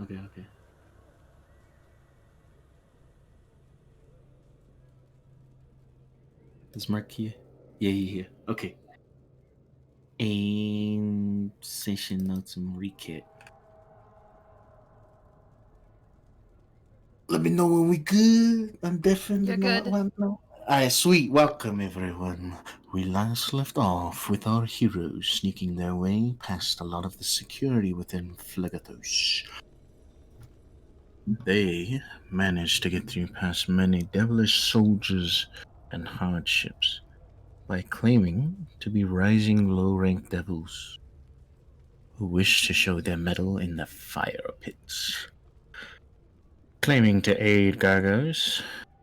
Okay. Is Mark here? Yeah. Okay. Aim session notes and recap. Let me know when we good. I'm definitely You're not good. one. No. Alright, sweet. Welcome, everyone. We last left off with our heroes sneaking their way past a lot of the security within Phlegathos. They managed to get through past many devilish soldiers and hardships by claiming to be rising low-ranked devils who wished to show their mettle in the fire pits. Claiming to aid Gargos,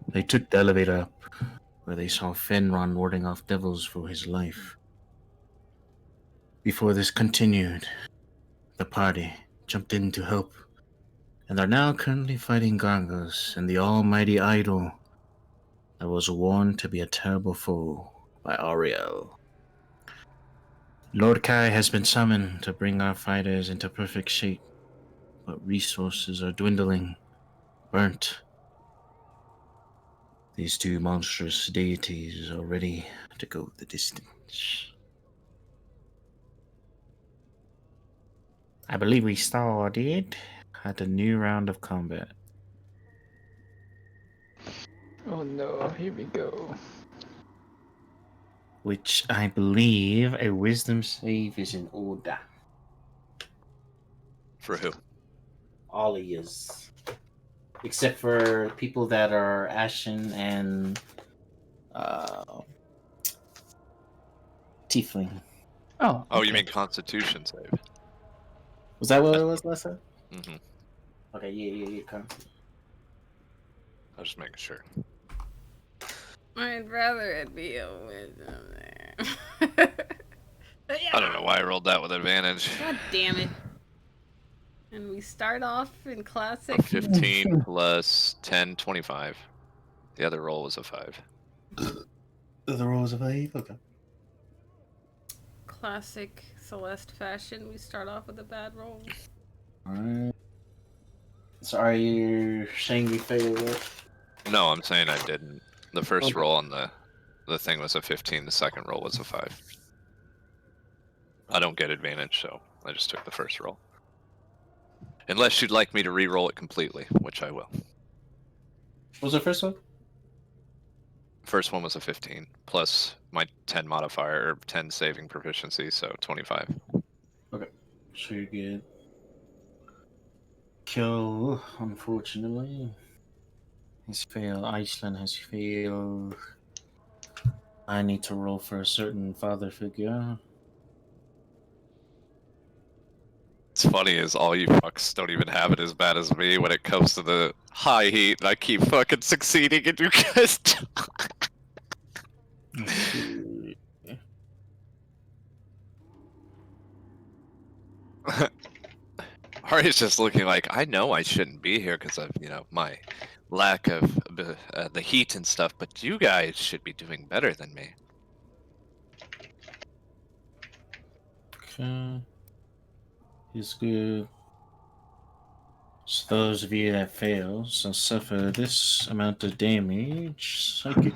they took the elevator up, where they saw Fenron warding off devils for his life. Before this continued, the party jumped in to help, and are now currently fighting Gargos and the almighty idol that was warned to be a terrible foe by Ariel. Lord Kai has been summoned to bring our fighters into perfect shape, but resources are dwindling, burnt. These two monstrous deities are ready to go the distance. I believe we started at a new round of combat. Oh no, here we go. Which I believe a wisdom save is in order. For who? All of yous. Except for people that are Ashen and Tiefling. Oh, Oh, okay. you mean Constitution save? Was that what it was last time? Mm-hmm. Okay, yeah. Come. I was just making sure. I'd rather it be a wisdom there. But yeah. I don't know why I rolled that with advantage. God damn it. And we start off in A classic. 15 plus 10, 25. The other roll was a 5. The rolls of 5? Okay. Classic Celeste fashion. We start off with a bad roll. Alright. So are you saying you failed it? No, I'm saying I didn't. The first Okay. roll on the thing was a 15. The second roll was a 5. I don't get advantage, so I just took the first roll. Unless you'd like me to re-roll it completely, which I will. What was the first one? First one was a 15, plus my 10 modifier, or 10 saving proficiency, so 25. Okay. So you're good. Kill, unfortunately, has failed. Aislynn has failed. I need to roll for a certain father figure. What's funny is all you fucks don't even have it as bad as me when it comes to the high heat, and I keep fucking succeeding, and you guys Let's see. Ari's just looking like, I know I shouldn't be here because of, my lack of the heat and stuff, but you guys should be doing better than me. Okay. He's good. So those of you that fail shall suffer this amount of damage. Psychic.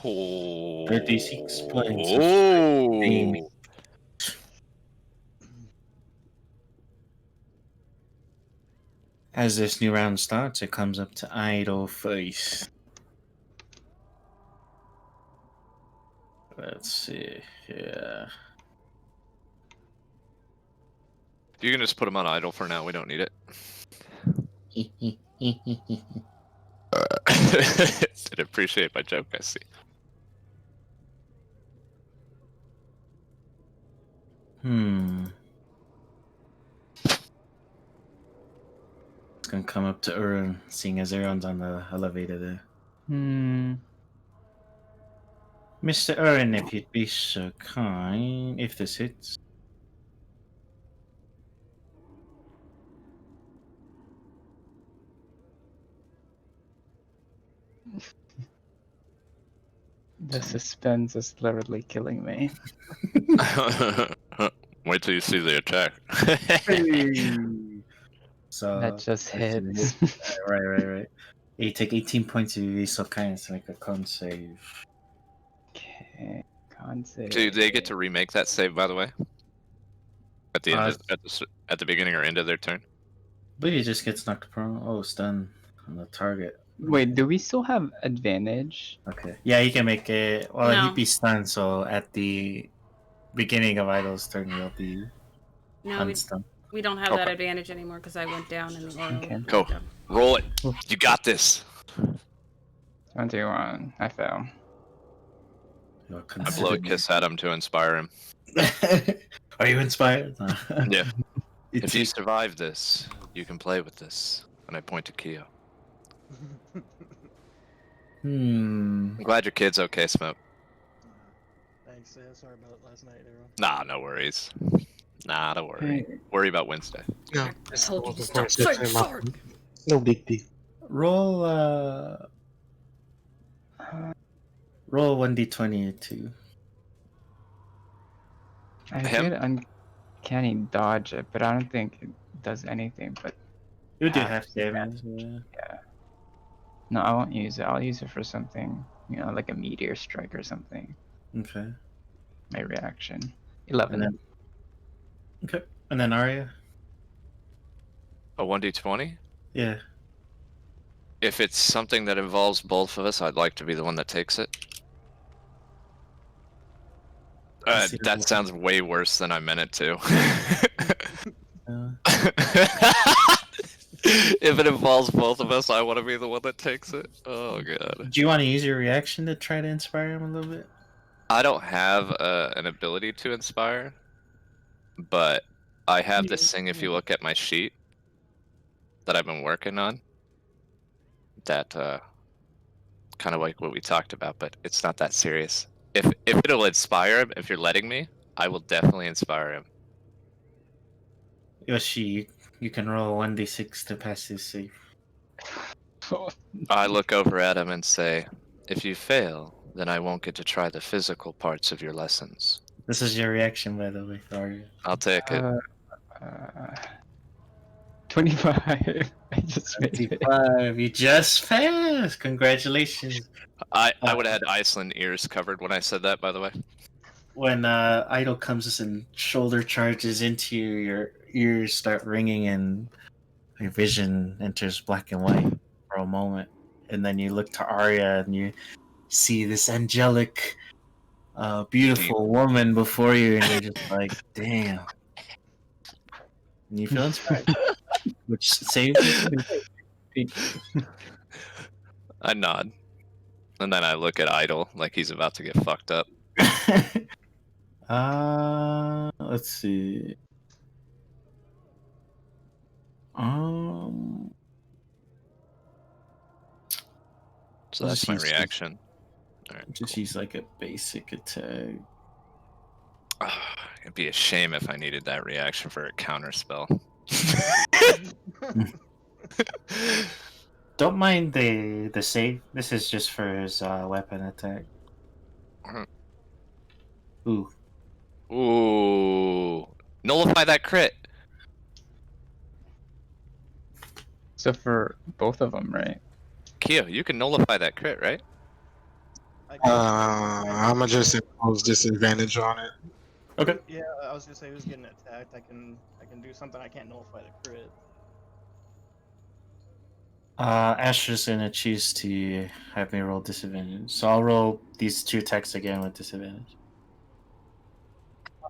Oh. 36 points of psychic damage. As this new round starts, it comes up to Idle Face. Let's see. Yeah. You can just put him on idle for now. We don't need it. Did appreciate my joke, I see. It's gonna come up to Urin, seeing as Aaron's on the elevator there. Mr. Urin, if you'd be so kind, if this hits. The suspense is literally killing me. Wait till you see the attack. So That just let's see, hits. right. You take 18 points of use of kindness to make a con save. Okay, con Do they get save. to remake that save, by the way? At the end of, at the beginning or end of their turn? But he just gets knocked prone. Oh, stun on the target. Wait, do we still have advantage? Okay. Yeah, he can make it. Well, No. he'd be stunned, so at the beginning of Idol's turn, he'll be No, unstunned. we don't have that Okay. advantage anymore because I went down in the aura. Okay. Go. Roll it. You got this. 21. I fell. You'll I consider blow a kiss at him to inspire him. Are you inspired? Yeah. It's If you survive this, you can play with this. And I point to Keo. Hmm. I'm glad your kid's okay, Smoke. Thanks. Yeah, sorry about last night, everyone. Nah, no worries. Nah, don't worry. Hey. Worry about Wednesday. No, I told you to stop saying fart. no big deal. Roll Uh, roll 1d20 too. I Him? did uncanny dodge it, but I don't think it does anything. But You do half half damage. Yeah. no, I won't use it. I'll use it for something, like a meteor strike or something. Okay. My reaction. And 11. then okay. And then Arya. A 1d20? Yeah. If it's something that involves both of us, I'd like to be the one that takes it. That sounds way worse than I meant it to. If it involves both of us, I want to be the one that takes it. Oh, God. Do you want to use your reaction to try to inspire him a little bit? I don't have an ability to inspire, but I have this thing if you look at my sheet that I've been working on. That kind of like what we talked about, but it's not that serious. If it'll inspire him, if you're letting me, I will definitely inspire him. Yoshi, you can roll 1d6 to pass this save. I look over at him and say, if you fail, then I won't get to try the physical parts of your lessons. This is your reaction, by the way, Arya. I'll take it. 25. I just made it. 25. You just passed. Congratulations. I would have had Aislynn ears covered when I said that, by the way. When Idol comes and shoulder charges into you, your ears start ringing and your vision enters black and white for a moment. And then you look to Arya and you see this angelic, beautiful woman before you, and you're just like, damn. And you feel inspired. Which saves you. I nod. And then I look at Idol like he's about to get fucked up. Let's see. So that's my reaction. Alright, Just use like a basic attack. It'd be a shame if I needed that reaction for a counter spell. Don't mind the save. This is just for his weapon attack. Ooh. Ooh. Nullify that crit. So for both of them, right? Keo, you can nullify that crit, right? I'm gonna just impose disadvantage on it. Okay. Yeah, I was gonna say who's getting attacked. I can do something. I can't nullify the crit. Astra's gonna choose to have me roll disadvantage. So I'll roll these two attacks again with disadvantage.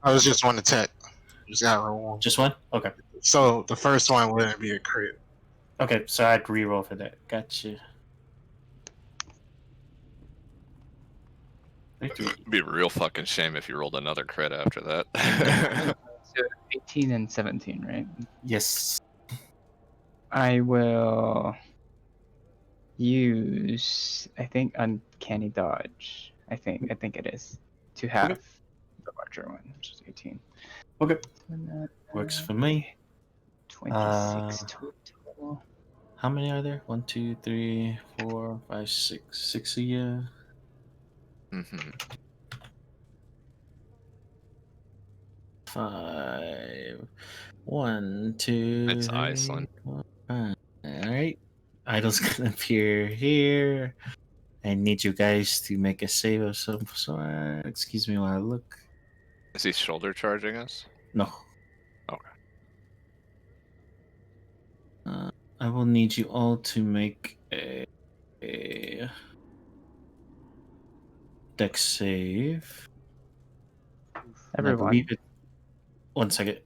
I was just one attack. Just got roll one. Just one? Okay. So the first one wouldn't be a crit. Okay, so I'd re-roll for that. Gotcha. It'd be a real fucking shame if you rolled another crit after that. So 18 and 17, right? Yes. I will use, I think, uncanny dodge. I think it is to have the larger one, which is 18. Okay. And, Works for me. 26 total. How many are there? 1, 2, 3, 4, 5, 6. 6 of you. Mm-hmm. 5. 1, 2, It's 3, Aislynn. 4, 5. Alright. Idol's gonna appear here. I need you guys to make a save of some sort. Excuse me while I look. Is he shoulder charging us? No. Okay. I will need you all to make a dex save. And I believe Everyone. it. 1 second.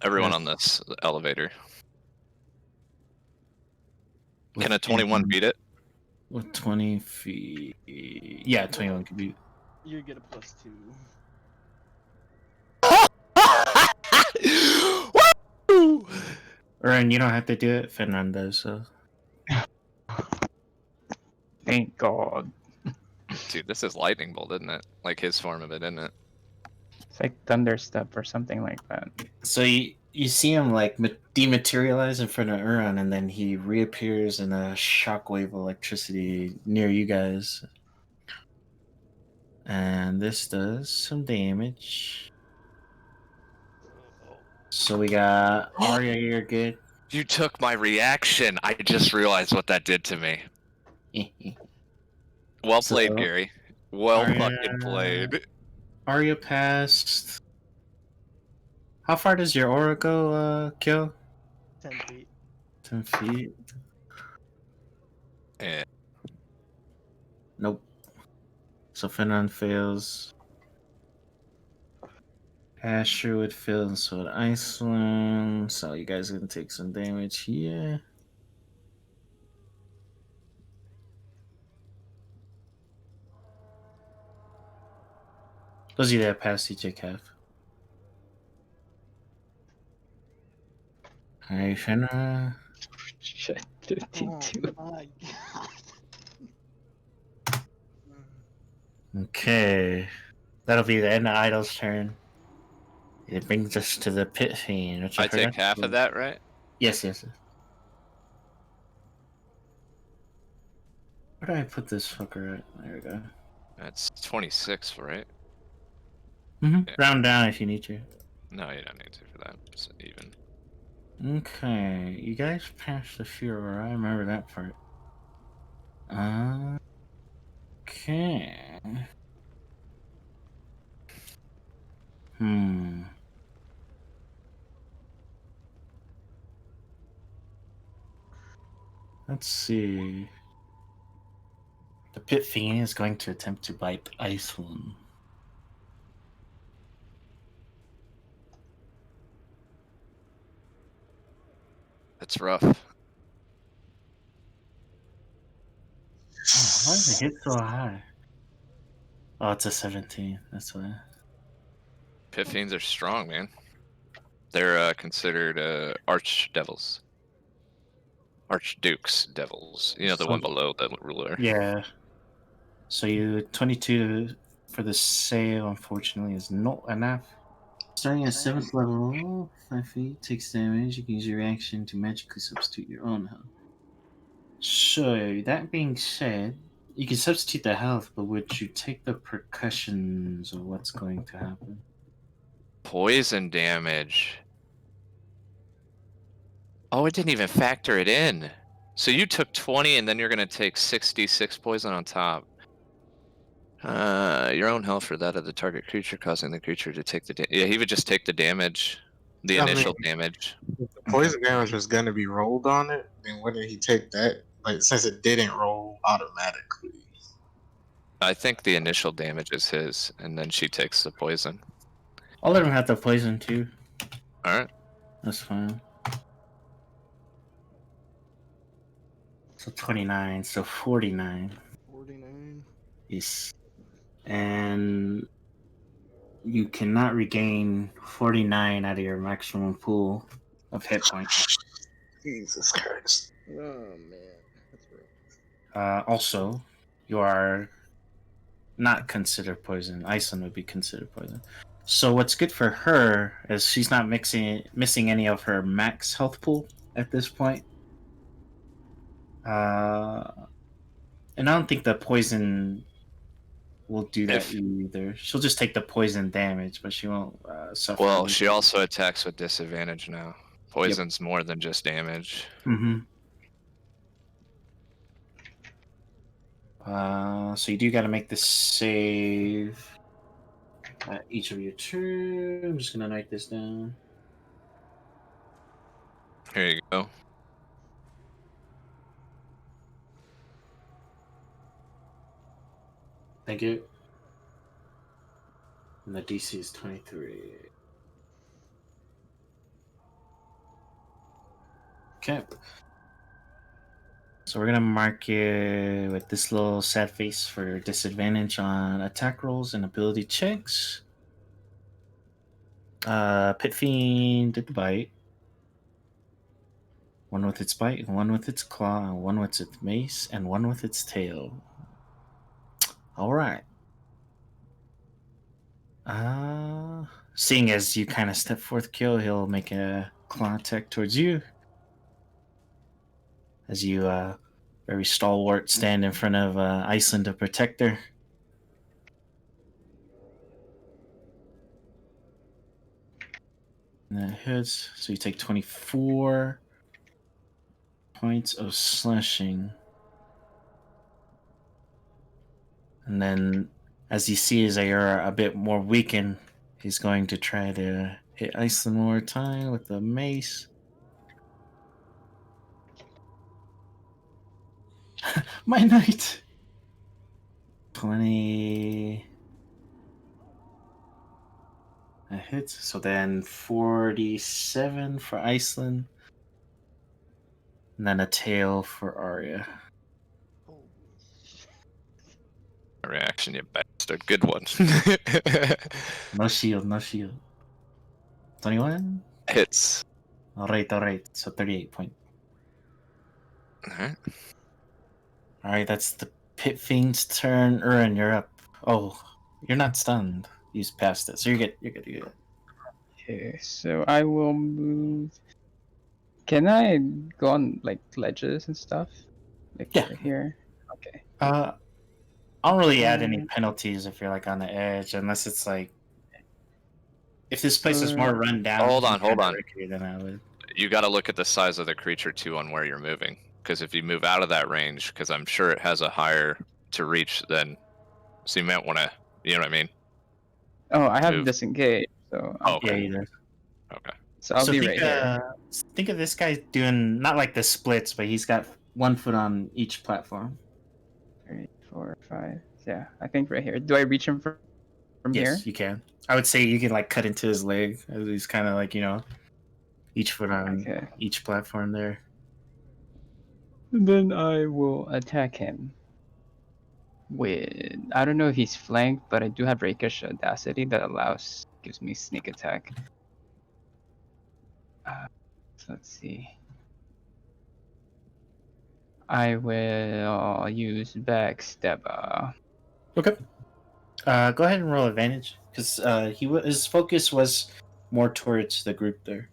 Everyone Yes. on this elevator. Can a Within- 21 beat it? With 20 feet. Yeah, 21 could be. You get a +2. Woo! Ryan, you don't have to do it. Fernando, so. Thank God. Dude, this is lightning bolt, isn't it? Like his form of it, isn't it? It's like Thunderstep or something like that. So you see him like dematerialize in front of Uran, and then he reappears in a shockwave of electricity near you guys. And this does some damage. So we got Arya, you're good. You took my reaction. I just realized what that did to me. Well played, So, Gary. Well Arya- fucking played. Arya passed. How far does your aura go, Kyo? 10 feet. 10 feet? And Nope. So Fenron fails. Asher would fail, and so would Aislynn. So you guys are gonna take some damage here. Those of you that passed, you take half. Alright, Fenra. Shit. Oh 52. my god. Okay. That'll be the end of Idol's turn. It brings us to the pit fiend. Which I forgot take half to- of that, right? Yes, yes. Where do I put this fucker at? There we go. That's 26, right? Mm-hmm. Yeah. Round down if you need to. No, you don't need to for that. It's even. Okay, you guys passed the Furor. I remember that part. Okay. Let's see. The Pit Fiend is going to attempt to bite Aislynn. That's rough. Oh, why did it hit so high? Oh, it's a 17. That's why. Pit fiends are strong, man. They're considered archdevils. Archdukes devils. You know, the one below the ruler. Yeah. So you 22 for the save, unfortunately, is not enough. Starting at 7th level, 5 feet, takes damage. You can use your reaction to magically substitute your own health. So, that being said, you can substitute the health, but would you take the percussions of what's going to happen? Poison damage. Oh, it didn't even factor it in. So you took 20 and then you're going to take 66 poison on top. Your own health for that of the target creature, causing the creature to take the yeah, he would just take the damage. The I mean- initial damage. If the poison damage was gonna be rolled on it, then wouldn't he take that? But since it didn't roll automatically. I think the initial damage is his, and then she takes the poison. I'll let him have the poison too. Alright. That's fine. So 29, so 49. 49. Yes. And you cannot regain 49 out of your maximum pool of hit points. Jesus Christ. Oh man, that's rough. Also, you are not considered poison. Aislynn would be considered poison. So what's good for her is she's not missing any of her max health pool at this point. And I don't think the poison will do that If- either. She'll just take the poison damage, but she won't suffer. Well, she also attacks with disadvantage now. Poison's more than just damage. Mm-hmm. So you do got to make this save each of your turn. I'm just gonna write this down. Here you go. Thank you. And the DC is 23. Okay. So we're gonna mark you with this little sad face for disadvantage on attack rolls and ability checks. Pit Fiend did the bite. One with its bite, one with its claw, one with its mace, and one with its tail. Alright. Seeing as you kind of step forth kill, he'll make a claw attack towards you. As you very stalwart stand in front of Aislynn to protect her. And that hits. So you take 24 points of slashing. And then as you see as you're a bit more weakened, he's going to try to hit Aislynn one more time with the mace. My knight! 20. That hits. So then 47 for Aislynn. And then a tail for Arya. Reaction, you bastard. Good one. No shield, no shield. 21? Hits. Alright. So 38 points. Alright. Alright, that's the Pit Fiend's turn. Urin, you're up. Oh, you're not stunned. You just passed it. So you're good. You're good. Okay, so I will move. Can I go on like ledges and stuff? Like Yeah. right here? Okay. I don't really add any Um, penalties if you're like on the edge, unless it's like if this place is more run down. Hold and on. kinda rickety, then I would. You got to look at the size of the creature too on where you're moving. Because if you move out of that range, because I'm sure it has a higher to reach than. So you might want to, you know what I mean? Oh, I have Move. disengage, so Oh, Yeah, okay. you do. Okay. so I'll So be think, right here. think of this guy doing not like the splits, but he's got 1 foot on each platform. 3, 4, 5. Yeah, I think right here. Do I reach him from here? Yes, you can. I would say you can like cut into his leg. He's kind of like each foot on Okay. each platform there. And then I will attack him with, I don't know if he's flanked, but I do have Rakish Audacity that gives me sneak attack. So let's see. I will use Backstabber. Okay. Go ahead and roll advantage because his focus was more towards the group there.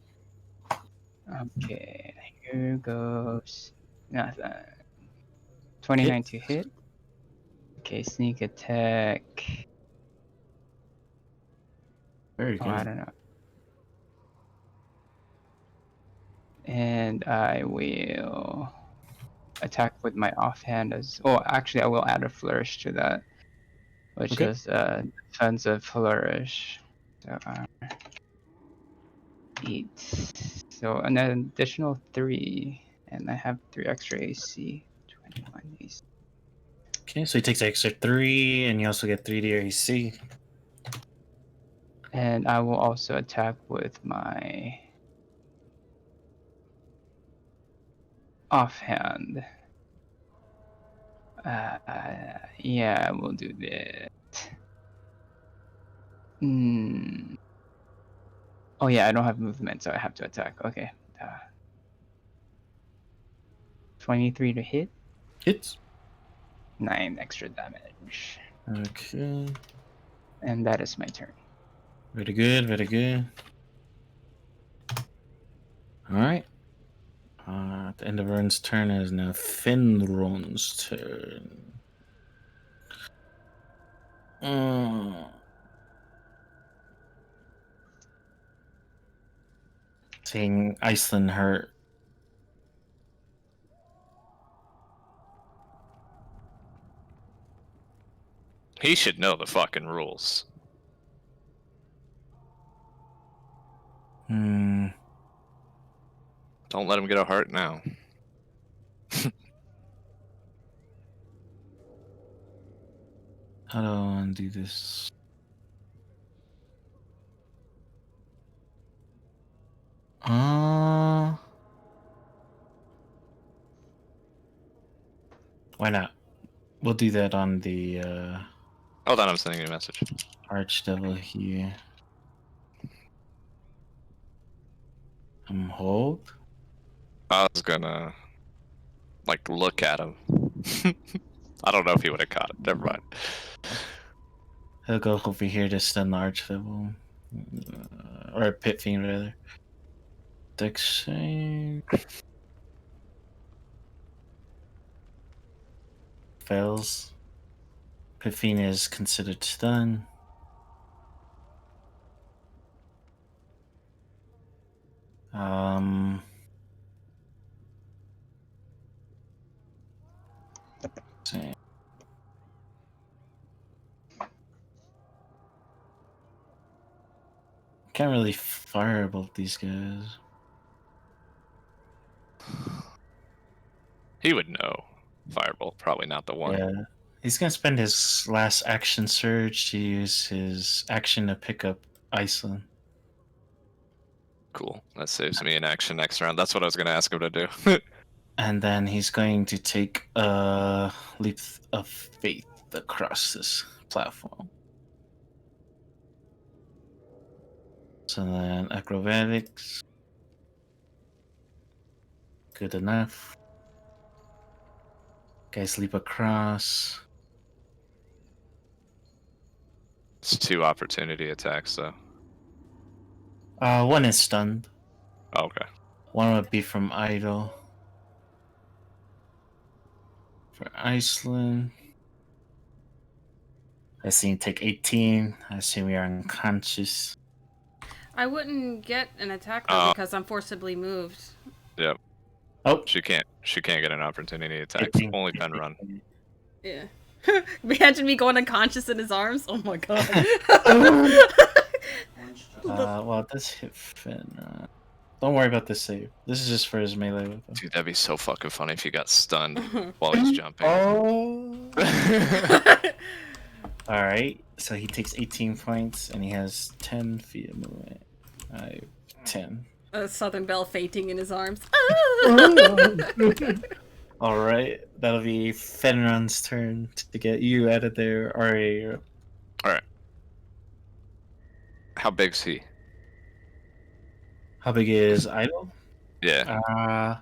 Okay, here goes nothing. 29 to hit. Okay, sneak attack. Very Oh, good. I don't know. And I will attack with my offhand as. Oh, actually, I will add a flourish to that, which Okay. is defensive flourish. So 8. So an additional 3, and I have 3 extra AC. 21 AC. Okay, so he takes extra 3, and you also get 3 to your AC. And I will also attack with my offhand. Yeah, we'll do that. Oh yeah, I don't have movement, so I have to attack. Okay. 23 to hit. Hits. 9 extra damage. Okay. And that is my turn. Very good. All right. At the end of Ern's turn is now Finron's turn. Mm. Seeing Aislynn hurt. He should know the fucking rules. Hmm. Don't let him get a heart now. How do I undo this? Why not? We'll do that on the Hold on, I'm sending you a message. Archdevil here. Hold. I was gonna like look at him. I don't know if he would have caught it. Never mind. He'll go over here to stun the Archdevil. Or Pit Fiend, rather. Dex save. Fails. Pit Fiend is considered stun. See. Can't really firebolt these guys. He would know. Firebolt, probably not the one. Yeah. He's gonna spend his last action surge to use his action to pick up Aislynn. Cool. That saves me an action next round. That's what I was gonna ask him to do. And then he's going to take a leap of faith across this platform. So then acrobatics. Good enough. Guys leap across. It's 2 opportunity attacks, though. One is stunned. Oh, okay. One would be from Idol. For Aislynn. I see you take 18. I assume you're unconscious. I wouldn't get an attack though because I'm forcibly moved. Yep. Oh, She can't get an opportunity attack. 18. Only pen run. Yeah. Imagine me going unconscious in his arms. Oh my god. Well, this hit Finn. Don't worry about this save. This is just for his melee weapon. Dude, that'd be so fucking funny if he got stunned while he's jumping. Oh. Alright, so he takes 18 points and he has 10 feet of movement. 10. Southern Belle fainting in his arms. Alright, that'll be Fenron's turn to get you out of there. Alright. Alright. How big's he? How big is Idol? Yeah.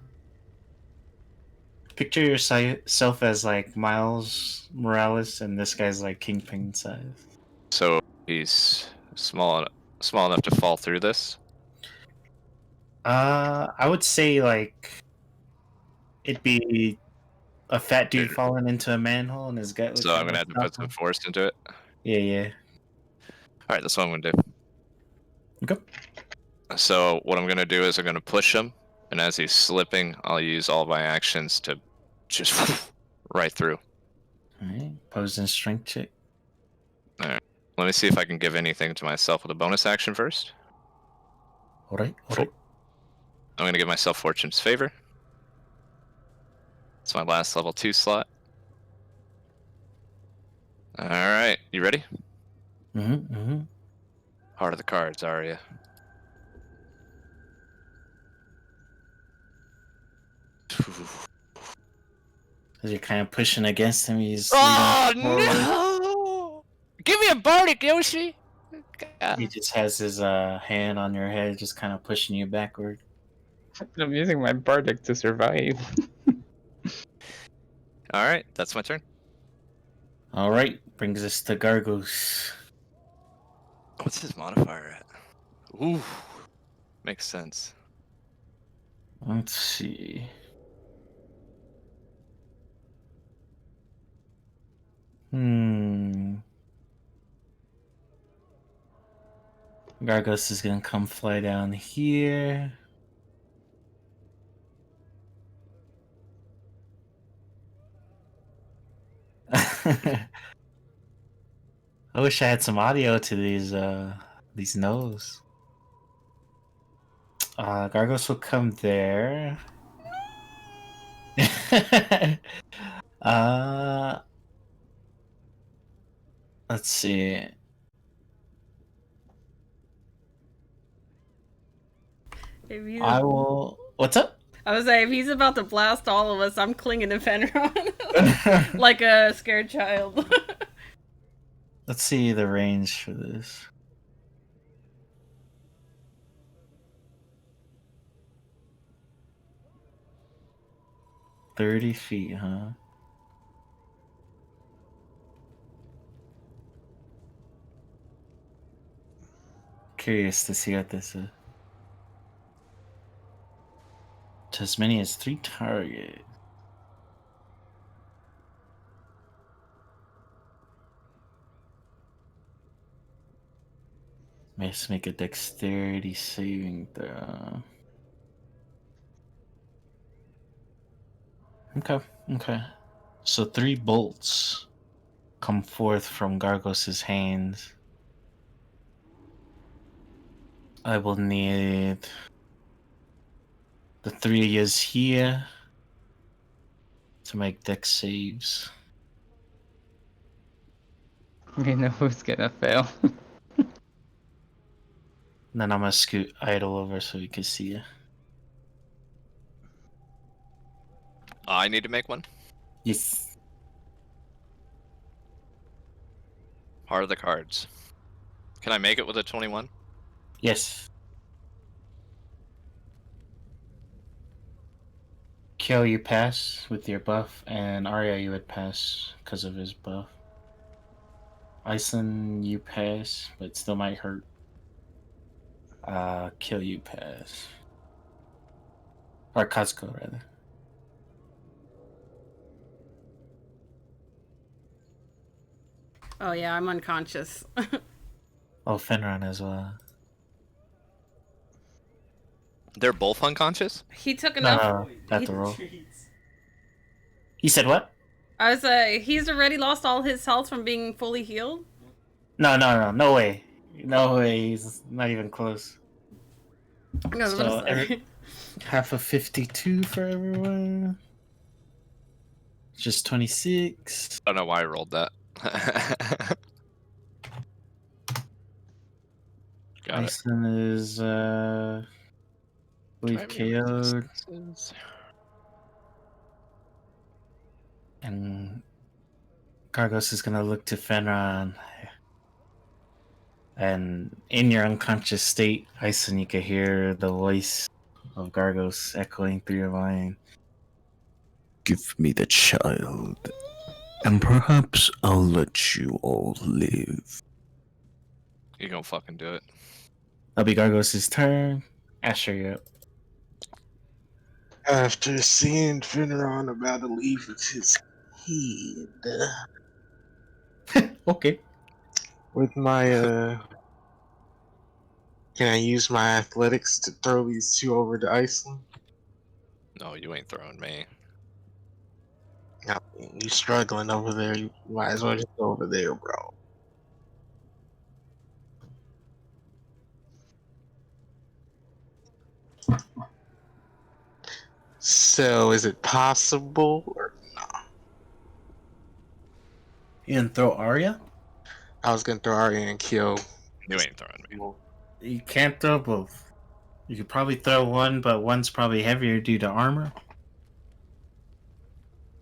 Picture yourself as like Miles Morales, and this guy's like Kingpin size. So he's small enough to fall through this. I would say like it'd be a fat dude falling into a manhole, and his gut. So I'm gonna have to put some force into it. Yeah. All right, that's what I'm gonna do. Okay. So what I'm gonna do is I'm gonna push him, and as he's slipping, I'll use all my actions to just right through. Alright. Pose and strength check. Let me see if I can give anything to myself with a bonus action first. Alright. I'm gonna give myself Fortune's Favor. It's my last level 2 slot. Alright, you ready? Mm-hmm. Heart of the cards, are you? As you're kind of pushing against him, he's Oh leaning forward. no! Give me a bardic, Yoshi! He just has his hand on your head, just kind of pushing you backward. I'm using my bardic to survive. Alright, that's my turn. Alright, brings us to Gargos. What's his modifier at? Ooh, makes sense. Let's see. Gargos is gonna come fly down here. I wish I had some audio to these no's. Gargos will come there. uh, let's see. If he's, I will. What's up? I was like, if he's about to blast all of us, I'm clinging to Fenron like a scared child. Let's see the range for this. $30 feet, huh? Curious to see what this is. To as many as 3 targets. Let's make a dexterity saving throw. Okay. So 3 bolts come forth from Gargos' hands. I will need the 3 of yous here to make dex saves. We know who's gonna fail. And then I'm gonna scoot Idle over so we can see you. I need to make one. Yes. Heart of the cards. Can I make it with a 21? Yes. Kyo, you pass with your buff, and Arya, you would pass because of his buff. Aislynn, you pass, but still might hurt. Kill, you pass. Or Kazuko, rather. Oh yeah, I'm unconscious. Oh, Fenron as well. They're both unconscious? He took enough. At the roll. He said what? I was he's already lost all his health from being fully healed. No way. No way, he's not even close. I was So, about to say. half of 52 for everyone. Just 26. I don't know why I rolled that. Got it. Aislynn is, I believe, KO'd. And Gargos is gonna look to Fenron. And in your unconscious state, Aislynn, you can hear the voice of Gargos echoing through your mind. Give me the child, and perhaps I'll let you all live. You gonna fucking do it. That'll be Gargos' turn. Asher, you're up. After seeing Finneron about to leave with his head, Okay. with my can I use my athletics to throw these 2 over to Iceland? No, you ain't throwing me. You struggling over there? You might as well just go over there, bro. So, is it possible? Or You gonna throw Arya? I was gonna throw Arya and Kyo. You ain't throwing me. You can't throw both. You could probably throw one, but one's probably heavier due to armor.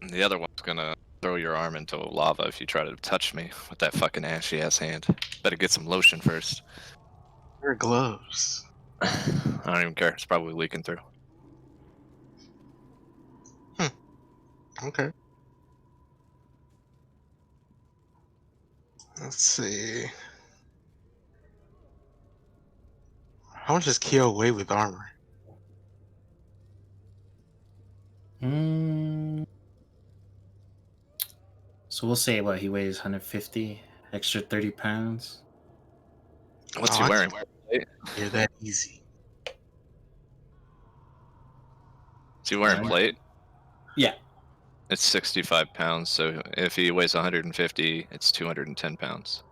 The other one's gonna throw your arm into lava if you try to touch me with that fucking ashy ass hand. Better get some lotion first. Wear gloves. I don't even care. It's probably leaking through. Okay. Let's see. How much does Kyo weigh with armor? So we'll say what he weighs 150, extra 30 pounds. What's he wearing? You're that easy. Is he wearing Nice. plate? Yeah. It's 65 pounds, so if he weighs 150, it's 210 pounds.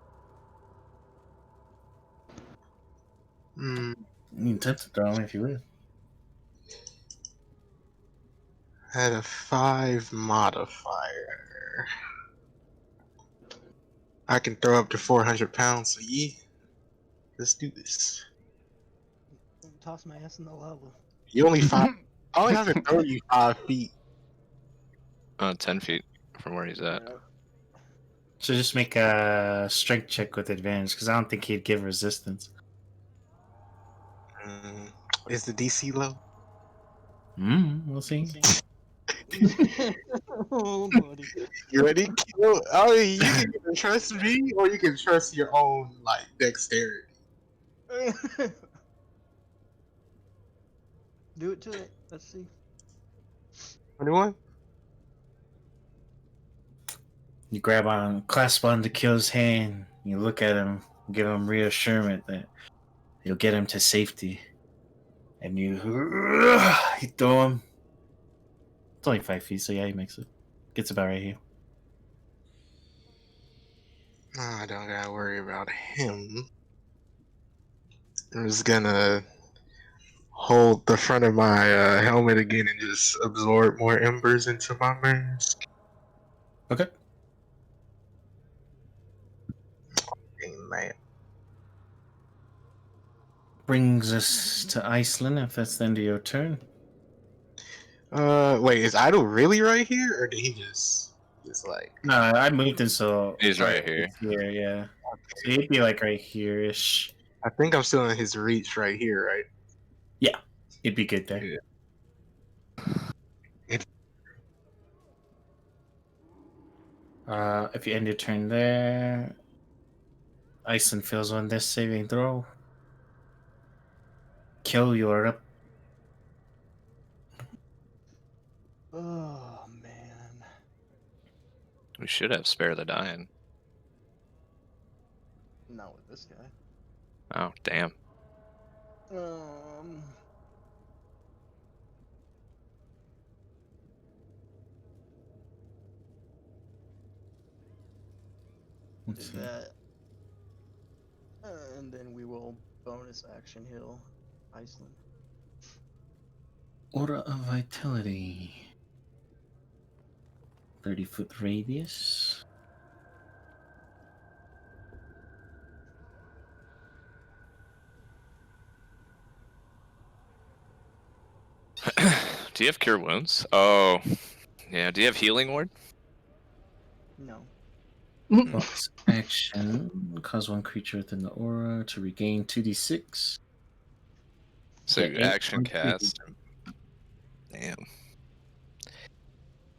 Hmm. You can attempt to throw him if you would. Had a 5 modifier. I can throw up to 400 pounds, so yeah. Let's do this. Toss my ass in the lava. You only 5. I only have to throw you 5 feet. 10 feet from where he's at. Yeah. So just make a strength check with advantage, because I don't think he'd give resistance. Is the DC low? We'll see. Oh, buddy. You ready? Oh, you can either trust me or you can trust your own like dexterity. Do it to it. Let's see. 21? You grab on, clasp onto Kill's hand. You look at him, give him reassurance that you'll get him to safety, and you throw him. It's only 5 feet, so yeah, he makes it. Gets about right here. I don't gotta worry about him. I'm just gonna hold the front of my helmet again and just absorb more embers into my mask. Okay. Man. Brings us to Aislynn, if that's the end of your turn. Wait, is Idol really right here, or did he just like? No, I moved him so He's right here. Here, yeah. So he'd be like right here-ish. I think I'm still in his reach right here, right? Yeah, he'd be good there. Yeah. If you end your turn there, Aislynn fails on this saving throw. Kill, you're up. Oh, man. We should have spare the dying. Not with this guy. Oh, damn. Let's Do see. that. And then we will bonus action heal Aislynn. Aura of Vitality. 30-foot radius. Do you have cure wounds? Oh, yeah. Do you have healing ward? No. Bonus action. Cause one creature within the aura to regain 2d6. So Yeah, action 8 cast. Damn.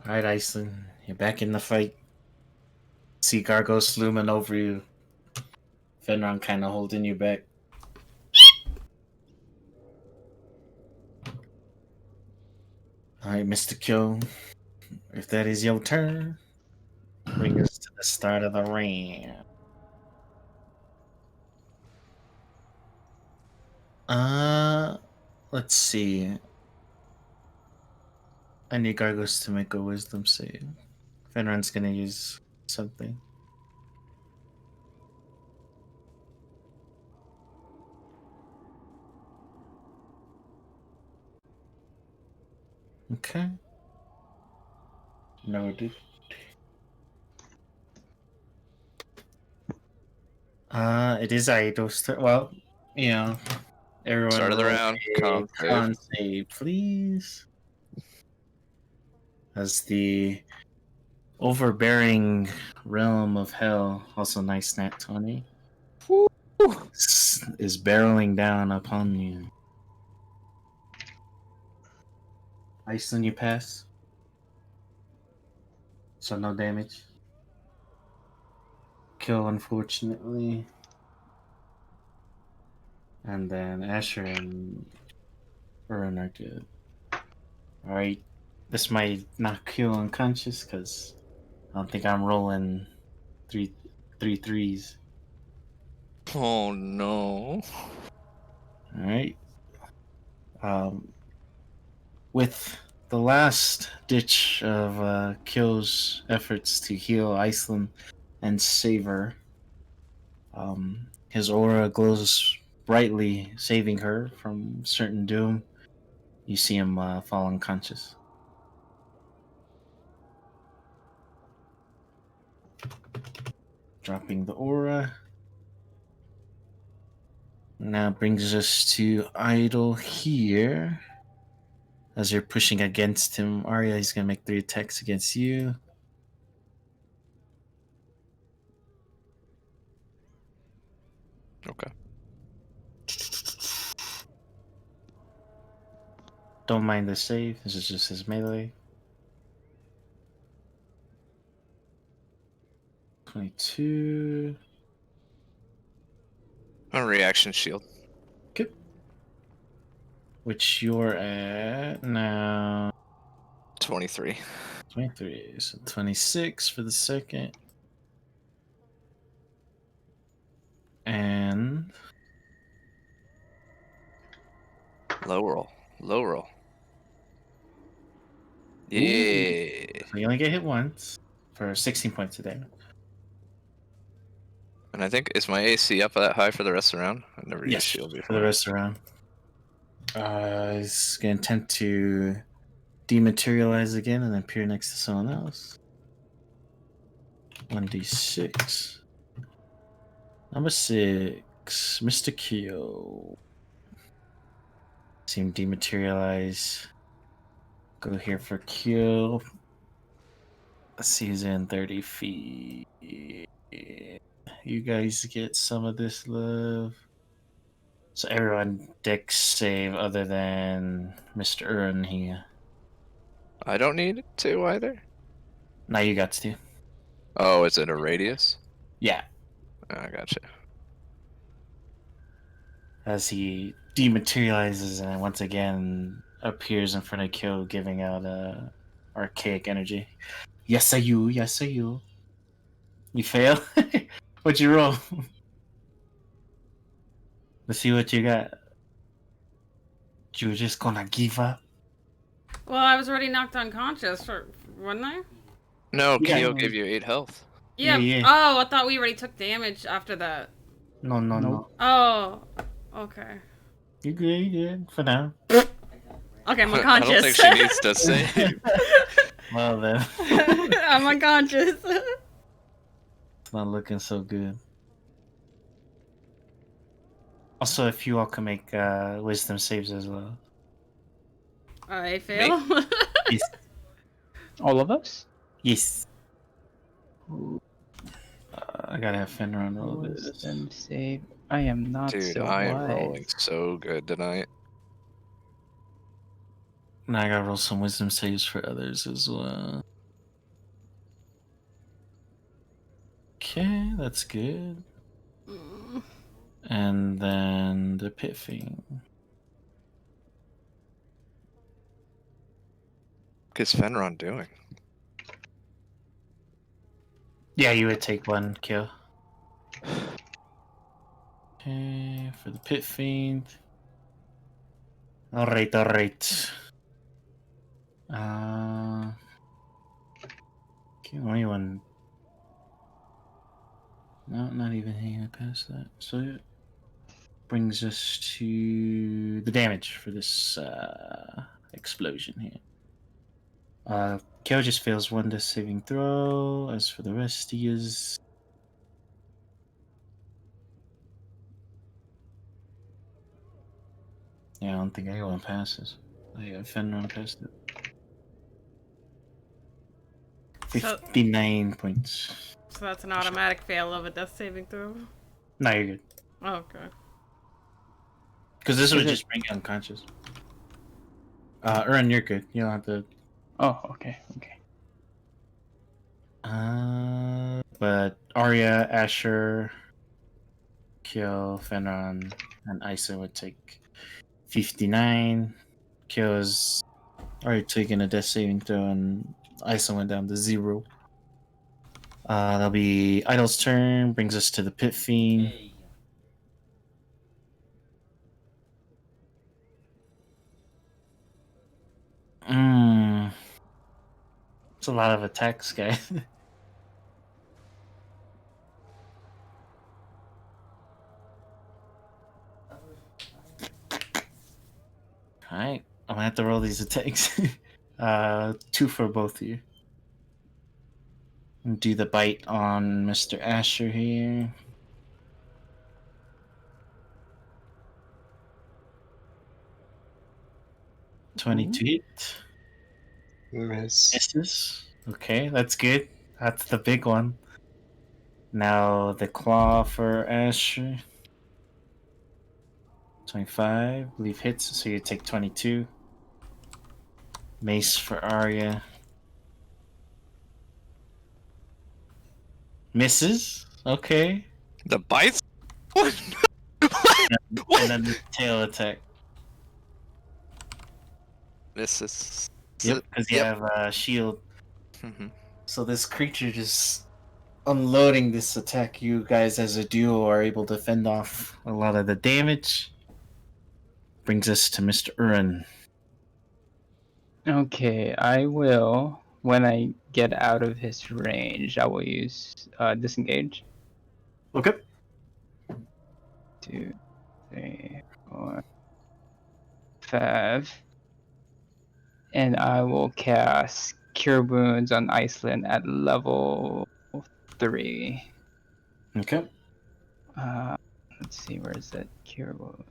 Alright, Aislynn. You're back in the fight. See Gargos looming over you. Fenron kind of holding you back. Alright, Mr. Kill. If that is your turn, bring us to the start of the round. Let's see. I need Gargos to make a wisdom save. Fenron's gonna use something. Okay. Noted. It is Aido's turn. Well, you know, everyone Start of the roll round. a Con save. con save, please. As the overbearing realm of hell, also nice nat 20, is barreling down upon you. Aislynn, you pass. So no damage. Kill, unfortunately. And then Asher and Burn are good. Alright. This might knock you unconscious because I don't think I'm rolling three threes. Oh no. All right. With the last ditch of Kyo's efforts to heal Aislynn and save her, his aura glows brightly, saving her from certain doom. You see him fall unconscious. Dropping the aura. Now brings us to Idol here. As you're pushing against him, Arya, he's gonna make 3 attacks against you. Okay. Don't mind the save. This is just his melee. 22. A reaction shield. Good. Which you're at now. 23. 23. So 26 for the second. And Low roll. Low roll. Ooh. Yeah. so you only get hit once for 16 points of damage. And I think, is my AC up that high for the rest of the round? I've never used shield For the before. rest of the round. He's going to attempt to dematerialize again and appear next to someone else. 1d6. Number 6, Mr. Kyo. See him dematerialize. Go here for Kyo. Season 30 feet. You guys get some of this love. So everyone dex save other than Mr. Urn here. I don't need to either. Now you got to. Oh, is it a radius? Yeah. I gotcha. As he dematerializes and once again appears in front of Kyo, giving out archaic energy. Yes, I you. Yes, I you. You fail? What'd you roll? Let's see what you got. You just gonna give up? Well, I was already knocked unconscious, wasn't I? No, Yeah. Kyo gave you 8 health. Yeah. Yeah. Oh, I thought we already took damage after that. No, no, no. Nope. Oh. Okay. You good, you good for now. Okay, I'm I unconscious. don't think she needs to save. Well then, I'm unconscious. it's not looking so good. Also, if you all can make wisdom saves as well. I fail. Yes. All of us? Yes. I gotta have Fenrir roll this. Wisdom save. I am not Dude, so I am wise. rolling so good tonight. Now I gotta roll some wisdom saves for others as well. Okay, that's good. And then the pit fiend. What's Fenron doing? Yeah, you would take 1 kill. Okay, for the pit fiend. Alright, alright. Okay, only one. No, not even hanging past that. So it brings us to the damage for this explosion here. Kyo just fails 1 death saving throw. As for the rest, he is. Yeah, I don't think anyone passes. Oh, yeah, Fenrir passed it. 59 points. So that's an automatic fail of a death saving throw. No, you're good. Oh, okay. Because this would Is it- just bring you unconscious. Aaron, you're good. You don't have to. Oh, okay, okay. But Arya, Asher, Kyo, Fenron, and Isa would take 59. Kyo's already taking a death saving throw, and Isa went down to 0. That'll be Idol's turn. Brings us to the Pit Fiend. It's a lot of attacks, guy. Alright, I'm gonna have to roll these attacks. 2 for both of you. Do the bite on Mr. Asher here. Ooh. 22 hit. Miss. Misses. Okay, that's good. That's the big one. Now the claw for Asher. 25. I believe hits, so you take 22. Mace for Arya. Misses. Okay. The bites? What? And then the tail attack. This is. Yep, because you have a shield. So this creature just unloading this attack. You guys, as a duo, are able to fend off a lot of the damage. Brings us to Mr. Urin. Okay, I will. When I get out of his range, I will use disengage. Okay. 2, 3, 4, 5. And I will cast Cure Wounds on Aislynn at level 3. Okay. Let's see, where is that Cure Wound?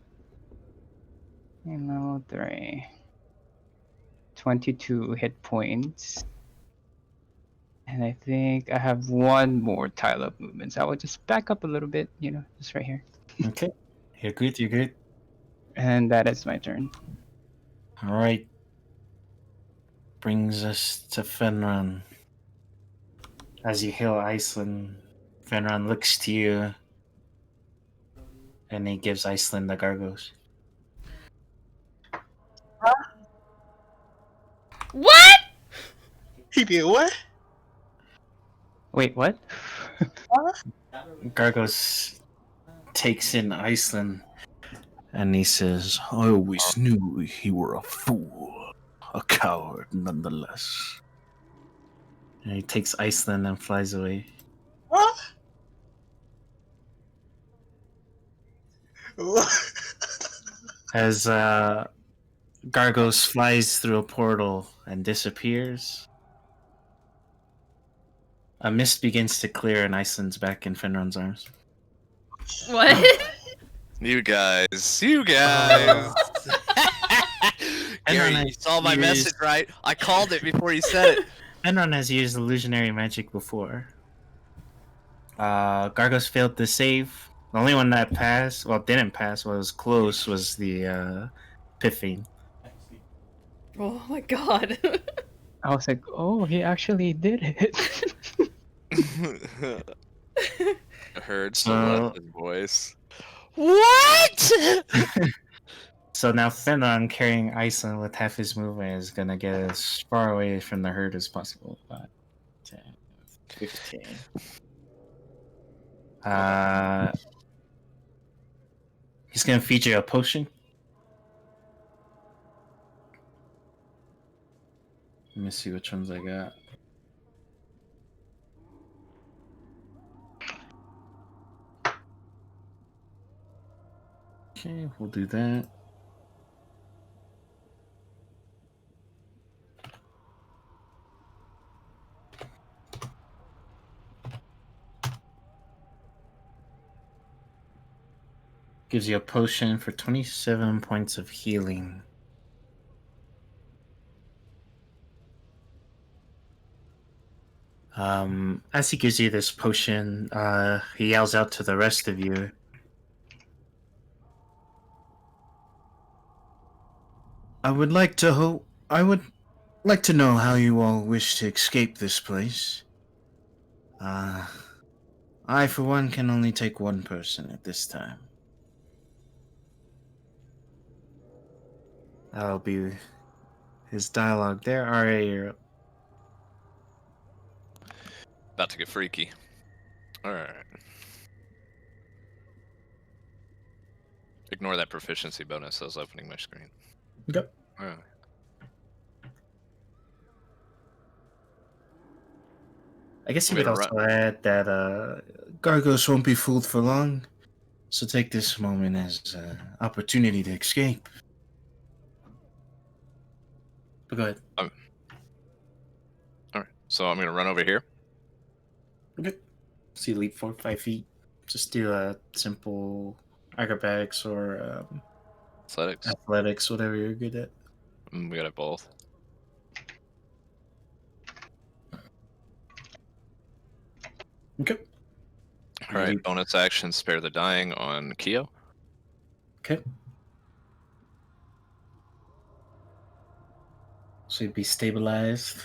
Level 3. 22 hit points. And I think I have one more tile of movements. I will just back up a little bit, just right here. Okay. You're good. You're good. And that is my turn. All right. Brings us to Fenron. As you heal Aislynn, Fenron looks to you, and he gives Aislynn the gargos. What? He did what? Wait, what? Gargos takes in Aislynn, and he says, "I always knew he were a fool, a coward nonetheless." And he takes Aislynn and flies away. What? As Gargos flies through a portal and disappears, a mist begins to clear, and Aislynn's back in Fenron's arms. What? You guys. Gary, Fenron you saw my has message, used- right? I called it before you said it. Fenron has used illusionary magic before. Gargos failed to save. The only one that passed, well, didn't pass, was close, was the Piffing. Oh my god. I was like, oh, he actually did it. I heard So- Celeste's voice. What? So now Fenron, carrying Aislynn with half his movement, is gonna get as far away from the herd as possible. 5, 10, 15. He's gonna feature a potion. Let me see which ones I got. Okay, we'll do that. Gives you a potion for 27 points of healing. As he gives you this potion, he yells out to the rest of you. I would like to know how you all wish to escape this place. I, for one, can only take one person at this time. That'll be his dialogue there. Arya, you're up. About to get freaky. Alright. Ignore that proficiency bonus. I was opening my screen. Yep. Alright. I guess you I'm could gonna also add that Gargos won't be fooled for long, so take this moment as an opportunity to escape. But go ahead. All right. So I'm gonna run over here. Okay. So you leap 4 5 feet. Just do a simple acrobatics or Athletics. athletics, whatever you're good at. We got it both. Okay. All right. Bonus action, spare the dying on Keo. Okay. So you'd be stabilized.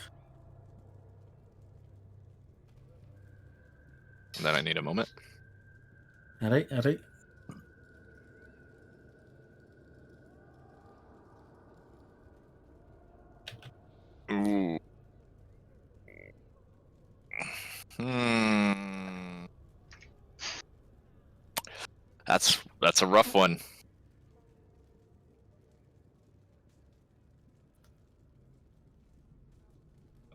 And then I need a moment. Alright, alright. Ooh. Hmm. That's a rough one.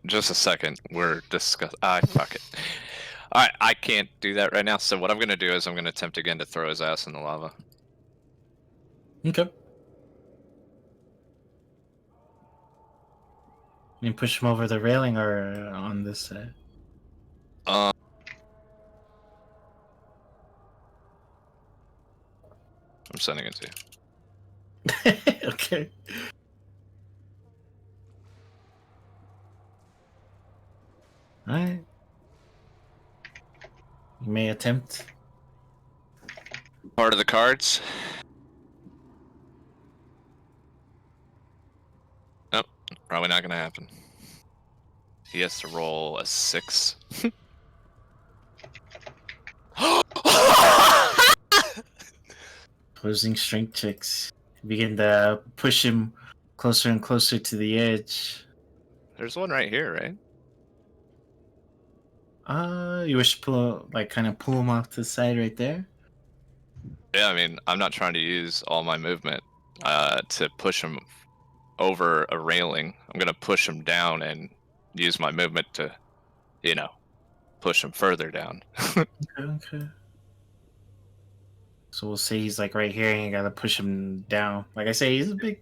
Just a second. We're discussing. Fuck it. Alright, I can't do that right now. So what I'm gonna do is I'm gonna attempt again to throw his ass in the lava. Okay. You push him over the railing or on this side? I'm sending it to you. Okay. Alright. You may attempt. Part of the cards. Nope, probably not gonna happen. He has to roll a 6. Opposing strength checks. You begin to push him closer and closer to the edge. There's one right here, right? You wish to pull, like, kind of pull him off to the side right there? Yeah, I mean, I'm not trying to use all my movement to push him over a railing. I'm gonna push him down and use my movement to, push him further down. Okay. So we'll say he's like right here, and you gotta push him down. Like I say, he's a big,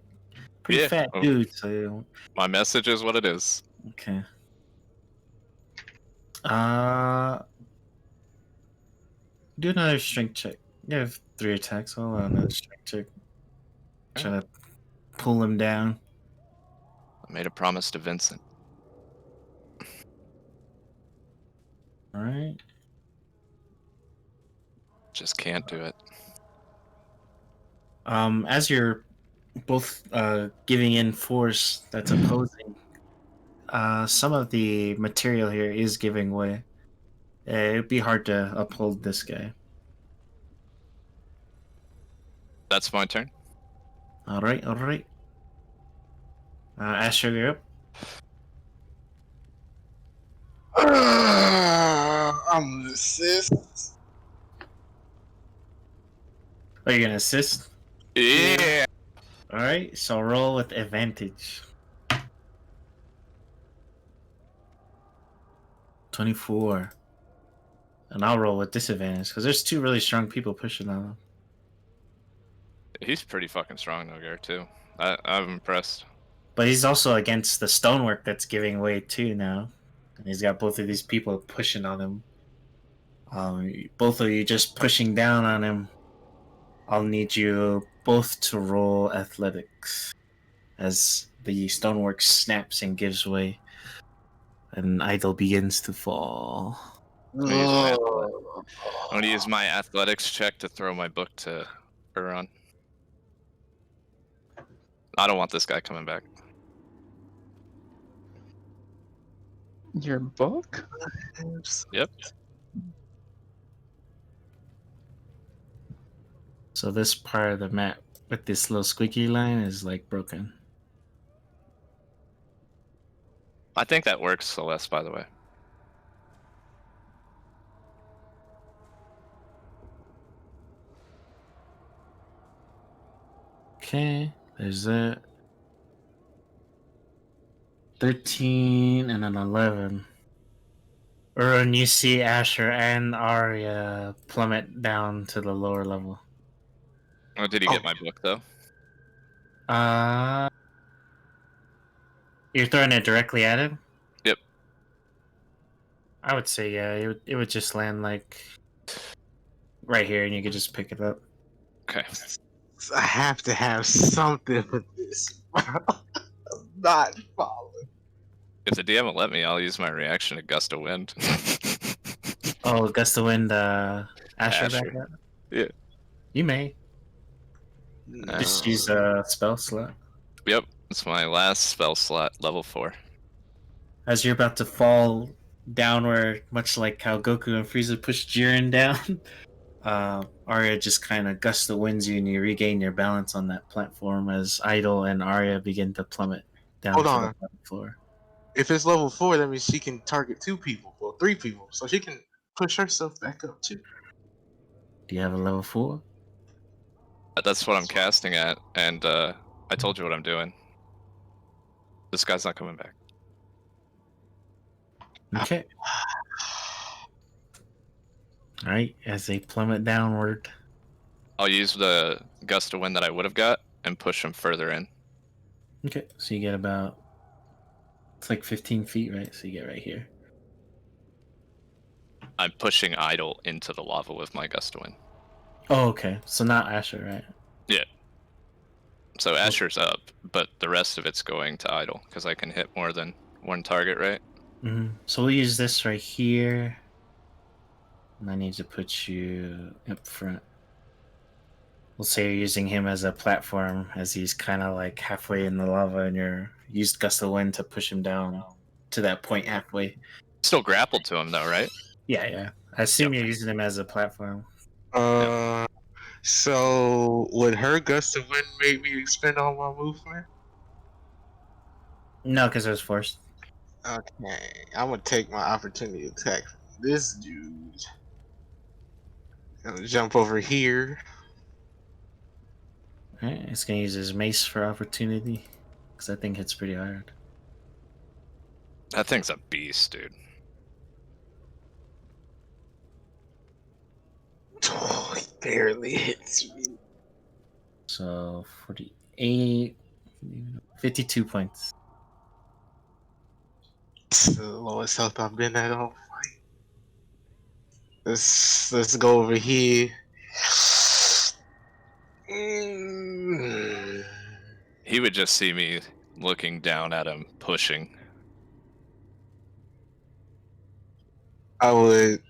pretty Yeah. fat dude. So My message is what it is. okay. Uh, do another strength check. You have 3 attacks. I'll allow another strength check. Try to pull him down. I made a promise to Vincent. All right. Just can't do it. As you're both giving in force that's opposing, some of the material here is giving way. It'd be hard to uphold this guy. That's my turn. All right, all right. Asher, you're up. I'm the assist. Are you gonna assist? Yeah. All right. So roll with advantage. 24. And I'll roll with disadvantage because there's 2 really strong people pushing on him. He's pretty fucking strong, Nogar, too. I'm impressed. But he's also against the stonework that's giving way too now. And he's got both of these people pushing on him. Both of you just pushing down on him. I'll need you both to roll athletics as the stonework snaps and gives way. And idol begins to fall. I'm gonna use my athletics check to throw my book to her on. I don't want this guy coming back. Your book? Yep. So this part of the map with this little squeaky line is like broken. I think that works, Celeste, by the way. Okay, there's that. 13 and an 11. Urun, you see Asher and Arya plummet down to the lower level. Oh, did he get my book though? Uh, you're throwing it directly at him? Yep. I would say, yeah, it would just land like right here and you could just pick it up. Okay. I have to have something with this. I'm not following. If the DM will let me, I'll use my reaction to gust of wind. Oh, gust of wind, Asher back Asher. up? Yeah. You may. No. Just use a spell slot. Yep. It's my last spell slot, level 4. As you're about to fall downward, much like how Goku and Frieza pushed Jiren down, Arya just kind of gusts the winds you and you regain your balance on that platform as Idol and Arya begin to plummet down Hold to on. the bottom floor. If it's level 4, that means she can target 2 people or 3 people, so she can push herself back up too. Do you have a level 4? That's what I'm casting at, and I told you what I'm doing. This guy's not coming back. Okay. Alright, as they plummet downward. I'll use the gust of wind that I would have got and push him further in. Okay, so you get about. It's like 15 feet, right? So you get right here. I'm pushing Idol into the lava with my gust of wind. Oh, okay. So not Asher, right? Yeah. So Asher's up, but the rest of it's going to Idol because I can hit more than one target, right? Mm-hmm. So we'll use this right here. And I need to put you up front. We'll say you're using him as a platform as he's kind of like halfway in the lava and you're used gust of wind to push him down to that point halfway. Still grappled to him though, right? Yeah, yeah. I assume Yep. you're using him as a platform. So would her gust of wind make me expend all my movement? No, because it was forced. Okay, I'm gonna take my opportunity attack from this dude. I'm gonna jump over here. Alright, he's gonna use his mace for opportunity. Because that thing hits pretty hard. That thing's a beast, dude. Oh, he barely hits me. So 48, 52 points. It's the lowest health I've been at all fight. Let's go over here. Mm. He would just see me looking down at him, pushing. I would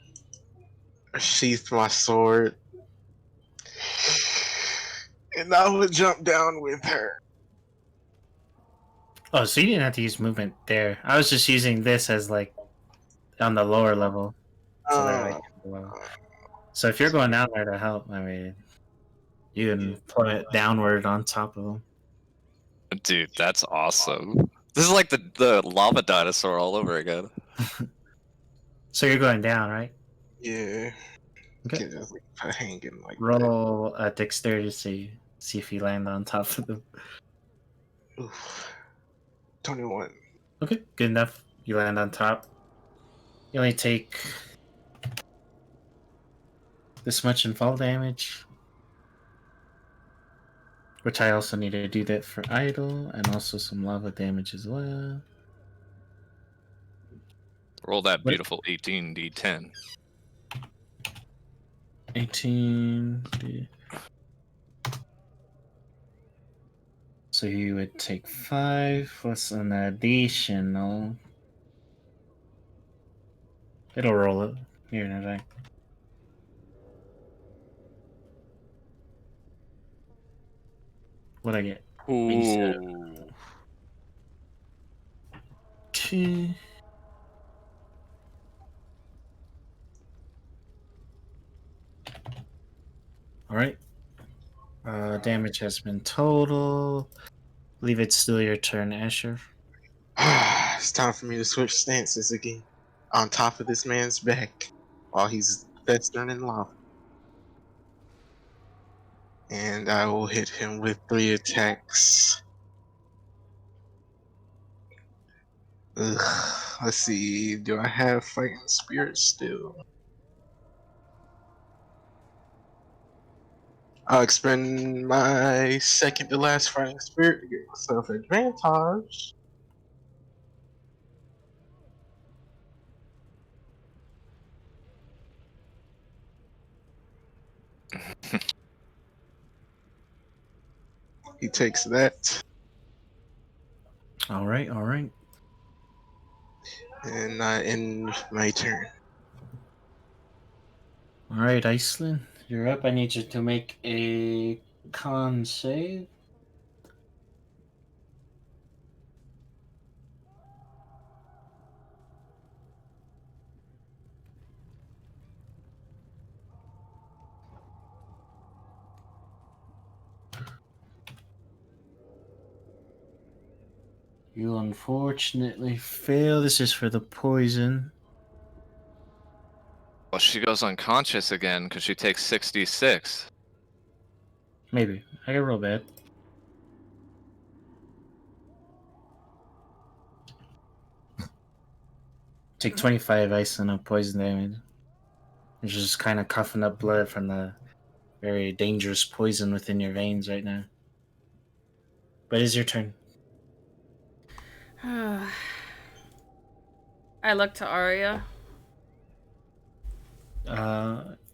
sheath my sword, and I would jump down with her. Oh, so you didn't have to use movement there. I was just using this as like on the lower level. So that way. So if you're going down there to help, I mean, you can plummet downward on top of them. Dude, that's awesome. This is like the lava dinosaur all over again. So you're going down, right? Yeah. Okay. Can just leave her hanging like that. Roll a dexterity to see if you land on top of them. Oof. 21. Okay, good enough. You land on top. You only take this much in fall damage. Which I also need to do that for Idol, and also some lava damage as well. Roll that What? beautiful 18d10. 18. So you would take 5 plus an additional. It'll roll it here in a sec. What'd I get? Ooh. 2. Alright. Damage has been total. Believe it's still your turn, Asher. It's time for me to switch stances again. On top of this man's back while he's festering in lava. And I will hit him with 3 attacks. Let's see. Do I have fighting spirit still? I'll expend my second to last fighting spirit to get myself advantage. He takes that, All right, all right. and I end my turn. All right, Aislynn, you're up. I need you to make a con save. You unfortunately fail. This is for the poison. Well, she goes unconscious again because she takes 66. Maybe. I can roll bad. Take 25 Aislynn of poison damage. You're just kind of coughing up blood from the very dangerous poison within your veins right now. But it's your turn. I look to Arya.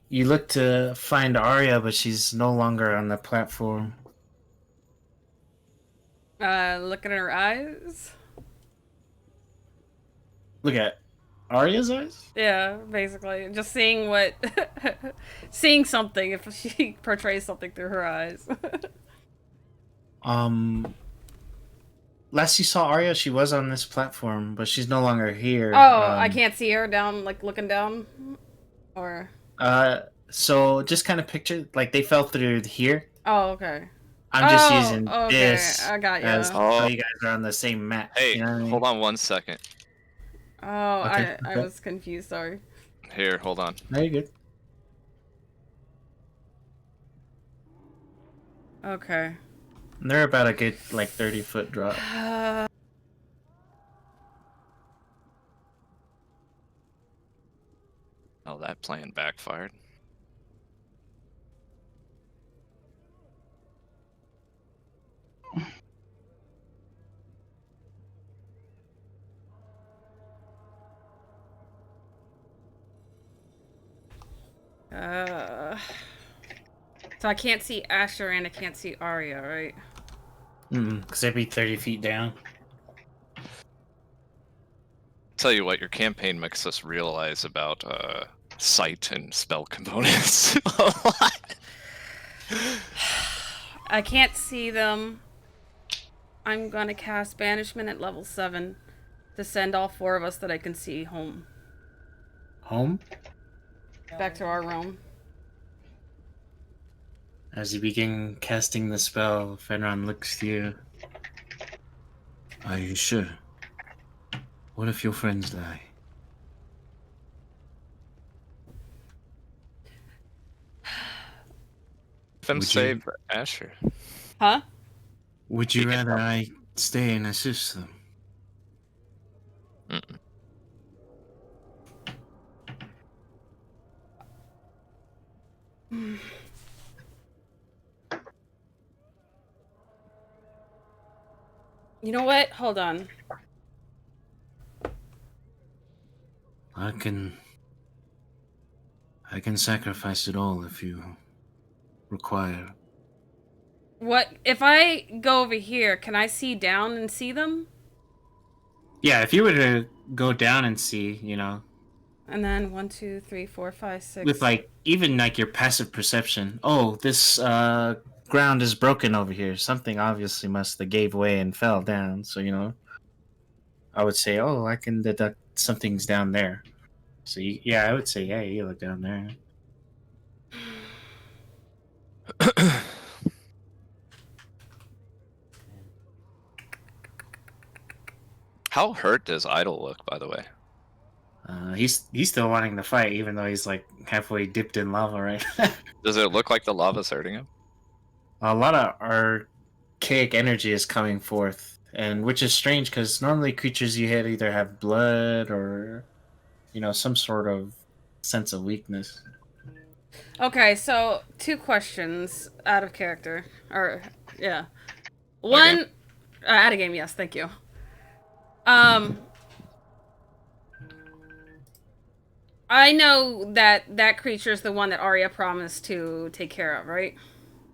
You look to find Arya, but she's no longer on the platform. Look at her eyes. Look at Arya's eyes? Yeah, basically. Just seeing what... seeing something, if she portrays something through her eyes. Last you saw Arya, she was on this platform, but she's no longer here. I can't see her down, like, looking down? Or... So just kind of picture, like, they fell through here. Oh, okay. I'm just using okay. this I got you. as how you guys are on the same map. Hey, you know what I mean? hold on 1 second. Oh, Okay, I okay. was confused, sorry. Here, hold on. No, you're good. Okay. They're about a good, like, 30-foot drop. Oh, that plan backfired. So I can't see Asher and I can't see Arya, right? Because they'd be 30 feet down. Tell you what, your campaign makes us realize about sight and spell components a lot. I can't see them. I'm gonna cast Banishment at level 7 to send all 4 of us that I can see home. Home? Back to our realm. As you begin casting the spell, Fenron looks to you. Are you sure? What if your friends die? Fem Would save Asher. Huh? Would you He can rather help. I stay and assist them? Mm-mm. You know what? Hold on. I can sacrifice it all if you require. What if I go over here, can I see down and see them? Yeah, if you were to go down and see, you know, And then 1, 2, 3, 4, 5, 6. with like even like your passive perception. Oh, this ground is broken over here. Something obviously must have gave way and fell down. So you know, I would say, oh, I can deduct something's down there. So yeah, I would say, yeah, you look down there. How hurt does Idol look, by the way? He's still wanting to fight, even though he's like halfway dipped in lava right now. Does it look like the lava's hurting him? A lot of archaic energy is coming forth And which is strange because normally creatures you hit either have blood or, some sort of sense of weakness. Okay, so 2 questions out of character. Or, yeah. Out of game? One, out of game, yes, thank you. I know that that creature is the one that Arya promised to take care of, right?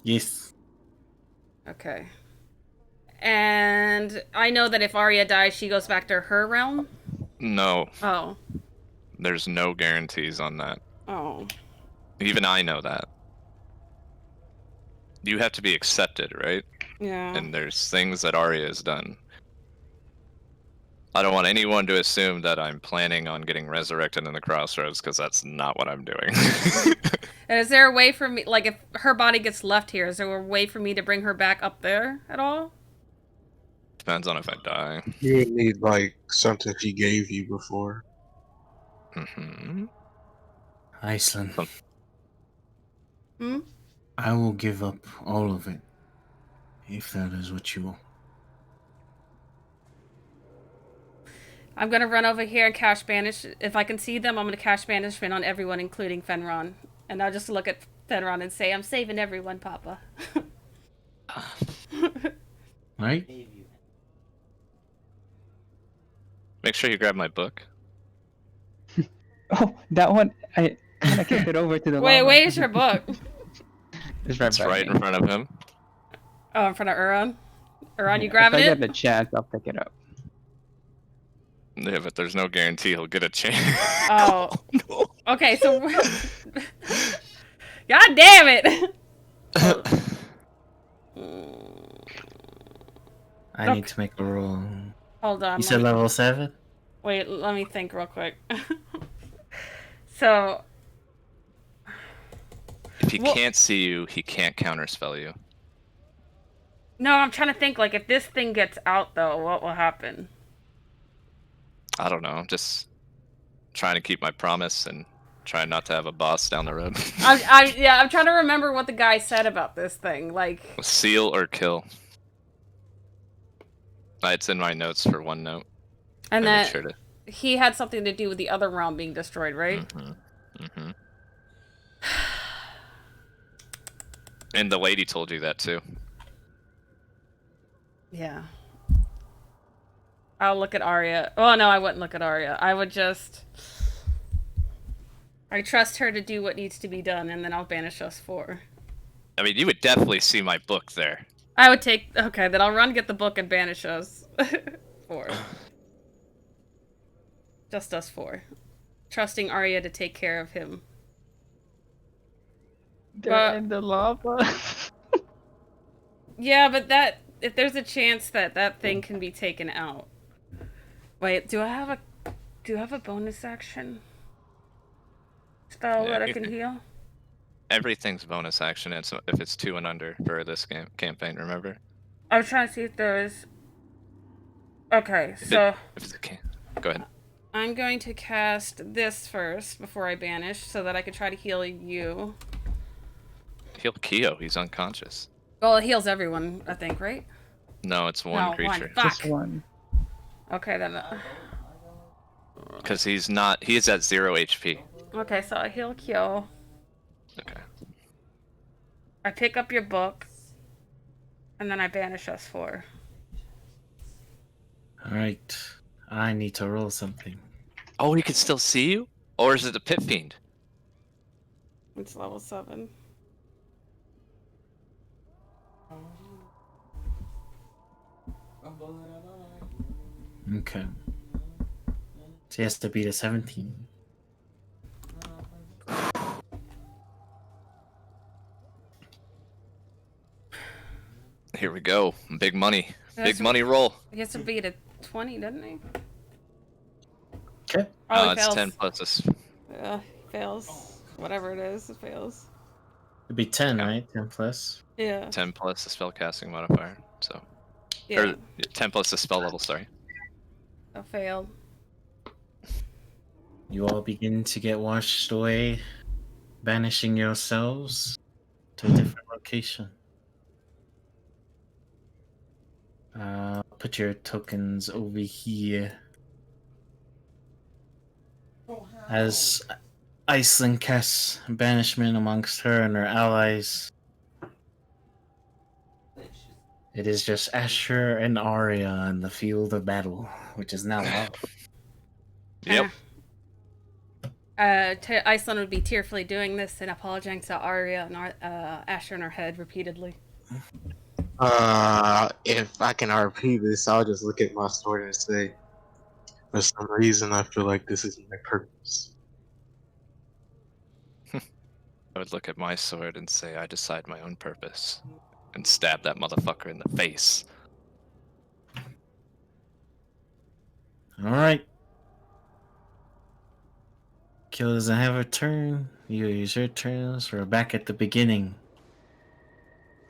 Yes. Okay. And I know that if Arya dies, she goes back to her realm? No, Oh. there's no guarantees on that. Oh. Even I know that. You have to be accepted, right? Yeah. And there's things that Arya has done. I don't want anyone to assume that I'm planning on getting resurrected in the Crossroads, because that's not what I'm doing. And is there a way for me, like, if her body gets left here, is there a way for me to bring her back up there at all? Depends on if I die. You would need like something she gave you before. Mm-hmm. Aislynn, Hmm? I will give up all of it if that is what you want. I'm gonna run over here and cast banish. If I can see them, I'm gonna cast banishment on everyone, including Fenron. And I'll just look at Fenron and say, I'm saving everyone, Papa. Right? Make sure you grab my book. Oh, that one. I kind of kicked it over to the Wait, lava. where's your book? It's right It's by right me. in front of him. Oh, in front of Uron? Uron, you Yeah, grabbing if I it? get the chance, I'll pick it up. Yeah, but there's no guarantee he'll get a chance. Oh. No. Okay, so... God damn it! I need to make a roll. Hold on. You said level 7? Wait, let me think real quick. So... If he Well- can't see you, he can't counterspell you. No, I'm trying to think, like, if this thing gets out, though, what will happen? I don't know. Just trying to keep my promise and trying not to have a boss down the road. I'm trying to remember what the guy said about this thing. Like, Seal or kill. It's in my notes for one note. and I make that sure to. he had something to do with the other realm being destroyed, right? Mm-hmm. And the lady told you that too. Yeah. I'll look at Arya. Oh no, I wouldn't look at Arya. I would just. I trust her to do what needs to be done, and then I'll banish us 4. I mean, you would definitely see my book there. I would take. Okay, then I'll run get the book and banish us 4. Just us 4. Trusting Arya to take care of him. They're in the lava. Yeah, but that if there's a chance that that thing can be taken out. Wait, do I have a bonus action spell Yeah, that I you can can- heal? Everything's bonus action if it's 2 and under for this campaign. Remember? I was trying to see if there's. Okay, so If it's go ahead. I'm going to cast this first before I banish, so that I can try to heal you. Heal Keo. He's unconscious. Well, it heals everyone, I think, right? No, it's one No, creature. Fuck. Just one. Okay, then. Because he's not. He is at 0 HP. Okay, so I heal Kyo. Okay. I pick up your book, and then I banish us 4. Alright. I need to roll something. Oh, he can still see you? Or is it the Pit Fiend? It's level 7. Okay. So he has to beat a 17. Here we go. Big money. That's Big money roll. He has to beat a 20, doesn't he? Okay. Oh, he It's fails. 10 plus this. He fails. Whatever it is, it fails. It'd be 10, Yeah. right? 10 plus. Yeah. 10 plus the spellcasting modifier. So, Yeah. or 10 plus the spell level. Sorry. I failed. You all begin to get washed away, banishing yourselves to a different location. Put your tokens over here. As Aislynn casts banishment amongst her and her allies, it is just Asher and Arya in the field of battle, which is now lava. Yep. Aislynn would be tearfully doing this and apologizing to Arya and Asher in her head repeatedly. If I can RP this, I'll just look at my sword and say, for some reason, I feel like this is my purpose. I would look at my sword and say, I decide my own purpose. And stab that motherfucker in the face. Alright. Kill doesn't have a turn. You use your turns. We're back at the beginning.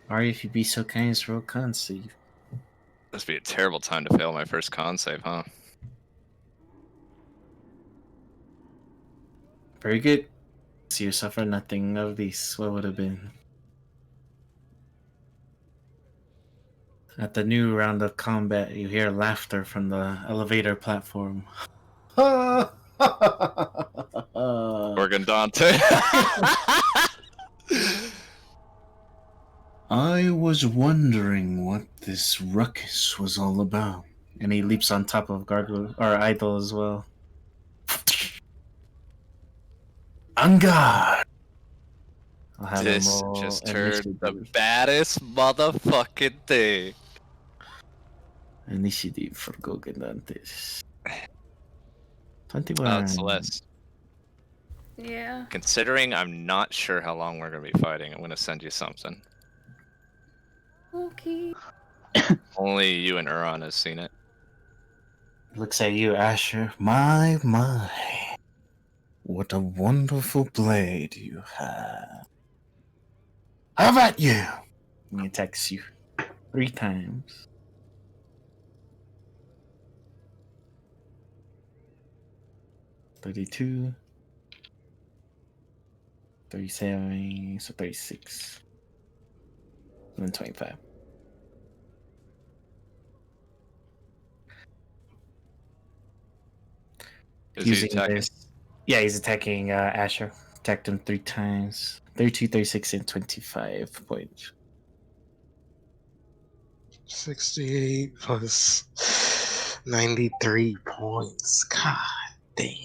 Arya, if you'd be so kind as roll con save. Must be a terrible time to fail my first con save, huh? Very good. So you suffer nothing of these. What would have been? At the new round of combat, you hear laughter from the elevator platform. Organ Dante. I was wondering what this ruckus was all about. And he leaps on top of Gargoyle or Idol as well. On guard! I'll have him This roll just turned the initiative. baddest motherfucking thing. Initiative for Gogandantes. Oh, 21. it's Celeste. Yeah. Considering I'm not sure how long we're going to be fighting, I'm going to send you something. Okay. Only you and Uran has seen it. Looks at you, Asher. My. What a wonderful blade you have. How about you? And he attacks you 3 times. $32, 37, so 36, and then 25. Is he Using attacking? this. Yeah, he's attacking Asher. Attacked him 3 times. 32, 36, and 25 points. 68 plus 93 points. God damn.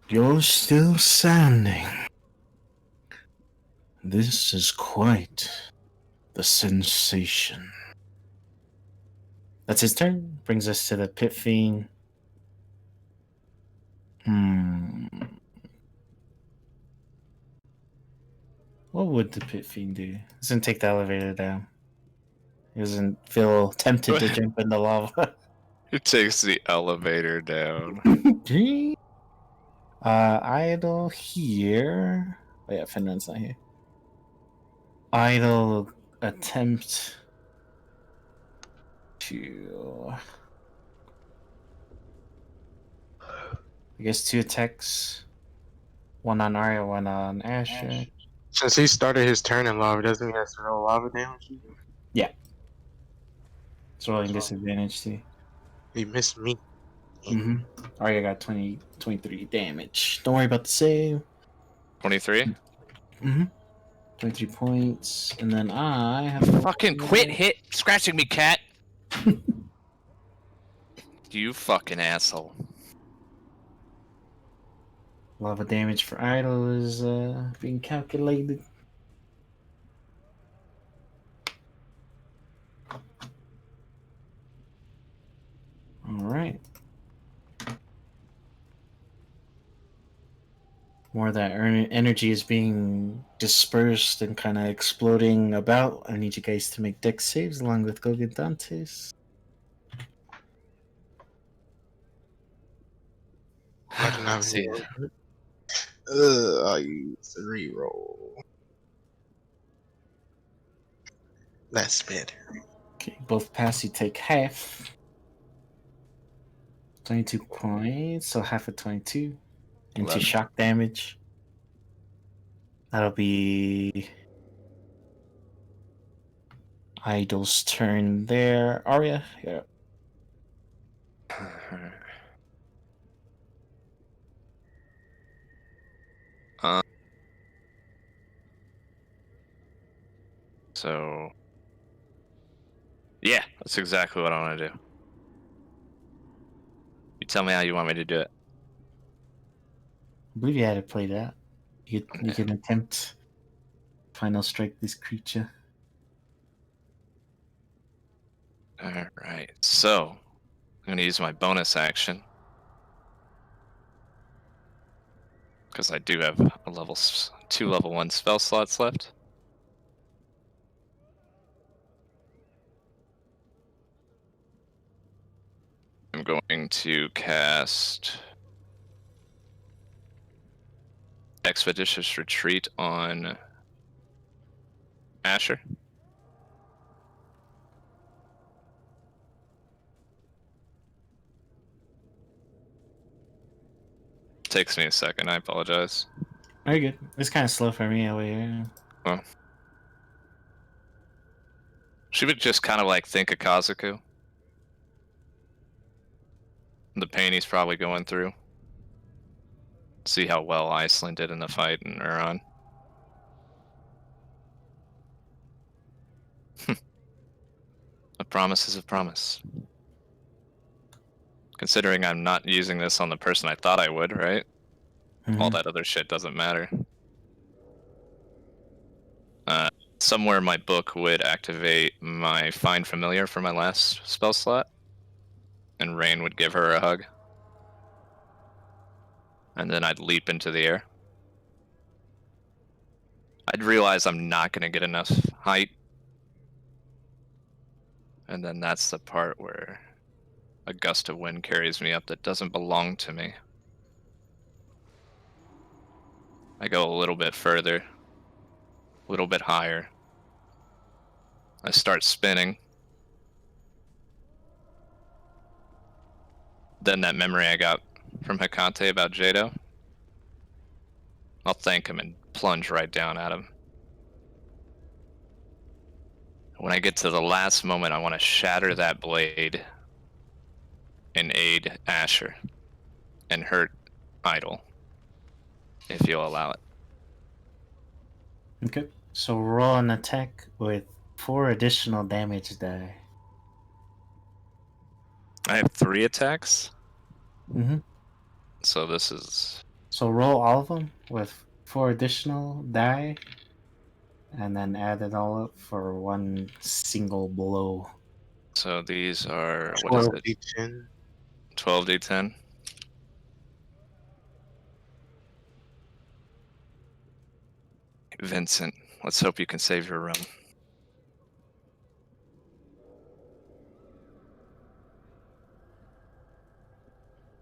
You're still standing. This is quite the sensation. That's his turn. Brings us to the Pit Fiend. What would the Pit Fiend do? Doesn't take the elevator down. He doesn't feel tempted to jump in the lava. Who takes the elevator down? Idle here. Oh yeah, Finland's not here. Idle attempt to, I guess, 2 attacks. 1 on Arya, 1 on Asher. Since he started his turn in lava, doesn't he have to roll lava damage? It's rolling disadvantage too. He missed me. Mm-hmm. Arya got 23 damage. Don't worry about the save. 23? Mm-hmm. 23 points. And then I have to Fucking quit scratching me, cat! You fucking asshole. Lava damage for Idol is being calculated. Alright. More of that energy is being dispersed and kind of exploding about. I need you guys to make dex saves along with Gogan Dantes. I do not Let's see. I use the reroll. That's better. Okay, both pass, you take half. 22 points, so half of 22 into 11. shock damage. That'll be Idol's turn there. Arya, yeah. So, yeah, that's exactly what I want to do. You tell me how you want me to do it. I believe you had to play that. You Okay. can attempt final strike this creature. Alright, so I'm going to use my bonus action. Because I do have a 2 level 1 spell slots left. I'm going to cast Expeditious Retreat on Asher. Takes me a second, I apologize. Very good. It's kind of slow for me over here. Well, she would just kind of like think of Kazuku. The pain he's probably going through. See how well Aislynn did in the fight in Neuron. A promise is a promise. Considering I'm not using this on the person I thought I would, right? All Mhm. that other shit doesn't matter. Somewhere my book would activate my Find Familiar for my last spell slot. And Rain would give her a hug. And then I'd leap into the air. I'd realize I'm not going to get enough height. And then that's the part where a gust of wind carries me up that doesn't belong to me. I go a little bit further, a little bit higher. I start spinning. Then that memory I got from Hecate about Jado, I'll thank him and plunge right down at him. When I get to the last moment, I want to shatter that blade and aid Asher and hurt Idol, if you'll allow it. Okay. So roll an attack with 4 additional damage die. I have 3 attacks, Mm-hmm. so this is... So roll all of them with 4 additional die, and then add it all up for 1 single blow. So these are, what is it? 12d10. 12d10. Vincent, let's hope you can save your room.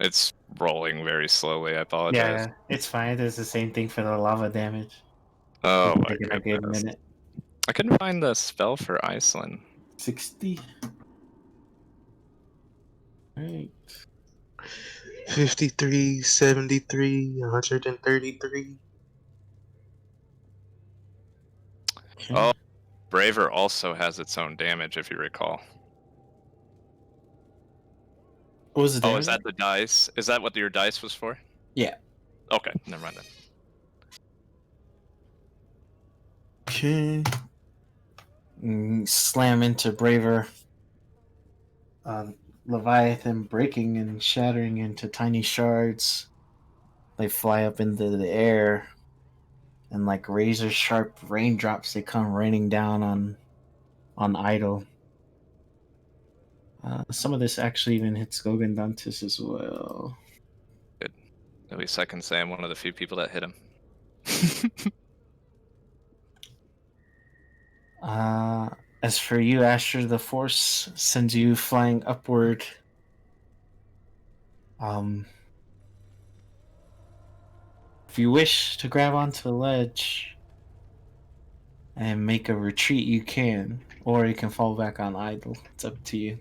It's rolling very slowly, I apologize. Yeah, it's fine. It does the same thing for the lava damage. Oh It'll my take it like a goodness. minute. I couldn't find the spell for Aislynn. 60. Alright. 53, 73, 133. Okay. Oh, Braver also has its own damage, if you recall. What was the Oh, damage? is that the dice? Is that what your dice was for? Yeah. Okay, never mind then. Okay. Slam into Braver. Leviathan breaking and shattering into tiny shards. They fly up into the air, and like razor sharp raindrops, they come raining down on Idol. Some of this actually even hits Gogan Dantis as well. Good. At least I can say I'm one of the few people that hit him. As for you, Asher, the Force sends you flying upward. If you wish to grab onto a ledge and make a retreat, you can, or you can fall back on Idle. It's up to you.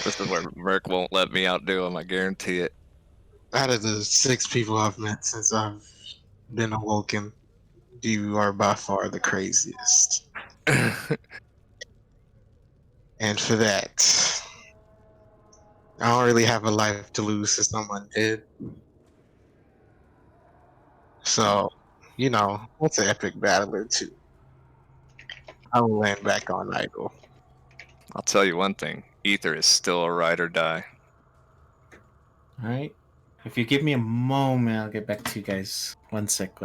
This is where Merc won't let me outdo him. I guarantee it. Out of the 6 people I've met since I've been awoken, you are by far the craziest. And for that, I don't really have a life to lose since I'm undead. So, what's an epic battle or two? I will land back on idle. I'll tell you one thing. Ether is still a ride or die. All right. If you give me a moment, I'll get back to you guys. One sec.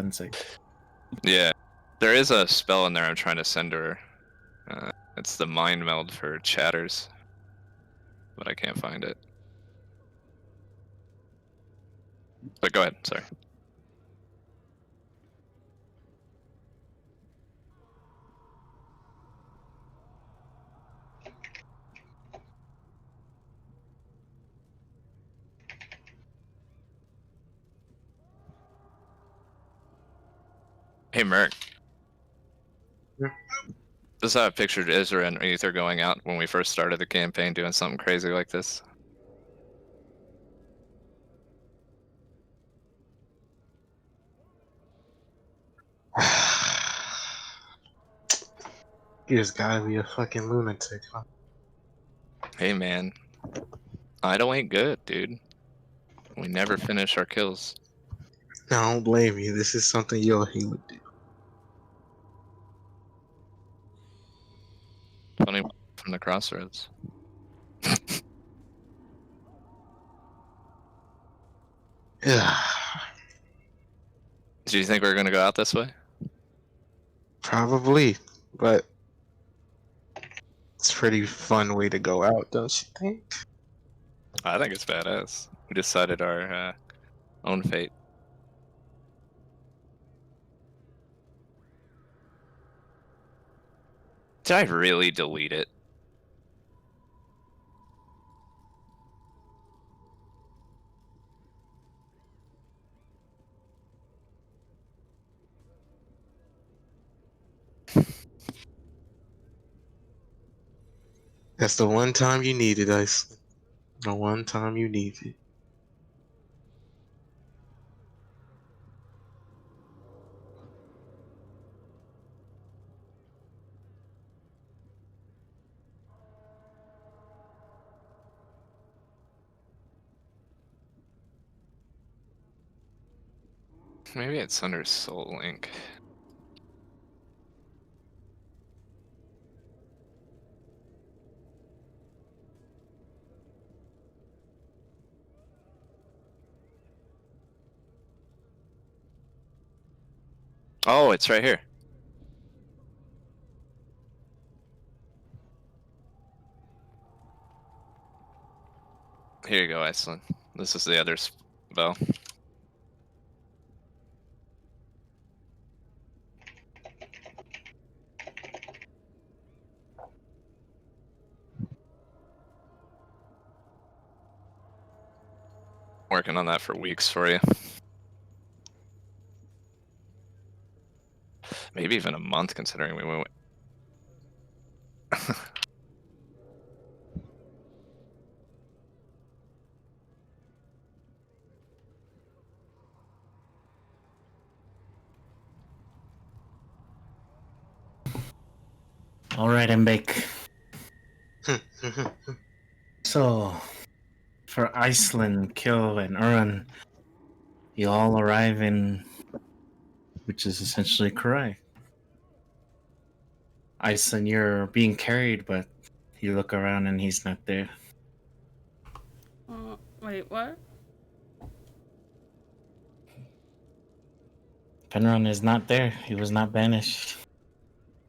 Yeah. There is a spell in there I'm trying to send her. It's the mind meld for chatters. But I can't find it. But go ahead, sorry. Hey, Merc. Yeah. This is how I pictured Isra and Ether going out when we first started the campaign, doing something crazy like this. You just gotta be a fucking lunatic, huh? Hey, man. Idle ain't good, dude. We never finish our kills. No, I don't blame you. This is something he would do. Funny from the crossroads. Yeah, Do you think we're gonna go out this way? probably, but it's a pretty fun way to go out, don't you think? I think it's badass. We decided our own fate. Did I really delete it? That's the one time you need it, Aislynn. The one time you need it. Maybe it's under Soul Link. Oh, it's right here. Here you go, Aislynn. This is the other spell. Working on that for weeks for you. Maybe even a month, considering we went. All right, I'm back. So, for Aislynn, Kill, and Uran, you all arrive in, which is essentially Kurai. Aislynn, you're being carried, but you look around and he's not there. Wait, what? Penron is not there. He was not banished.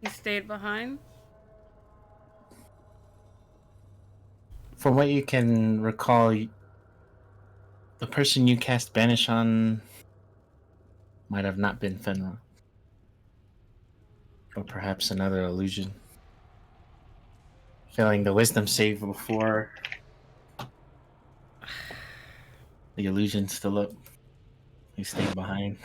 He stayed behind? From what you can recall, the person you cast banish on might have not been Fenron. Or perhaps another illusion. Failing the wisdom save before the illusion's still up. He stayed behind.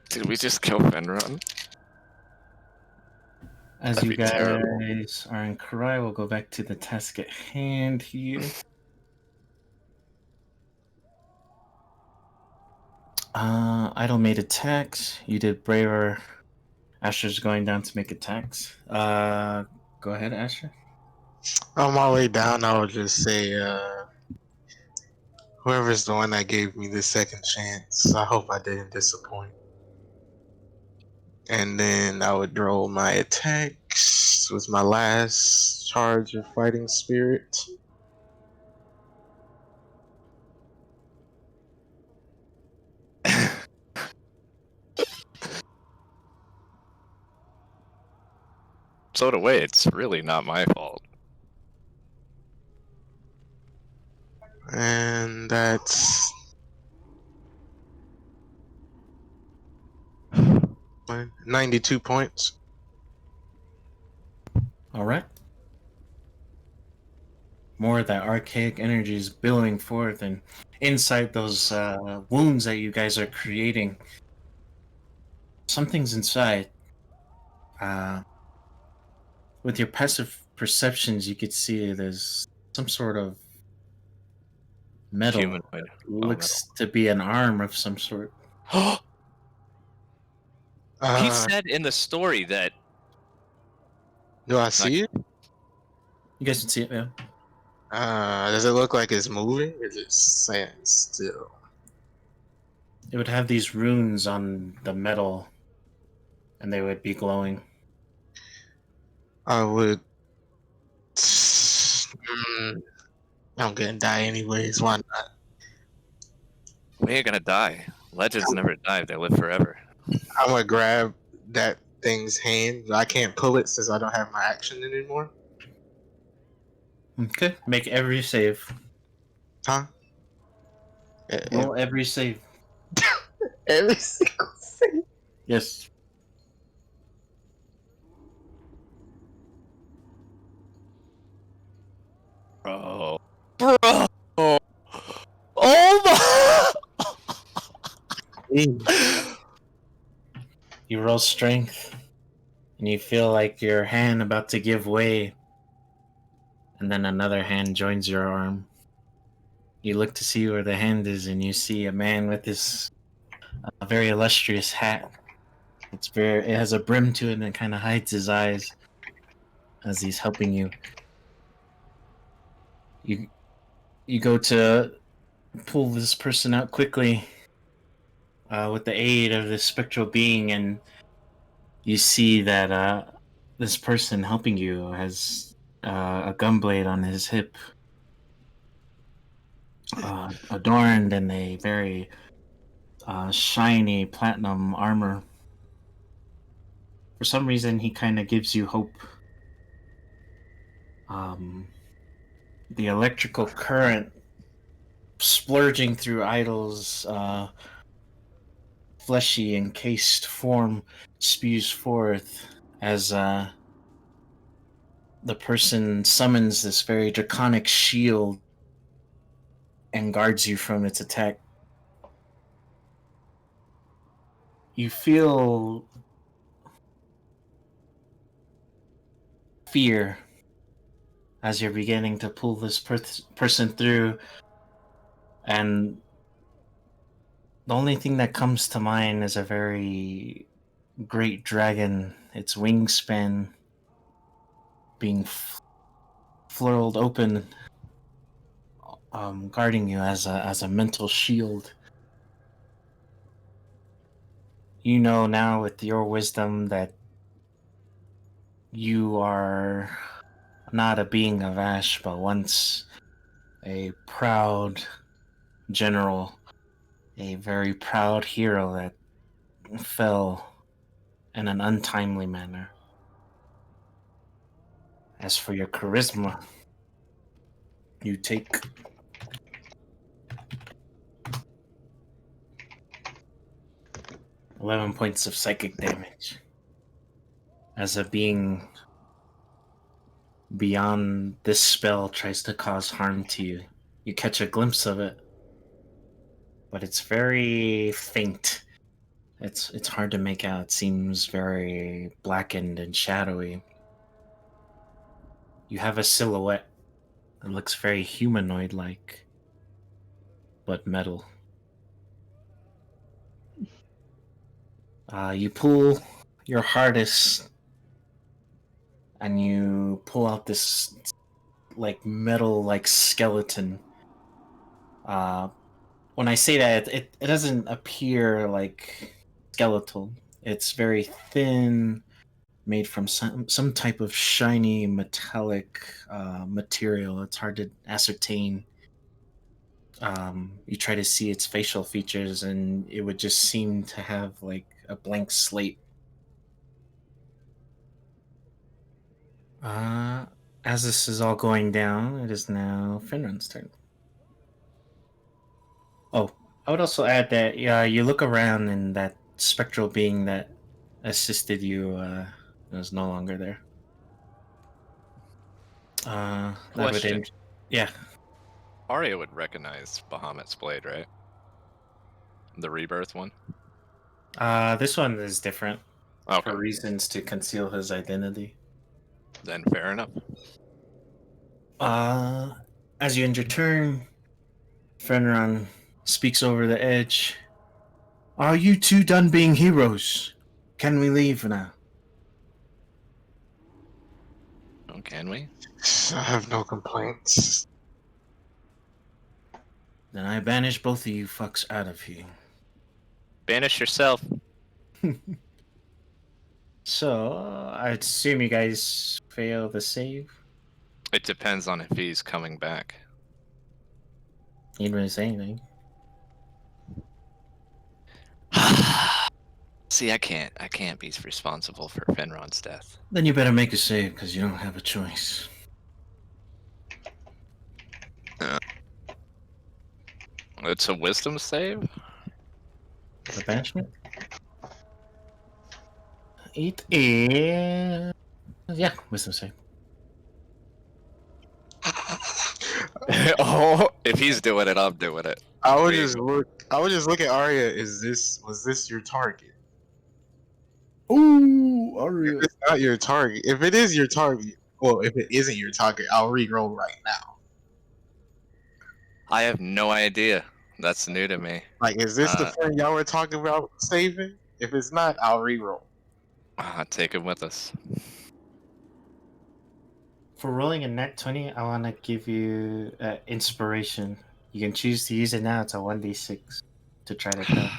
Did we just kill Fenron? As That'd you be terrible. guys are in Kurai, we'll go back to the task at hand here. Idle made attacks. You did braver. Asher's going down to make attacks. Go ahead, Asher. On my way down, I would just say, whoever's the one that gave me the second chance, I hope I didn't disappoint. And then I would roll my attacks with my last charge of fighting spirit. So in a way, it's really not my fault. And that's 92 points. All right. More of that archaic energy is billowing forth, and inside those wounds that you guys are creating, something's inside. With your passive perceptions, you could see there's some sort of metal. Humanoid. Looks to be an arm of some sort. Oh, he Uh, said in the story that do I see it? You guys can see it, yeah. Does it look like it's moving or just standing still? It would have these runes on the metal, and they would be glowing. I would. I'm gonna die anyways. Why not? we ain't gonna die. Legends never die; they live forever. I'm gonna grab that thing's hand. I can't pull it since I don't have my action anymore. Okay, make every save. Huh? Roll every save. Every single thing. Yes. Bro. Oh my! You roll strength, and you feel like your hand about to give way, and then another hand joins your arm. You look to see where the hand is, and you see a man with this very illustrious hat. It has a brim to it, and it kind of hides his eyes as he's helping you. You go to pull this person out quickly with the aid of this spectral being, and you see that this person helping you has a gunblade on his hip, adorned in a very shiny platinum armor. For some reason, he kind of gives you hope. The electrical current splurging through Idol's fleshy encased form spews forth as the person summons this very draconic shield and guards you from its attack. You feel fear as you're beginning to pull this person through, and the only thing that comes to mind is a very great dragon, its wingspan being flurled open, guarding you as a mental shield. You know now with your wisdom that you are not a being of ash, but once a proud general, a very proud hero that fell in an untimely manner. As for your charisma, you take 11 points of psychic damage. As a being beyond this spell tries to cause harm to you, you catch a glimpse of it, but it's very faint. It's hard to make out. It seems very blackened and shadowy. You have a silhouette. It looks very humanoid-like, but metal. You pull your hardest, and you pull out this like metal like skeleton. When I say that, it doesn't appear like skeletal. It's very thin, made from some type of shiny metallic material. It's hard to ascertain. You try to see its facial features, and it would just seem to have like a blank slate. As this is all going down, it is now Finran's turn. Oh, I would also add that you look around, and that spectral being that assisted you is no longer there. That would Question. end. Yeah. Arya would recognize Bahamut's blade, right? The rebirth one. This one is different Okay, for reasons to conceal his identity. then fair enough. As you end your turn, Fenron speaks over the edge. Are you two done being heroes? Can we leave now? Oh, can we? I have no complaints. Then I banish both of you fucks out of here. Banish yourself. So, I assume you guys fail the save? It depends on if he's coming back. You didn't really say anything. See, I can't be responsible for Fenron's death. Then you better make a save, because you don't have a choice. It's a wisdom save? The banishment? It is... Yeah, wisdom save. Oh, if he's doing it, I'm doing it. I would Wait. just look at Arya. Was this your target? Ooh, Aria. If it's not your target, if it is your target, well, if it isn't your target, I'll re-roll right now. I have no idea. That's new to me. Like, is this the friend y'all were talking about saving? If it's not, I'll re-roll. Take him with us. For rolling a net 20, I want to give you inspiration. You can choose to use it now. It's a 1d6 to try to tell.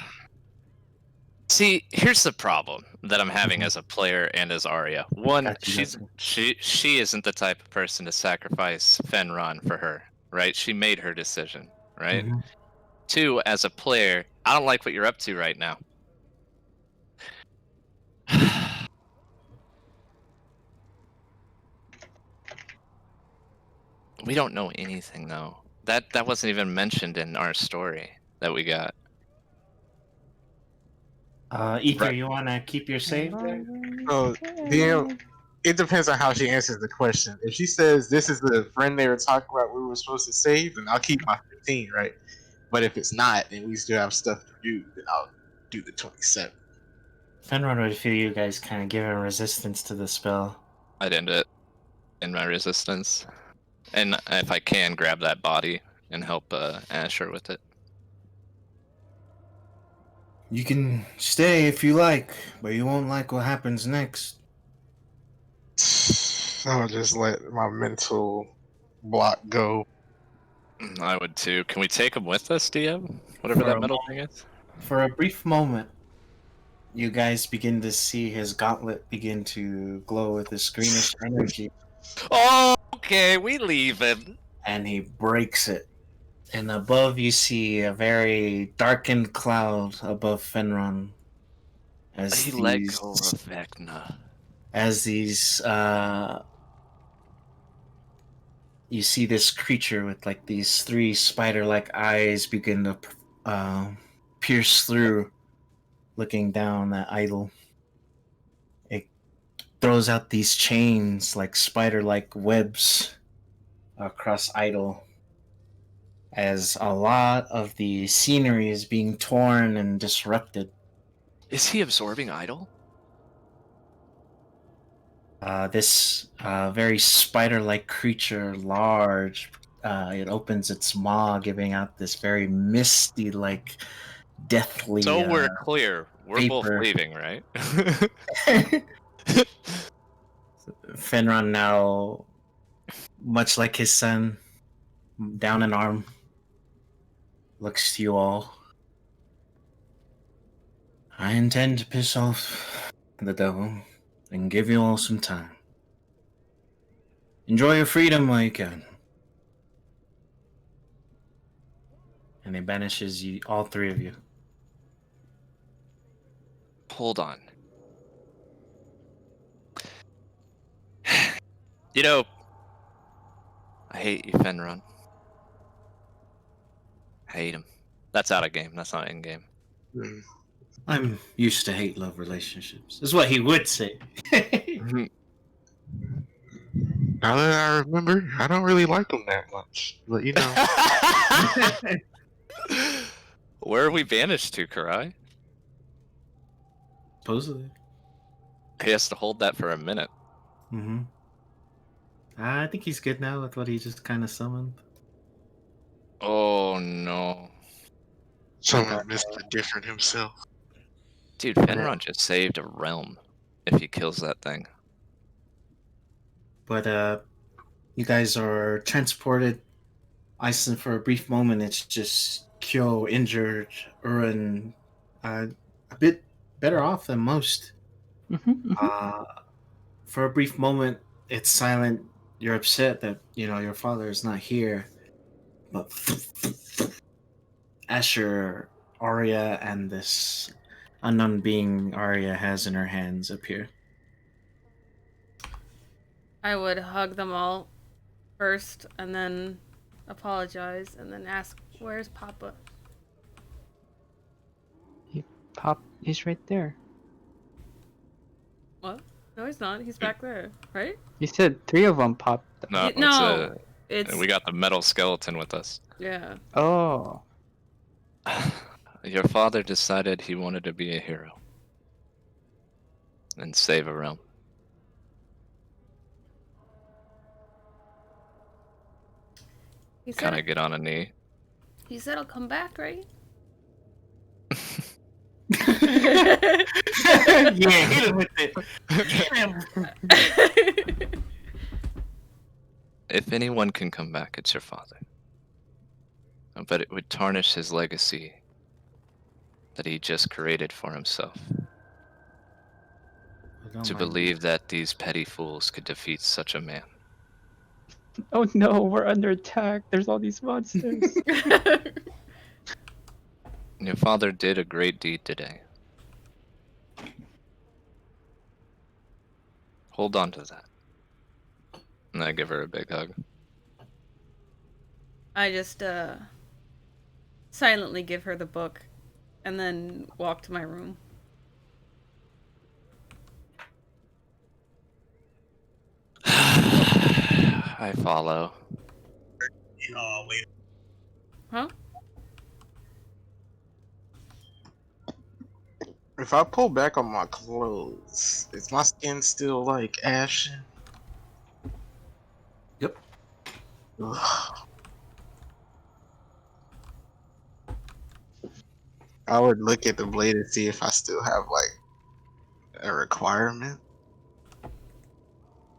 See, here's the problem that I'm having as a player and as Arya. One, Gotcha. she isn't the type of person to sacrifice Fenron for her, right? She made her decision, right? Mhm. Two, as a player, I don't like what you're up to right now. We don't know anything though. That wasn't even mentioned in our story that we got. Ether, Right. you want to keep your save there? So, DM, it depends on how she answers the question. If she says this is the friend they were talking about we were supposed to save, then I'll keep my 15, right? But if it's not, and we still have stuff to do, then I'll do the 27. Fenron would feel you guys kind of giving resistance to the spell. I'd end it in my resistance, and if I can, grab that body and help Asher with it. You can stay if you like, but you won't like what happens next. I'll just let my mental block go. I would too. Can we take him with us, DM? Whatever For that a metal thing is. For a brief moment, you guys begin to see his gauntlet begin to glow with this greenish energy, Oh, okay, we leaving. and he breaks it. And above, you see a very darkened cloud above Fenron. As He these, let go of Vecna. as these, you see this creature with like these three spider-like eyes begin to pierce through, looking down at Idol. It throws out these chains like spider-like webs across Idol, as a lot of the scenery is being torn and disrupted. Is he absorbing Idol? This very spider-like creature, large. It opens its maw, giving out this very misty-like, deathly So we're clear. We're both vapor. leaving, right? Fenron now, much like his son, down an arm, looks to you all. I intend to piss off the devil and give you all some time. Enjoy your freedom while you can. And he banishes you, all three of you. Hold on. You know, I hate you, Fenron. I hate him. That's out of game. That's not in game. Hmm. I'm used to hate-love relationships, is what he would say. Now that I remember, I don't really like him that much. But you know, Where are we banished to, Kurai? Supposedly. He has to hold that for a minute. Mm-hmm. I think he's good now with what he just kind of summoned. Oh no. someone Mr. Different himself. Dude, Fenron just saved a realm if he kills that thing. But you guys are transported. Aislynn, for a brief moment, it's just Kyo injured, Urin a bit better off than most. Uh, for a brief moment, it's silent. You're upset that your father is not here, but Asher, Arya, and this unknown being Arya has in her hands appear. I would hug them all first and then apologize and then ask, where's Papa? Pop is right there. What? No, he's not. He's back there, right? You said 3 of them popped. No, No, it's we got the metal skeleton with us. yeah. Oh. Your father decided he wanted to be a hero and save a realm. He Kind said of get on a knee. he said I'll come back, right? Yeah, hit him with it. Hit him. If anyone can come back, it's your father. But it would tarnish his legacy that he just created for himself. To believe that these petty fools could defeat such a man. Oh no, we're under attack. There's all these monsters. Your father did a great deed today. Hold on to that. And I give her a big hug. I just silently give her the book and then walk to my room. I follow. Oh, wait. Huh? If I pull back on my clothes, is my skin still like ashen? Yep. Ugh. I would look at the blade and see if I still have like a requirement.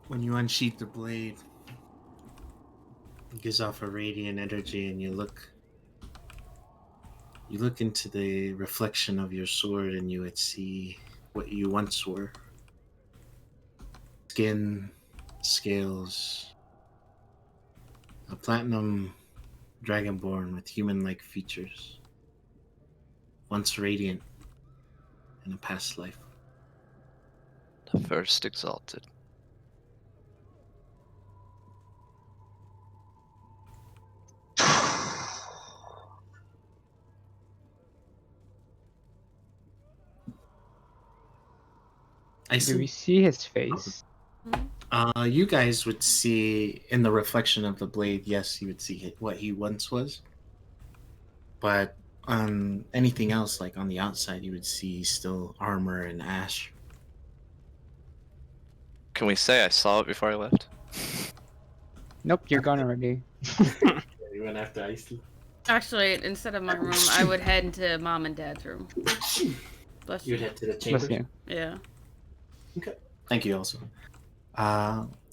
When you unsheath the blade, it gives off a radiant energy, and you look into the reflection of your sword, and you would see what you once were: skin, scales, a platinum dragonborn with human-like features, once radiant in a past life. The first exalted. Do we see his face? You guys would see in the reflection of the blade. Yes, you would see what he once was, but on anything else, like on the outside, you would see still armor and ash. Can we say I saw it before I left? Nope, you're gone already. You went after Aislynn. Actually, instead of my room, I would head into Mom and Dad's room. Bless You you. would head to the chambers. Bless you. Yeah. Okay. Thank you also.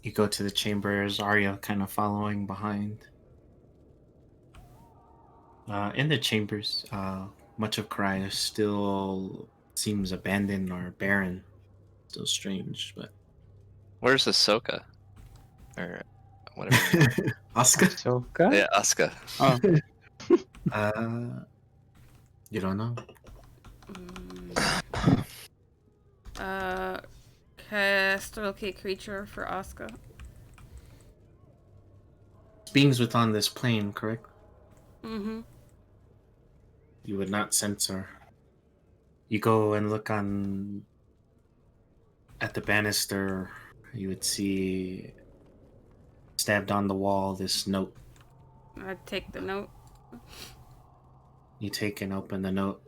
You go to the chambers, Arya kind of following behind. In the chambers, much of Kurai still seems abandoned or barren. Still strange, but Where's Ahsoka? Or whatever. Asuka? Ahsoka? Yeah, Asuka. Oh, You don't know. Cast locate creature for Asuka. Beings within this plane, correct? Mm-hmm. You would not sense her. You go and look on at the banister. You would see stabbed on the wall this note. I'd take the note. You take and open the note.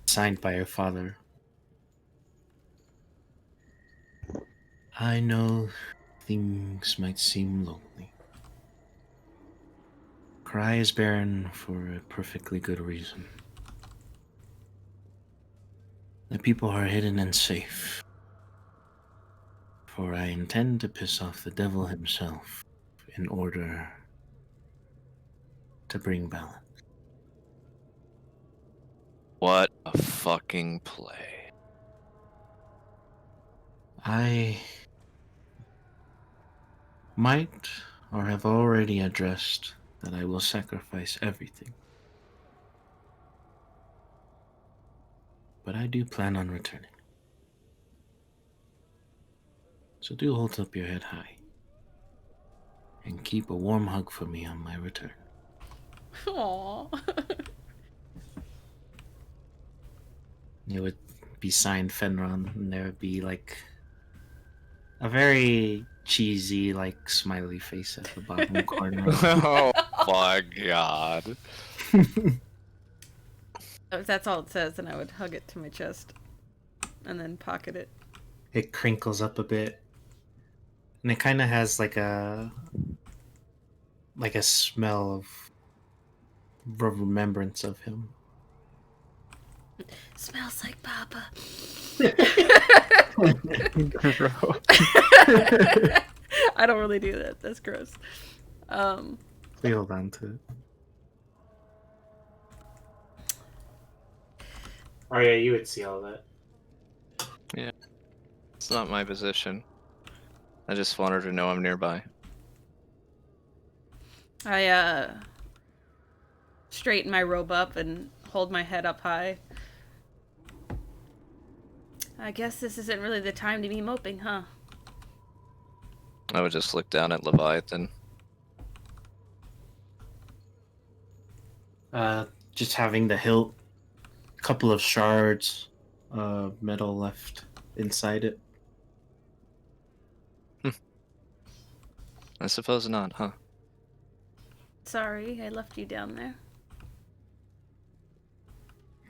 Signed by your father. I know things might seem lonely. Kurai is barren for a perfectly good reason. The people are hidden and safe. For I intend to piss off the devil himself in order to bring balance. What a fucking play. I might or have already addressed that I will sacrifice everything. But I do plan on returning. So do hold up your head high and keep a warm hug for me on my return. Aww. It would be signed Fenron, and there would be like a very cheesy, like smiley face at the bottom corner. Oh my god. If that's all it says, then I would hug it to my chest. And then pocket it. It crinkles up a bit, and it kind of has like a smell of remembrance of him. Smells like Papa. gross. I don't really do that. That's gross. We hold on to it. Oh yeah, you would see all that. It's not my position. I just want her to know I'm nearby. I straighten my robe up and hold my head up high. I guess this isn't really the time to be moping, huh? I would just look down at Leviathan. Just having the hilt, couple of shards, metal left inside it. I suppose not, huh? Sorry, I left you down there.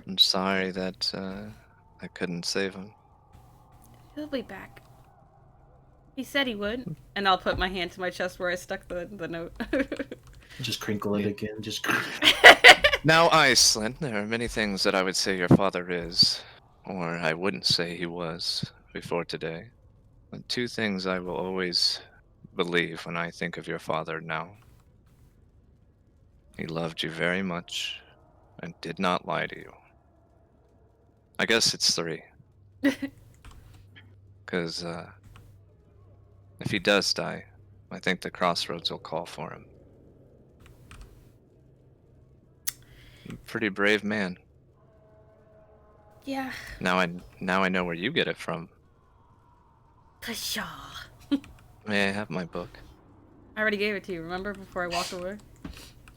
I'm sorry that I couldn't save him. He'll be back. He said he would. And I'll put my hand to my chest where I stuck the note. Just crinkle it again. Just. Now, Aislynn, there are many things that I would say your father is, or I wouldn't say he was, before today. But two things I will always believe when I think of your father now. He loved you very much and did not lie to you. I guess it's three. Because if he does die, I think the crossroads will call for him. Pretty brave man. Yeah. Now I know where you get it from. Pshaw. May I have my book? I already gave it to you, remember? Before I walked away.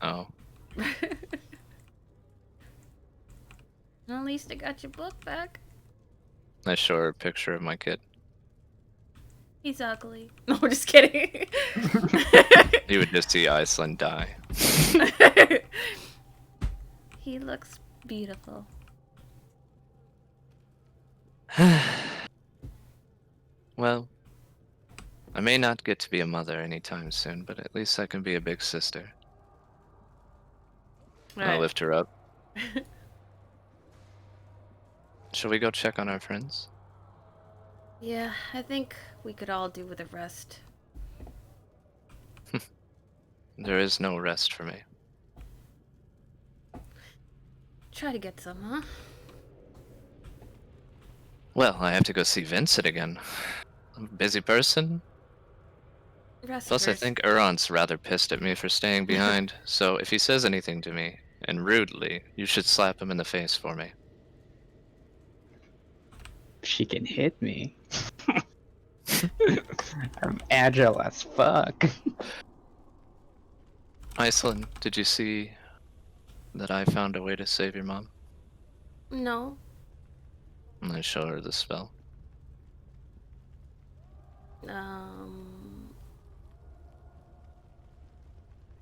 Oh. At least I got your book back. I show her a picture of my kid. He's ugly. No, we're just kidding. You would just see Aislynn die. He looks beautiful. Well, I may not get to be a mother anytime soon, but at least I can be a big sister. I'll Alright. lift her up. Shall we go check on our friends? Yeah, I think we could all do with a rest. There is no rest for me. Try to get some, huh? Well, I have to go see Vincent again. I'm a busy person. Rest Plus, I first. think Euron's rather pissed at me for staying behind, so if he says anything to me, and rudely, you should slap him in the face for me. She can hit me. I'm agile as fuck. Aislynn, did you see that I found a way to save your mom? No. I'm gonna show her the spell.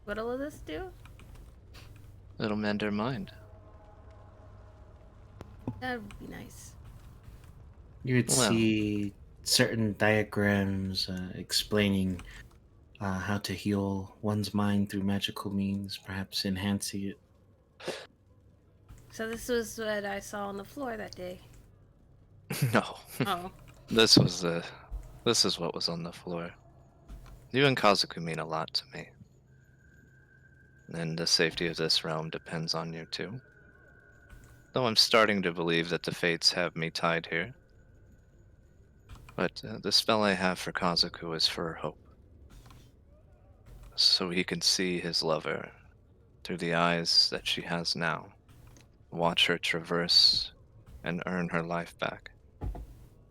What'll this do? It'll mend her mind. That would be nice. You would Well. see certain diagrams explaining how to heal one's mind through magical means, perhaps enhancing it. So this was what I saw on the floor that day. No. Oh. This is what was on the floor. You and Kazuku mean a lot to me. And the safety of this realm depends on you too. Though I'm starting to believe that the fates have me tied here. But the spell I have for Kazuku is for hope. So he can see his lover through the eyes that she has now. Watch her traverse and earn her life back.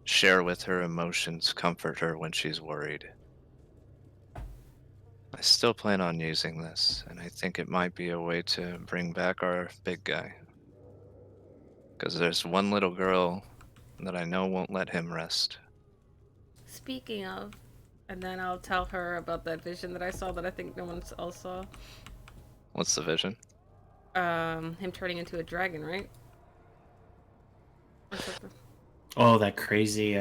Share with her emotions, comfort her when she's worried. I still plan on using this, and I think it might be a way to bring back our big guy. Because there's one little girl that I know won't let him rest. Speaking of, and then I'll tell her about that vision that I saw that I think no one else saw. What's the vision? Him turning into a dragon, right? Or something. Oh, that crazy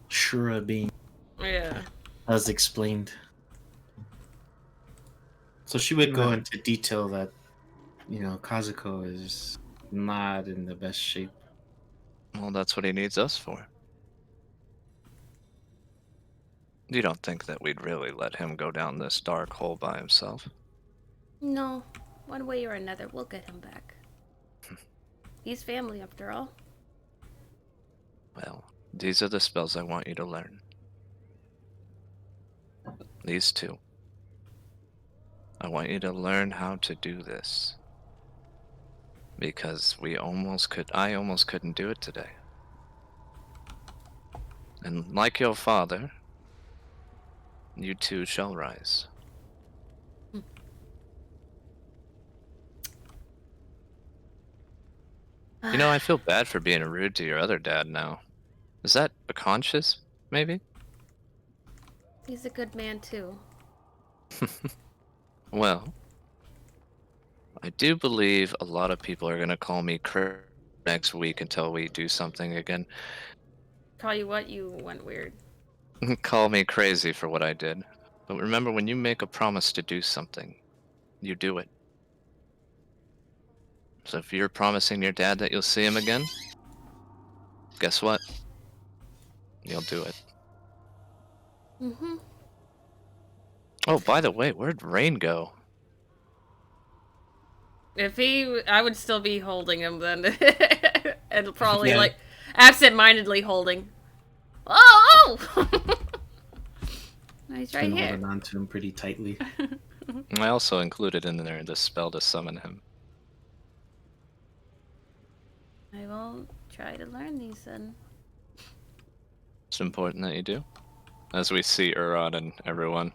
Shura being. Yeah. That was explained. So she would go into detail that, Kazuko is not in the best shape. Well, that's what he needs us for. You don't think that we'd really let him go down this dark hole by himself? No. One way or another, we'll get him back. He's family, after all. Well, these are the spells I want you to learn. These two. I want you to learn how to do this. Because I almost couldn't do it today. And like your father, you too shall rise. You know, I feel bad for being rude to your other dad now. Is that a conscious, maybe? He's a good man, too. Well, I do believe a lot of people are going to call me next week until we do something again. Call you what? You went weird. Call me crazy for what I did. But remember, when you make a promise to do something, you do it. So if you're promising your dad that you'll see him again, guess what? You'll do it. Mm-hmm. Oh, by the way, where'd Rain go? I would still be holding him then. And probably, Yeah. absent-mindedly holding. Oh! He's right Been here. holding on to him pretty tightly. I also included in there the spell to summon him. I will try to learn these then. It's important that you do. As we see Urod and everyone.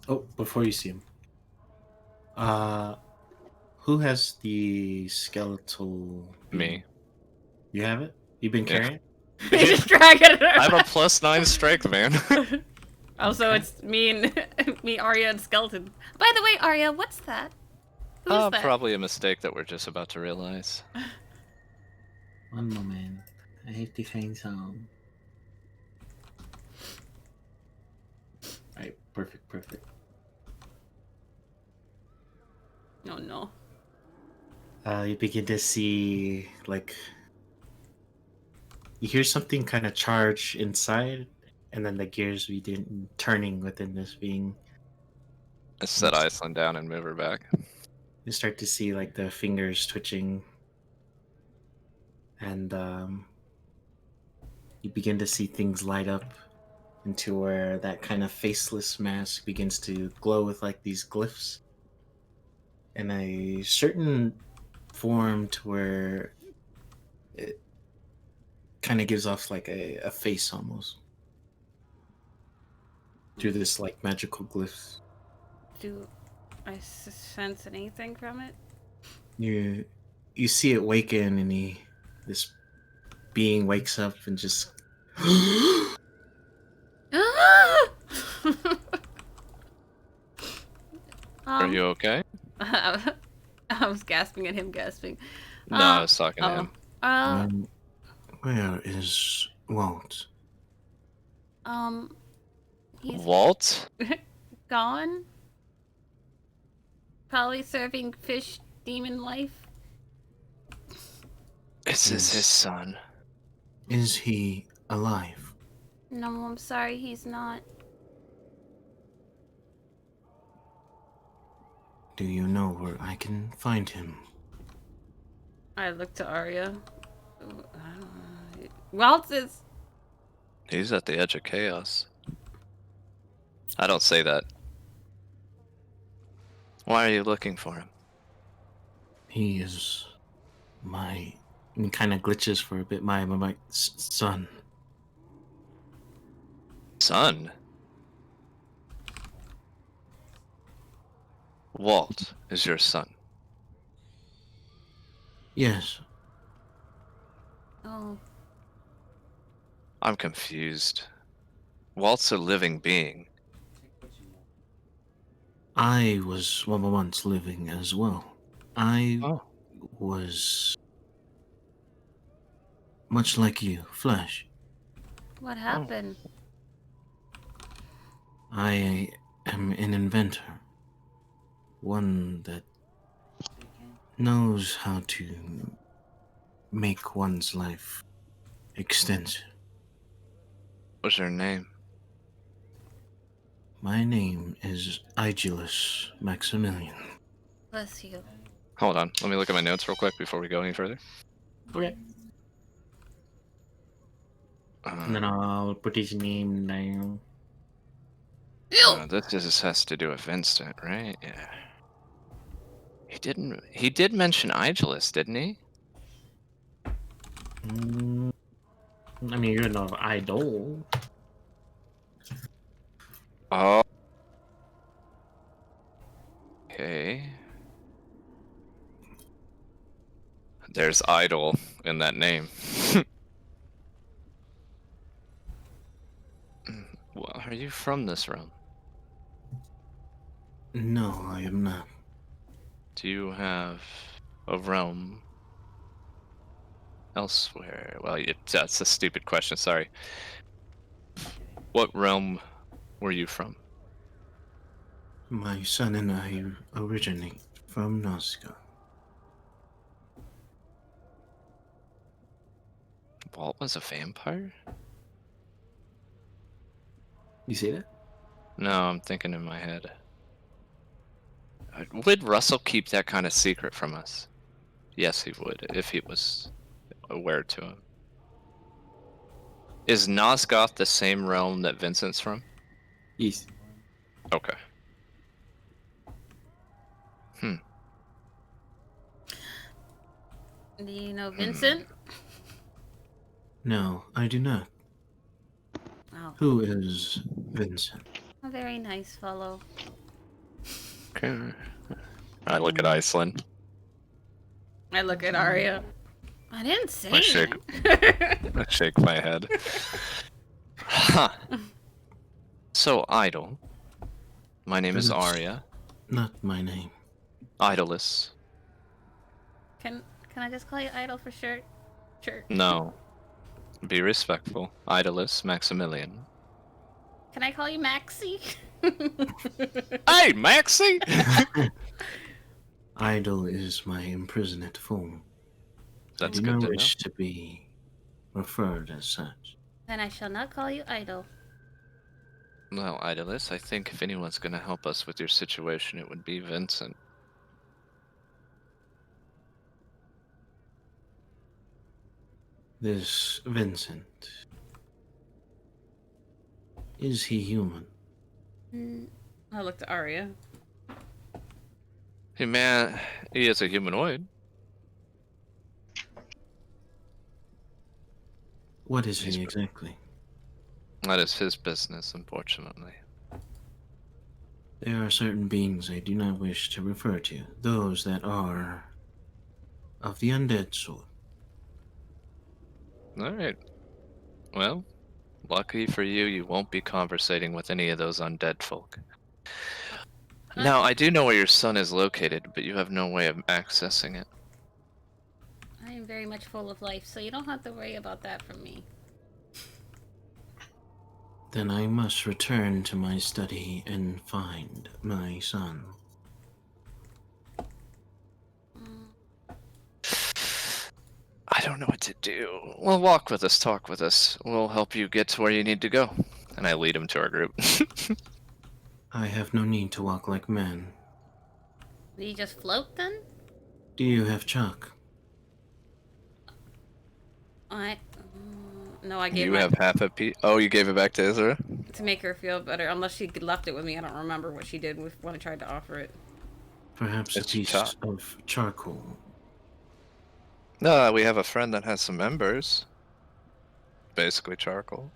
Oh, before you see him. Who has the skeletal... Me. You have it? You've been Yeah. carrying it? He's just dragging it I have a around. +9 strength, man. Also, it's me and me, Arya, and Skeleton. By the way, Arya, what's that? Who's that? Probably a mistake that we're just about to realize. One moment. I have to find some. Perfect. Oh no. You begin to see, like, you hear something kind of charge inside, and then the gears begin turning within this being. I set Aislynn down and move her back. You start to see, like, the fingers twitching, and you begin to see things light up into where that kind of faceless mask begins to glow with, like, these glyphs in a certain form to where it kind of gives off like a face almost through this like magical glyphs. Do I sense anything from it? You see it waken, and this being wakes up and just Are you okay? I was gasping at him gasping. No, I was talking to him. Where is Walt? He's Walt? gone. Probably serving fish demon life. Is this his son? Is he alive? No, I'm sorry, he's not. Do you know where I can find him? I look to Arya. I don't know. Walt is. He's at the edge of chaos. I don't say that. Why are you looking for him? He is my. And kind of glitches for a bit. My son. Son? Walt is your son. Yes. Oh, I'm confused. Walt's a living being. I was once living as well. I Oh. was much like you, Flash. what happened? I am an inventor. One that knows how to make one's life extensive. What's your name? My name is Aegilus Maximilian. Bless you. Hold on, let me look at my notes real quick before we go any further. Okay. And then I'll put his name down. This has to do with Vincent, right? Yeah. He did mention Aegilus, didn't he? I mean, you're no idol. Oh. Okay. There's idol in that name. Well, are you from this realm? No, I am not. Do you have a realm elsewhere? Well, that's a stupid question, sorry. What realm were you from? My son and I originate from Nazca. Walt was a vampire? You see that? No, I'm thinking in my head. Would Russell keep that kind of secret from us? Yes, he would, if he was aware to him. Is Nosgoth the same realm that Vincent's from? Yes. Okay. Do you know Vincent? No, I do not. Oh, Who is Vincent? a very nice fellow. Okay. I look at Aislynn. I look at Arya. I didn't say I shake. it. I shake my head. Huh. So, Idol. My name is That's Arya. Not my name. Idolus. Can I just call you Idol for short? Sure. No. Be respectful. Idolus Maximilian. Can I call you Maxie? Hey, Maxie! Idle is my imprisoned form. That's I do good not to know. wish to be referred as such. Then I shall not call you idle. Well, Idolus, I think if anyone's going to help us with your situation, it would be Vincent. This Vincent. Is he human? I looked at Arya. Hey, man, he is a humanoid. What is He's he exactly? That is his business, unfortunately. There are certain beings I do not wish to refer to. Those that are of the undead sort. Alright. Well, lucky for you, you won't be conversating with any of those undead folk. Now, I do know where your son is located, but you have no way of accessing it. I am very much full of life, so you don't have to worry about that from me. Then I must return to my study and find my son. I don't know what to do. Well, walk with us, talk with us. We'll help you get to where you need to go. And I lead him to our group. I have no need to walk like men. Did you just float then? Do you have chalk? No, I gave You my have half a piece. Oh, you gave it back to Ezra? to make her feel better. Unless she left it with me, I don't remember what she did when I tried to offer it. Perhaps It's a piece chalk. of charcoal. No, we have a friend that has some embers. Basically charcoal.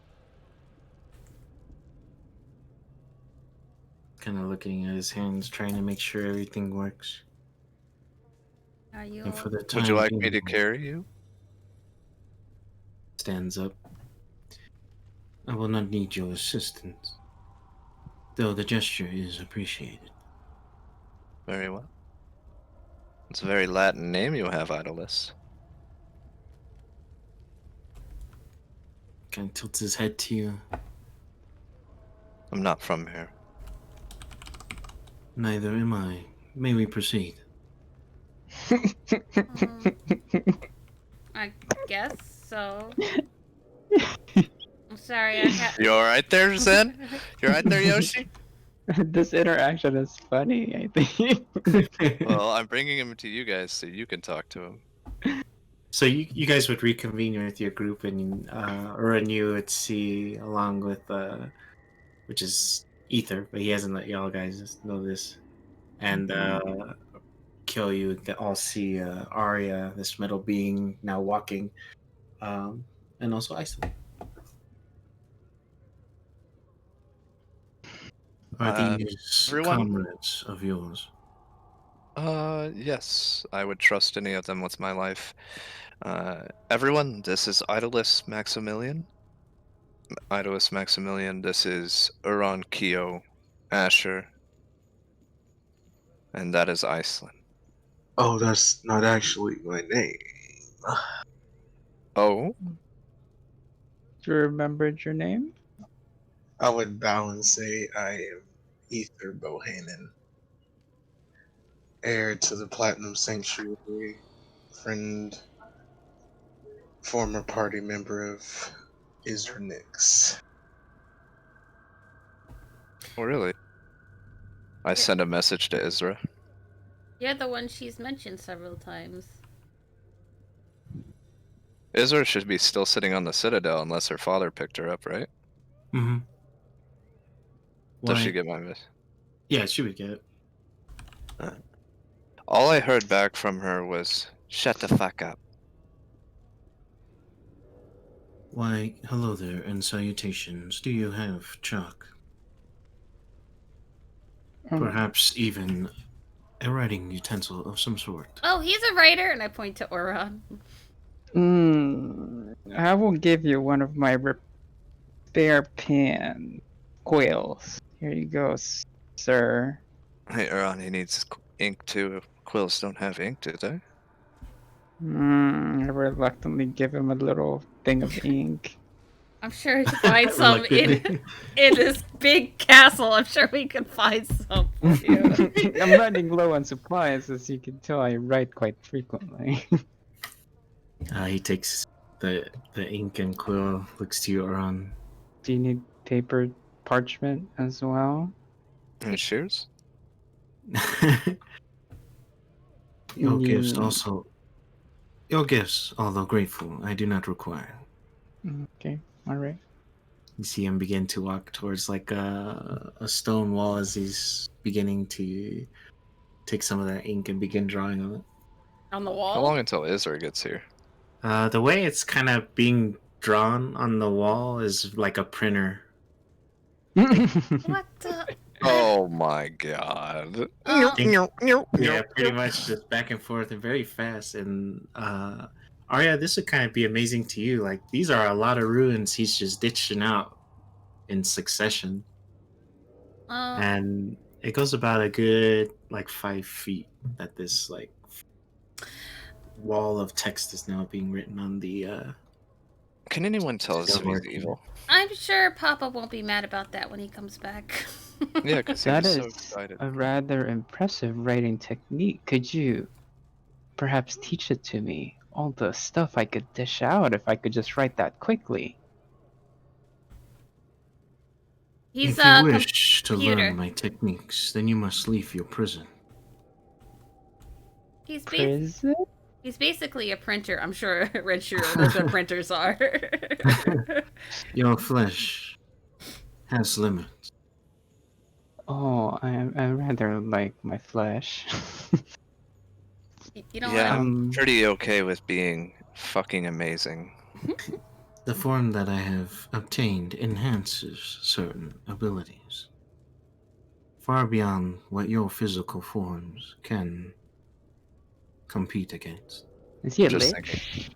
Kind of looking at his hands, trying to make sure everything works. Are you? And for the time Would you like me being, to carry you? stands up. I will not need your assistance, though the gesture is appreciated. Very well. It's a very Latin name you have, Idolus. Kind of tilts his head to you. I'm not from here. Neither am I. May we proceed? I guess so. I'm sorry, I can't. You alright there, Zen? You alright there, Yoshi? This interaction is funny, I think. Well, I'm bringing him to you guys so you can talk to him. So you guys would reconvene with your group and run you at sea along with which is Ether, but he hasn't let y'all guys know this. And kill you. All see Arya, this metal being now walking, and also Aislynn. Are these everyone? comrades of yours? Yes. I would trust any of them with my life. Everyone, this is Idolus Maximilian. Idolus Maximilian, this is Uran Keo, Asher, and that is Aislynn. Oh, that's not actually my name. Oh? Do you remembered your name? I would bow and say I am Ether Bohannon, heir to the Platinum Sanctuary, friend, former party member of Isra Nix. Oh, really? I sent a message to Isra. You're the one she's mentioned several times. Isra should be still sitting on the Citadel unless her father picked her up, right? Mm-hmm. Does she get my message? Yeah, she would get it. All I heard back from her was, shut the fuck up. Why, hello there, and salutations. Do you have chalk? Perhaps even a writing utensil of some sort. Oh, he's a writer, and I point to Oran. I will give you one of my spare pen quills. Here you go, sir. Hey, Uran, he needs ink too. Quills don't have ink, do they? I reluctantly give him a little thing of ink. I'm sure we can find some in Reluctantly. this big castle. I'm sure we can find some for you. I'm running low on supplies, as you can tell. I write quite frequently. He takes the ink and quill, looks to you, Oran. Do you need paper parchment as well? And shears? Your gifts Yeah. also. Your gifts, although grateful, I do not require. Okay, all right. You see him begin to walk towards like a stone wall as he's beginning to take some of that ink and begin drawing on it. On the How wall? long until Isra gets here? The way it's kind of being drawn on the wall is like a printer. What the? Oh my god. Yeah, pretty much just back and forth and very fast. And Arya, this would kind of be amazing to you. Like these are a lot of ruins he's just ditching out in succession, and it goes about a good like 5 feet that this like wall of text is now being written on the. Can anyone tell us if he's evil? I'm sure Papa won't be mad about that when he comes back. Yeah, because he That was so is excited. a rather impressive writing technique. Could you perhaps teach it to me? All the stuff I could dish out if I could just write that quickly. He's If you wish to computer. learn my techniques, then you must leave your prison. He's Prison? he's basically a printer. I'm sure Red sure that's what printers are. Your flesh has limits. Oh, I rather like my flesh. You know Yeah, what? I'm pretty okay with being fucking amazing. The form that I have obtained enhances certain abilities, far beyond what your physical forms can compete against. Is he a Just lich?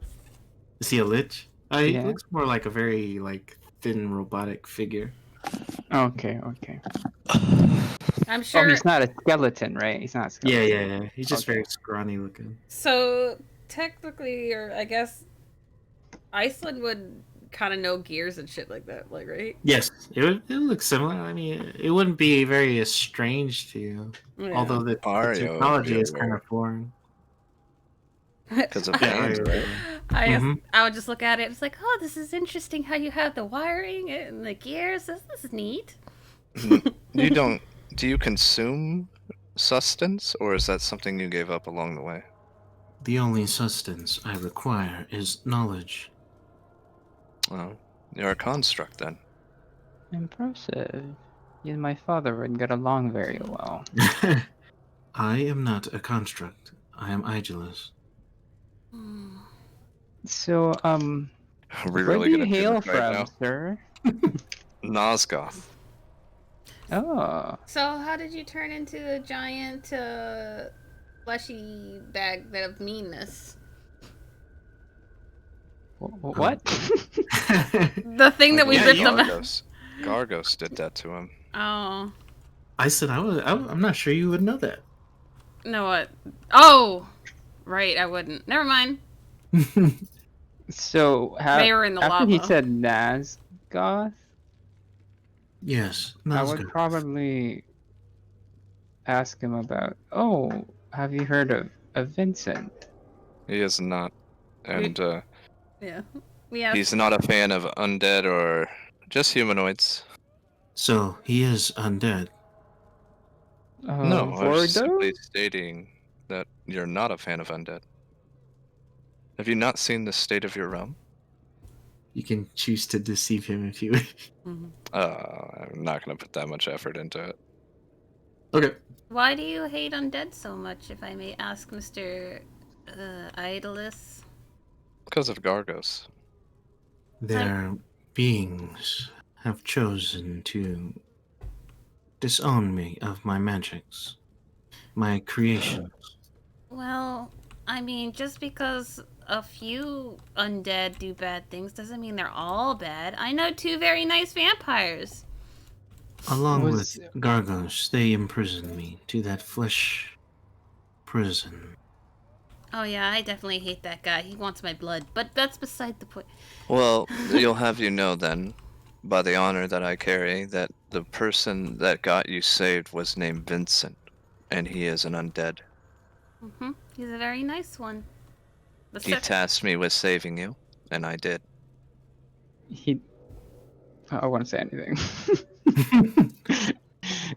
Is he a lich? He Yeah. looks more like a very like thin robotic figure. Okay, okay. I'm Oh, sure. he's not a skeleton, right? He's not a Yeah, skeleton. yeah. He's just Okay. very scrawny looking. So technically, or I guess, Iceland would kind of know gears and shit like that, like right? Yes, it looks similar. I mean, it wouldn't be very strange to you, Yeah. although the Mario would technology be is kind aware. of foreign. Because of Yeah, veins, right? I would just look at it. It's like, oh, this is interesting how you have the wiring and the gears. This is neat. You don't. Do you consume sustenance, or is that something you gave up along the way? The only sustenance I require is knowledge. Oh, you're a construct then. Impressive. You and my father would get along very well. I am not a construct. I am Aegis. So, Are we where really do you gonna do hail this right from, sir? Nosgoth. Oh, So how did you turn into a giant fleshy bag of meanness? what? The thing that we Yeah, ripped you- them out. Gargos did that to him. Oh. I said I'm not sure you would know that. No, what? Oh! Right, I wouldn't. Never mind. So, They were in the after he lava. said Nazgoth, Yes, I would Nazgûl. probably ask him about, oh, have you heard of Vincent? He is not, and Yeah. We asked. he's not a fan of undead or just humanoids. So he is undead. No, I was simply Vordo? stating that you're not a fan of undead. Have you not seen the state of your realm? You can choose to deceive him if you wish. Mhm. I'm not gonna put that much effort into it. Okay. Why do you hate undead so much, if I may ask, Mr. Idolus? Because of Gargos. Their beings have chosen to disown me of my magics, my creations. Well, I mean, just because a few undead do bad things doesn't mean they're all bad. I know 2 very nice vampires. Along Was- with Gargos, they imprisoned me to that flesh prison. Oh yeah, I definitely hate that guy. He wants my blood. But that's beside the point. Well, you'll have you know then, by the honor that I carry, that the person that got you saved was named Vincent, and he is an undead. Mm-hmm. He's a very nice one. The He sec- tasked me with saving you, and I did. He. I don't want to say anything.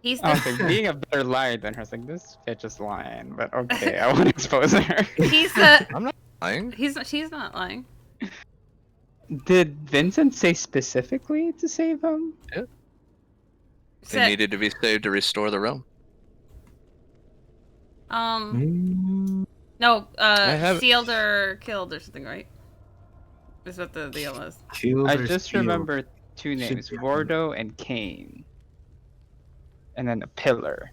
He's I was like, the being a better liar than her. I was like, this bitch is lying, but okay, I won't expose her. he's the I'm not lying. she's not lying. Did Vincent say specifically to save him? He Said, needed to be saved to restore the realm. no, I have sealed or killed or something, right? Is what the deal is. Killed I or just sealed? remember two Should names, be- Vordo and Kane. And then a pillar.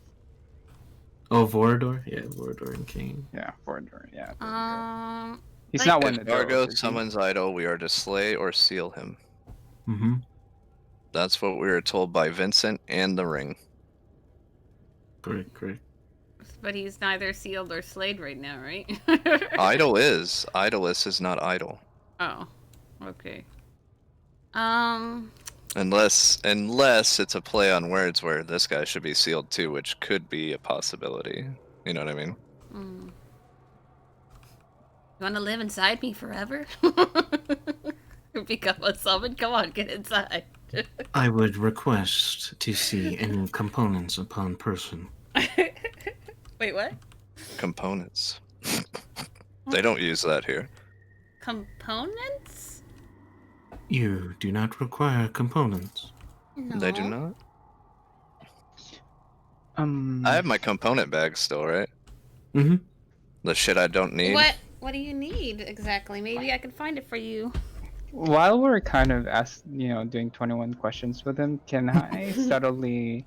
Oh, Vorador? Yeah, Vorador and King. Yeah, Vordo, yeah. He's like- not one If of those. Dargo is he? summons idol, we are to slay or seal him. Mm-hmm. That's what we were told by Vincent and the ring. Correct. But he's neither sealed or slayed right now, right? Idol is. Idoless is not idol. Oh, okay. Unless it's a play on words where this guy should be sealed too, which could be a possibility. You know what I mean? You want to live inside me forever? Become a summon? Come on, get inside. I would request to see any components upon person. Wait, what? Components. They don't use that here. Components? You do not require components. No. They do not. Um, I have my component bag still, right? Mm-hmm. The shit I don't need. What do you need exactly? Maybe I can find it for you. while we're kind of doing 21 questions with him, can I subtly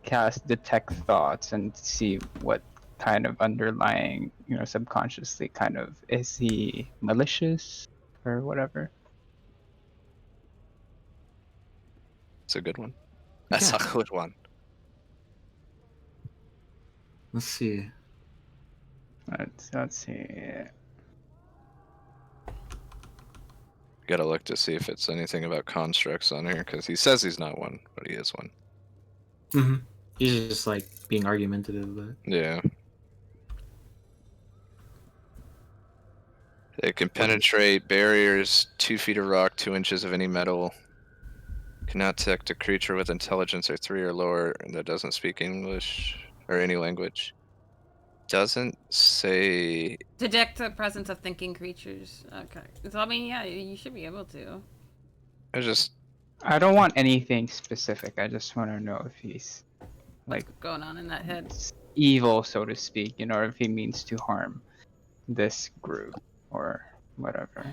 cast detect thoughts and see what kind of underlying, subconsciously kind of, is he malicious or whatever? It's a good one. That's Yeah. a good one. Let's see. Let's see. Gotta look to see if it's anything about constructs on here, because he says he's not one, but he is one. Mm-hmm. He's just like being argumentative, but Yeah. It can penetrate barriers, 2 feet of rock, 2 inches of any metal. Cannot detect a creature with intelligence or 3 or lower that doesn't speak English or any language. Doesn't say. Detect the presence of thinking creatures. Okay. So, I mean, yeah, you should be able to. I don't want anything specific. I just want to know if he's like What's going on in that head? evil, so to speak, or if he means to harm this group or whatever.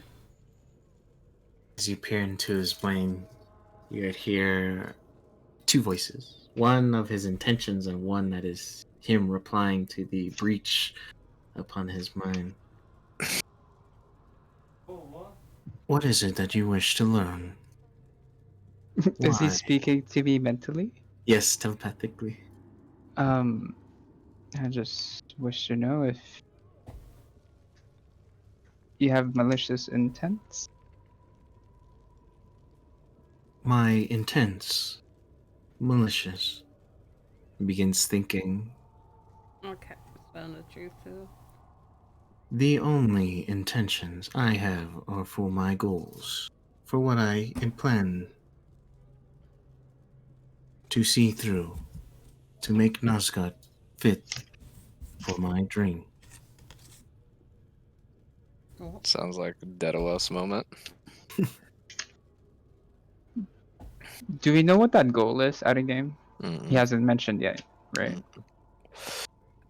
as you peer into his brain, you would hear two voices. One of his intentions and one that is him replying to the breach upon his mind. What is it that you wish to learn? Is he Why? speaking to me mentally? Yes, telepathically. I just wish to know if you have malicious intents. My intents, malicious. Begins thinking. Okay. Spelling the truth, too. The only intentions I have are for my goals, for what I plan to see through, to make Nazgûl fit for my dream. Sounds like a Daedalus moment. Do we know what that goal is out of game? Mm-mm. He hasn't mentioned yet, right?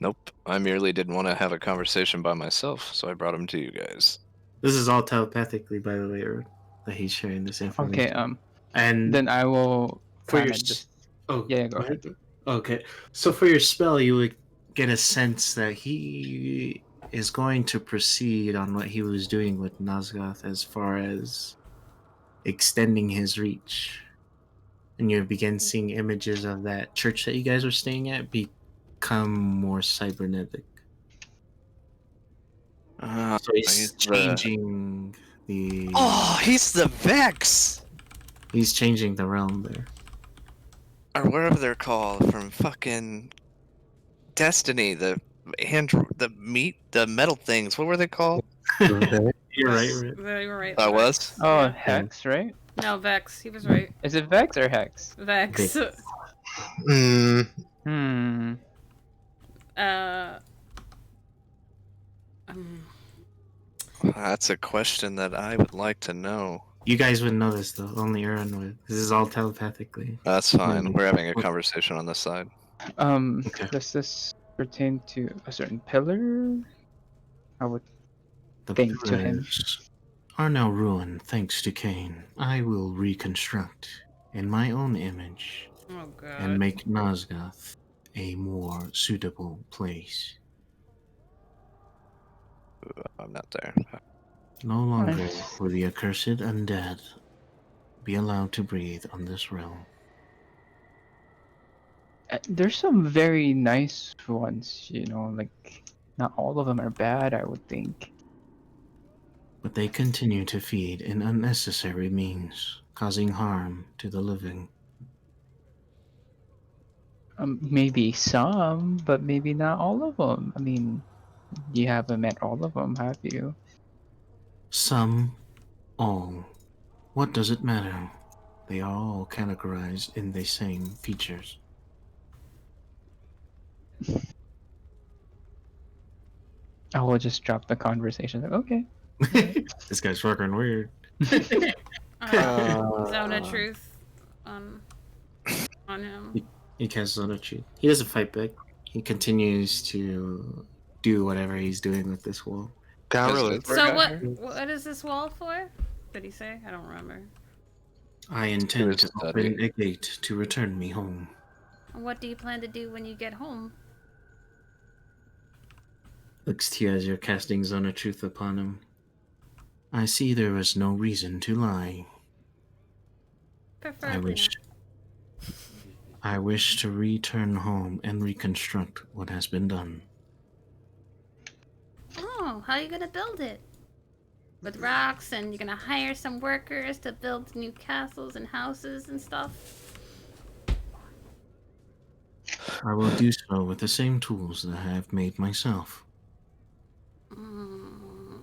Nope. I merely didn't want to have a conversation by myself, so I brought him to you guys. This is all telepathically, by the way, Erd, that he's sharing this information. Okay, and then I will for kind your of just go go ahead. Okay, so for your spell, you would get a sense that he is going to proceed on what he was doing with Nazgûl as far as extending his reach. And you begin seeing images of that church that you guys were staying at become more cybernetic. So he's he's the- changing the. Oh, he's the Vex! He's changing the realm there. Or whatever they're called from fucking Destiny. The metal things. What were they called? Okay. You're right, Vex. right. Yeah, you were right. I was? Vex. Oh, Yeah. Hex, right? No, Vex. He was right. Is it Vex or Hex? Vex. Vex. Hmm. Uh. um, That's a question that I would like to know. You guys wouldn't know this though. Only Aaron would. This is all telepathically. That's fine. Hmm. We're having a What- conversation on this side. Okay. Does this pertain to a certain pillar? I would The think to him. pillars are now ruined thanks to Cain. I will reconstruct in my own image Oh god. and make Nosgoth a more suitable place. I'm not there. No longer Nice. will the accursed undead be allowed to breathe on this realm. There's some very nice ones, like not all of them are bad, I would think. But they continue to feed in unnecessary means, causing harm to the living. Maybe some, but maybe not all of them. I mean, you haven't met all of them, have you? Some, all. What does it matter? They are all categorized in the same features. I will just drop the conversation. Like, okay. This guy's fucking weird. Zone of truth on him. He casts on a cheat. He doesn't fight back. He continues to do whatever he's doing with this wall. Got Is really. it- So We're what is this wall for? Did he say? I don't remember. I intend Here's to the open a gate to return me home. What do you plan to do when you get home? Looks to you as you're casting Zone of Truth upon him. I see there is no reason to lie. Preferably not. I wish to return home and reconstruct what has been done. Oh, how are you gonna build it? With rocks, and you're gonna hire some workers to build new castles and houses and stuff? I will do so with the same tools that I have made myself. Mm.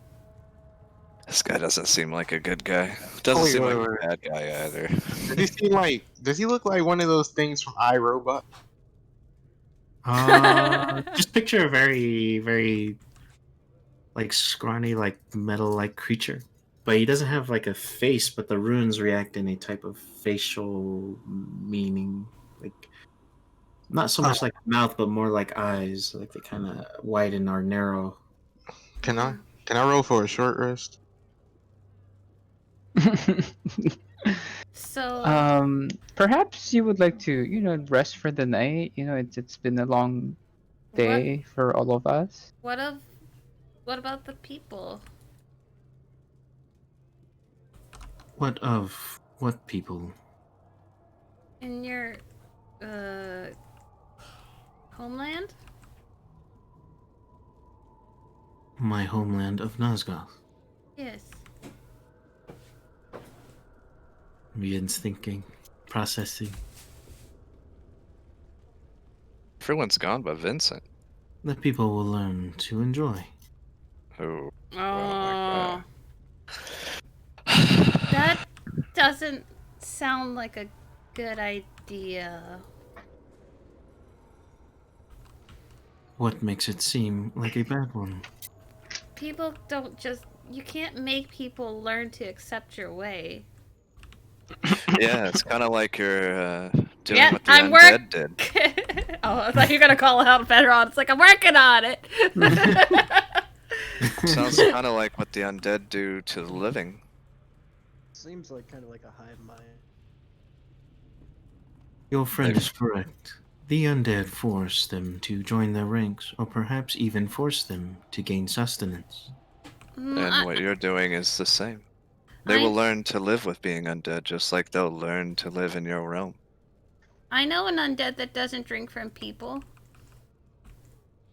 This guy doesn't seem like a good guy. Doesn't Wait, seem wait, like wait. a bad guy either. Does he look like one of those things from iRobot? Just picture a very, very, like, scrawny, like, metal-like creature. But he doesn't have, like, a face, but the runes react in a type of facial meaning. Like, not so much like a mouth, but more like eyes. Like, they kind of widen or narrow. Can I roll for a short rest? So, Perhaps you would like to, rest for the night. It's been a long day for all of us. what about the people? What of what people? In your homeland? My homeland of Nosgoth. Yes. Begins thinking, processing. Everyone's gone but Vincent. The people will learn to enjoy. Oh. Oh, my that doesn't sound like a good idea. What makes it seem like a bad one? People don't just. You can't make people learn to accept your way. Yeah, it's kind of like you're doing Yeah, what the I'm undead did. Oh, I thought you were gonna call out Fedron. It's like, I'm working on it. Sounds kind of like what the undead do to the living. Seems like kind of like a hive mind. Your friend They've- is correct. The undead force them to join their ranks, or perhaps even force them to gain sustenance. And what you're doing is the same. They I- will learn to live with being undead, just like they'll learn to live in your realm. I know an undead that doesn't drink from people.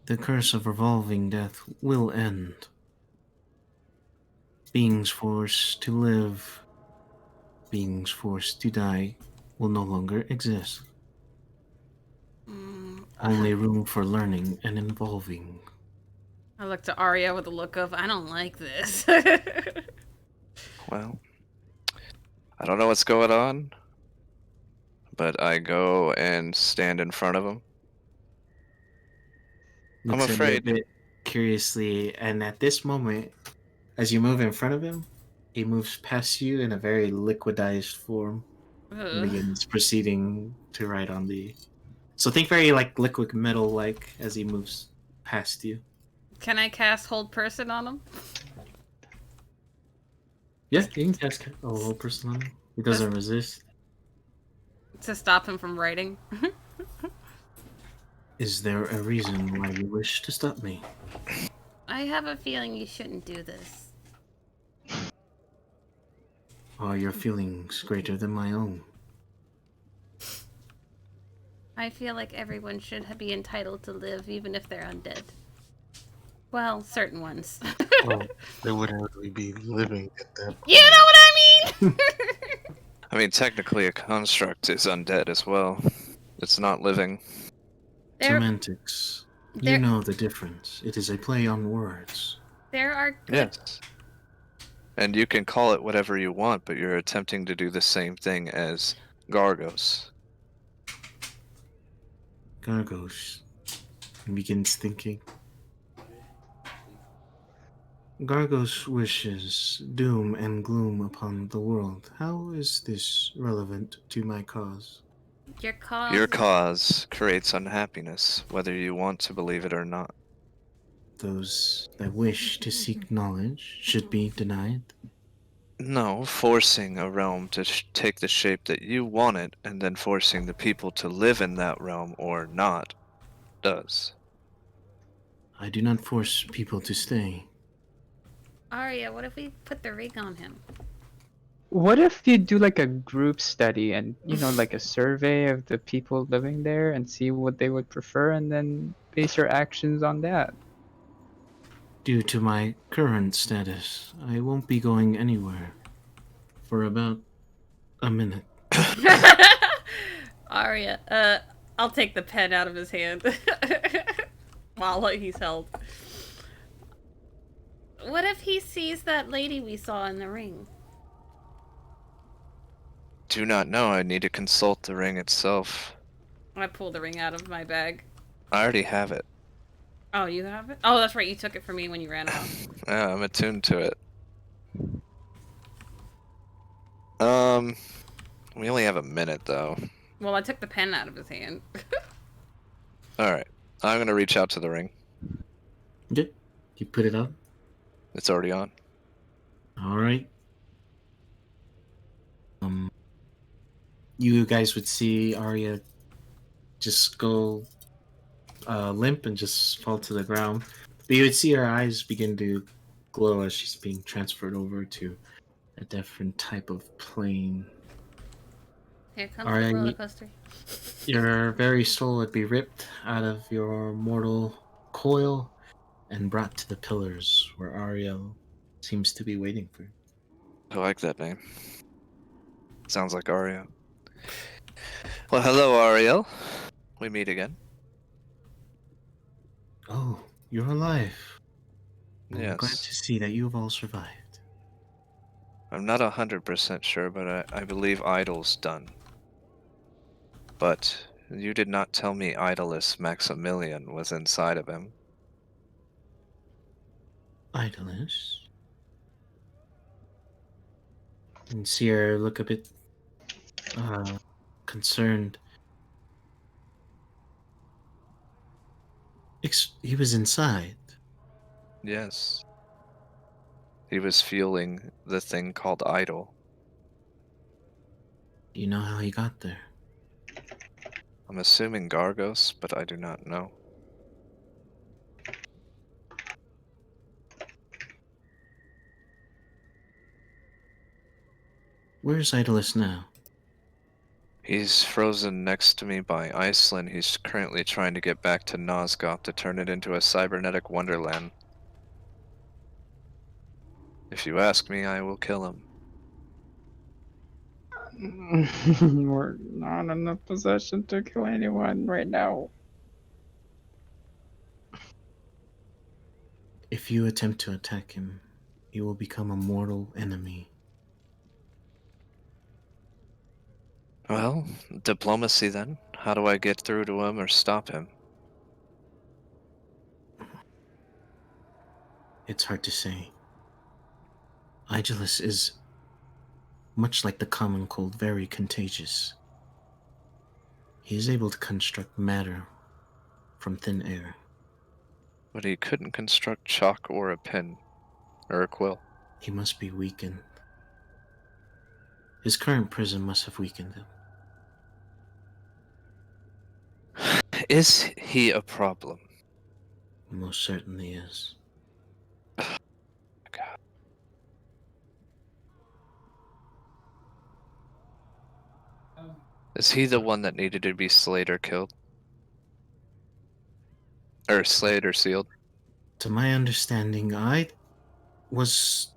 The curse of revolving death will end. Beings forced to live, beings forced to die will no longer exist. Mm. Only room for learning and evolving. I look to Arya with a look of, I don't like this. Well, I don't know what's going on, but I go and stand in front of him. I'm Looks at you a afraid. bit curiously, and at this moment, as you move in front of him, he moves past you in a very liquidized form and Ugh. begins proceeding to write on the. So think very like liquid metal like as he moves past you. Can I cast Hold Person on him? Yeah, you can cast a whole person on him. He doesn't resist. To stop him from writing? Is there a reason why you wish to stop me? I have a feeling you shouldn't do this. Are your feelings greater than my own? I feel like everyone should be entitled to live, even if they're undead. Well, certain ones. Well, they wouldn't really be living at that point. You know what I mean? I mean, technically, a construct is undead as well. It's not living. Semantics. You there- know the difference. It is a play on words. There are good. Yes. And you can call it whatever you want, but you're attempting to do the same thing as Gargos. Gargos begins thinking. Gargos wishes doom and gloom upon the world. How is this relevant to my cause? Your cause. Your cause creates unhappiness, whether you want to believe it or not. Those that wish to seek knowledge should be denied. No, forcing a realm to take the shape that you want it, and then forcing the people to live in that realm or not, does. I do not force people to stay. Arya, what if we put the ring on him? What if you do like a group study and like a survey of the people living there and see what they would prefer and then base your actions on that? Due to my current status, I won't be going anywhere for about a minute. Arya, I'll take the pen out of his hand while he's held. What if he sees that lady we saw in the ring? Do not know. I need to consult the ring itself. I pull the ring out of my bag. I already have it. Oh, you have it? Oh, that's right. You took it from me when you ran off. Yeah, I'm attuned to it. We only have a minute though. Well, I took the pen out of his hand. Alright. I'm gonna reach out to the ring. Okay, you put it up. It's already on. All right. You guys would see Arya just go limp and just fall to the ground. But you would see her eyes begin to glow as she's being transferred over to a different type of plane. Here comes Arya, the roller coaster. your very soul would be ripped out of your mortal coil and brought to the pillars where Ariel seems to be waiting for you. I like that name. Sounds like Ariel. Well, hello, Ariel. We meet again. Oh, you're alive. I'm glad to Yes. see that you've all survived. I'm not 100% sure, but I believe Idol's done. But you did not tell me Idolus Maximilian was inside of him. Idleness. And see her look a bit concerned. He was inside. Yes. He was fueling the thing called Idol. Do you know how he got there? I'm assuming Gargos, but I do not know. Where's Idolus now? He's frozen next to me by Aislynn. He's currently trying to get back to Nosgoth to turn it into a cybernetic wonderland. If you ask me, I will kill him. We're not in a position to kill anyone right now. If you attempt to attack him, you will become a mortal enemy. Well, diplomacy then. How do I get through to him or stop him? It's hard to say. Aegis is, much like the common cold, very contagious. He is able to construct matter from thin air. But he couldn't construct chalk or a pen. Or a quill. He must be weakened. His current prison must have weakened him. Is he a problem? Most certainly is. God. Is he the one that needed to be slayed or killed? Or slayed or sealed? To my understanding, I was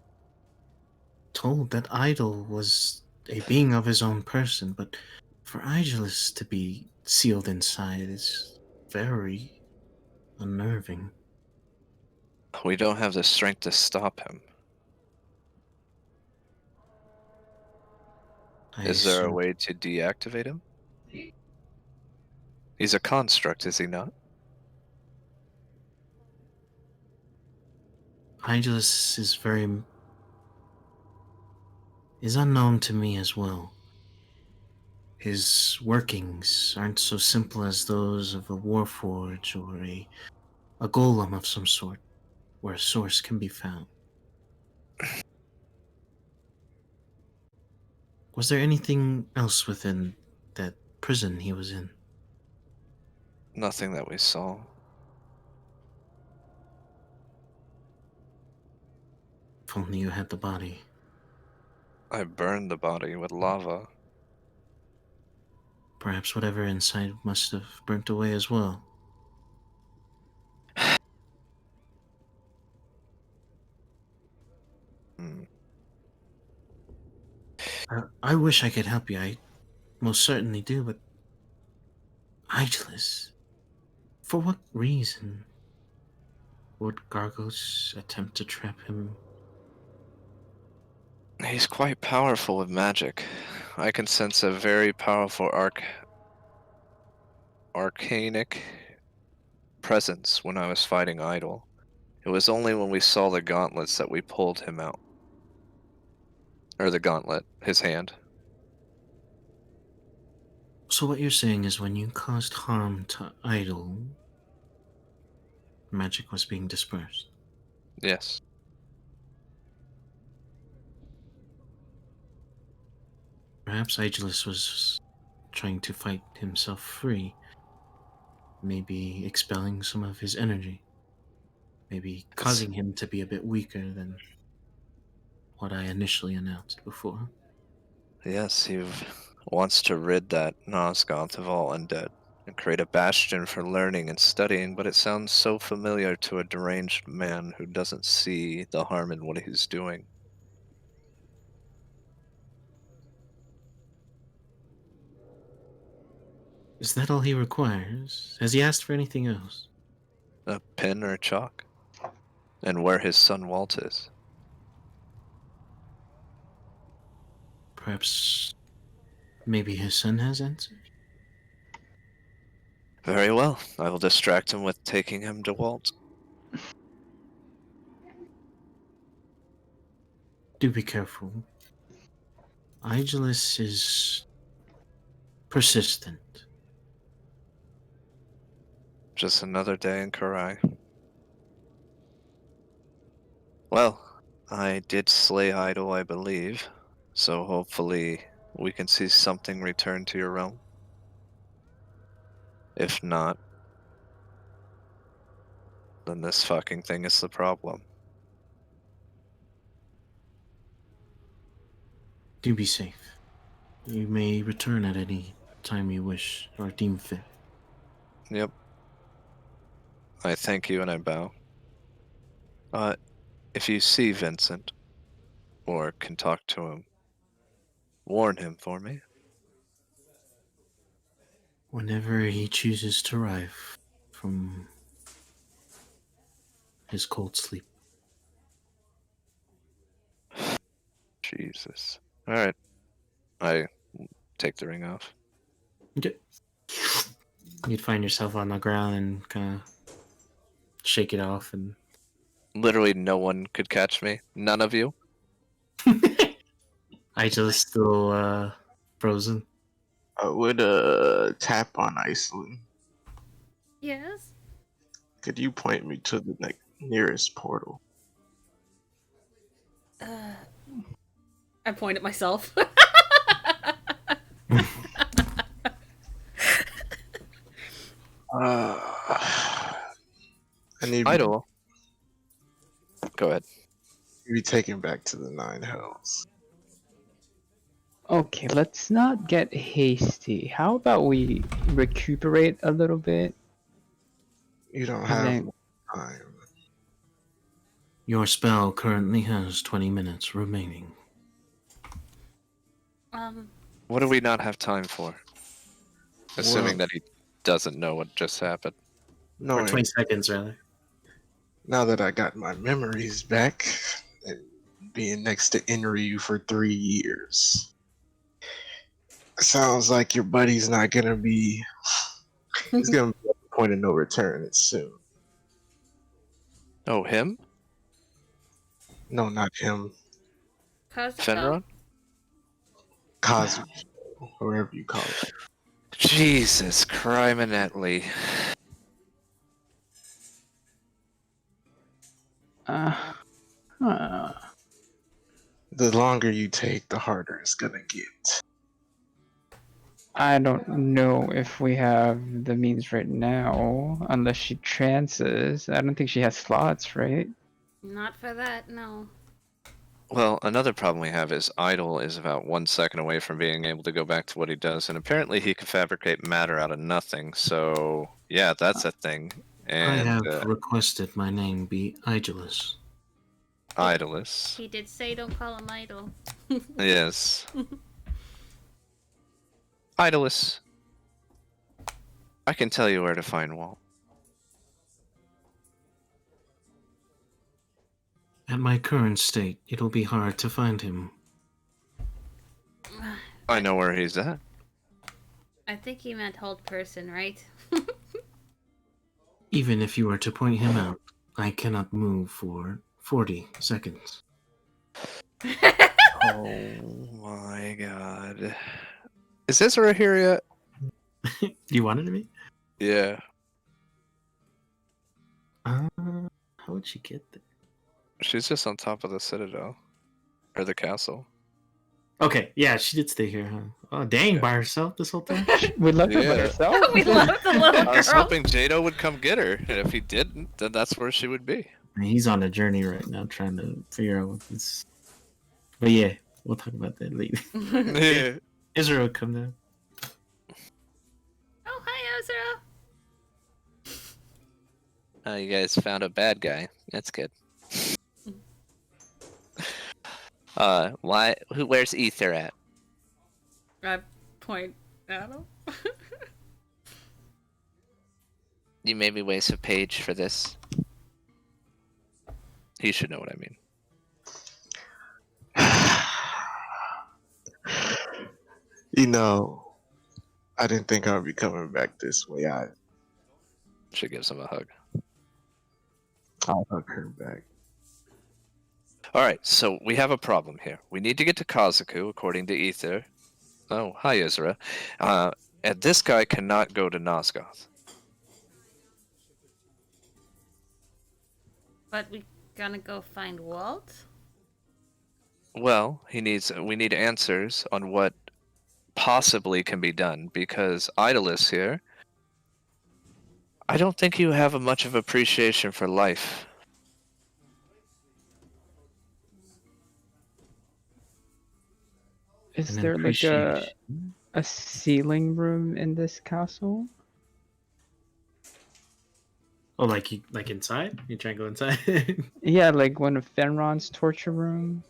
told that Idol was a being of his own person, but for Aegis to be sealed inside is very unnerving. We don't have the strength to stop him. I Is there a assume way to deactivate him? He's a construct, is he not? Aegis is unknown to me as well. His workings aren't so simple as those of a warforge or a golem of some sort, where a source can be found. Was there anything else within that prison he was in? Nothing that we saw. If only you had the body. I burned the body with lava. Perhaps whatever inside must have burnt away as well. Hmm. I wish I could help you. I most certainly do, but Ageless, for what reason would Gargos attempt to trap him? He's quite powerful with magic. I can sense a very powerful arcanic presence when I was fighting Idol. It was only when we saw the gauntlets that we pulled him out. Or the gauntlet, his hand. So what you're saying is when you caused harm to Idol, magic was being dispersed. Yes. Perhaps Ageless was trying to fight himself free. Maybe expelling some of his energy. Maybe causing him to be a bit weaker than what I initially announced before. Yes, he wants to rid that Nosgoth of all undead and create a bastion for learning and studying, but it sounds so familiar to a deranged man who doesn't see the harm in what he's doing. Is that all he requires? Has he asked for anything else? A pen or chalk? And where his son Walt is. Perhaps maybe his son has answers? Very well, I will distract him with taking him to Walt. Do be careful. Ageless is persistent. Just another day in Kurai. Well, I did slay Idol, I believe, so hopefully we can see something return to your realm. If not, then this fucking thing is the problem. Do be safe. You may return at any time you wish or deem fit. Yep. I thank you and I bow. If you see Vincent, or can talk to him. Warn him for me. Whenever he chooses to arrive from his cold sleep. Jesus. Alright. I take the ring off. Okay. You'd find yourself on the ground and kind of shake it off, and Literally no one could catch me. None of you. Aisla's still frozen. I would tap on Aislynn. Yes. Could you point me to the nearest portal? I point at myself. I need Idle. Go ahead. to be taken back to the Nine Hells. Okay, let's not get hasty. How about we recuperate a little bit? You don't And have then, time. Your spell currently has 20 minutes remaining. What do we not have time for? Assuming Well, that he doesn't know what just happened. Or knowing 20 seconds, rather. now that I got my memories back and being next to Enryu for 3 years, sounds like your buddy's not gonna be. It's gonna be a point of no return soon. Oh, him? No, not him. Kazuko? Fenron? Kazu, whoever you call it. Jesus, criminally. huh. The longer you take, the harder it's gonna get. I don't know if we have the means right now, unless she trances. I don't think she has slots, right? Not for that, no. Well, another problem we have is Idle is about 1 second away from being able to go back to what he does, and apparently he can fabricate matter out of nothing, so yeah, that's a thing. I And have requested my name be Idolus. Idolus. He did say don't call him idle. Yes. Idolus. I can tell you where to find Walt. At my current state, it'll be hard to find him. I know where he's at. I think he meant hold person, right? Even if you were to point him out, I cannot move for 40 seconds. Oh my god. Is Isra here yet? You wanted me? Yeah. How would she get there? She's just on top of the citadel. Or the castle. Okay, yeah, she did stay here, huh? Oh, dang, Yeah. by herself this whole time? We left her by Yeah. herself. We love the little I was girl. hoping Jado would come get her, and if he didn't, then that's where she would be. I mean, he's on a journey right now trying to figure out what this... But yeah, we'll talk about that later. Yeah. Israel, come down. Oh, hi, Ezra. Oh, you guys found a bad guy. That's good. Where's Ether at? I point at him. You made me waste a page for this. He should know what I mean. You know, I didn't think I'd be coming back this way. She gives him a hug. I'll hug her back. Alright, so we have a problem here. We need to get to Kazaku, according to Ether. Oh, hi, Isra. And this guy cannot go to Nosgoth. But we gonna go find Walt? Well, we need answers on what possibly can be done, because Idolus here, I don't think you have much of appreciation for life. Is An there like a appreciation. ceiling room in this castle? Oh, like inside? You trying to go inside? Yeah, like one of Fenron's torture room.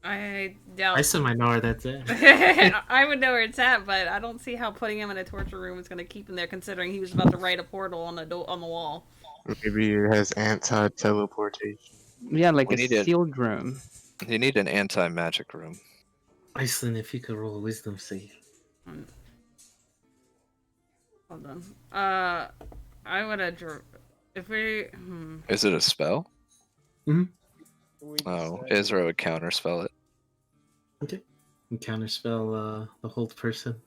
I doubt. Aislynn might know where that's at. I would know where it's at, but I don't see how putting him in a torture room is going to keep him there, considering he was about to write a portal on the on the wall. Maybe it has anti-teleportation. Yeah, like We a need it. sealed room. You need an anti-magic room. Aislynn, if you could roll a wisdom save. Hold on. I would have. If we. Is it a spell? We Oh, decided- Ezra would counterspell it. Okay. You counterspell the hold person.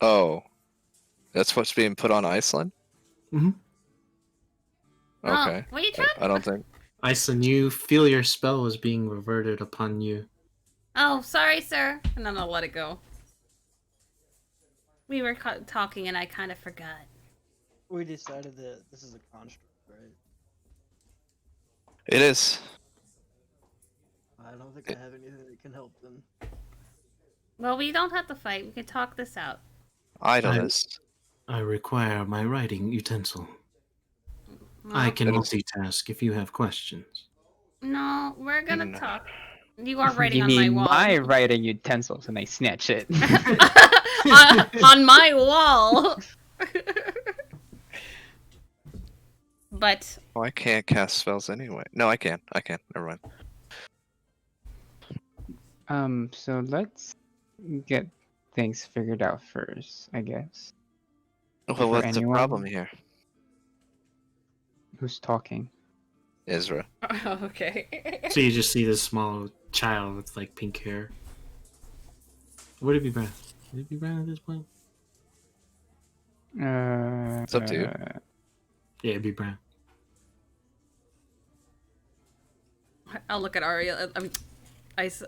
Oh, that's what's being put on Aislynn? Mhm. Okay. Oh, what are you trying? I don't think. Aislynn, you feel your spell was being reverted upon you. Oh, sorry, sir. And then I'll let it go. We were talking and I kind of forgot. We decided that this is a construct, right? It is. I don't think I have anything that can help them. Well, we don't have to fight. We can talk this out. Idleness. I require my writing utensil. I Well, can It is- multitask if you have questions. No, we're gonna No. talk. You are writing You on mean my wall. my writing utensils, and I snatch it. on my wall. But Oh, I can't cast spells anyway. No, I can. I can. Never mind. So let's get things figured out first, I guess. Well, For what's the anyone? problem here? Who's talking? Ezra. okay. So you just see this small child with like pink hair. Would it be brown? Would it be brown at this point? It's up to you. Yeah, it'd be brown. I'll look at Arya. I mean, Is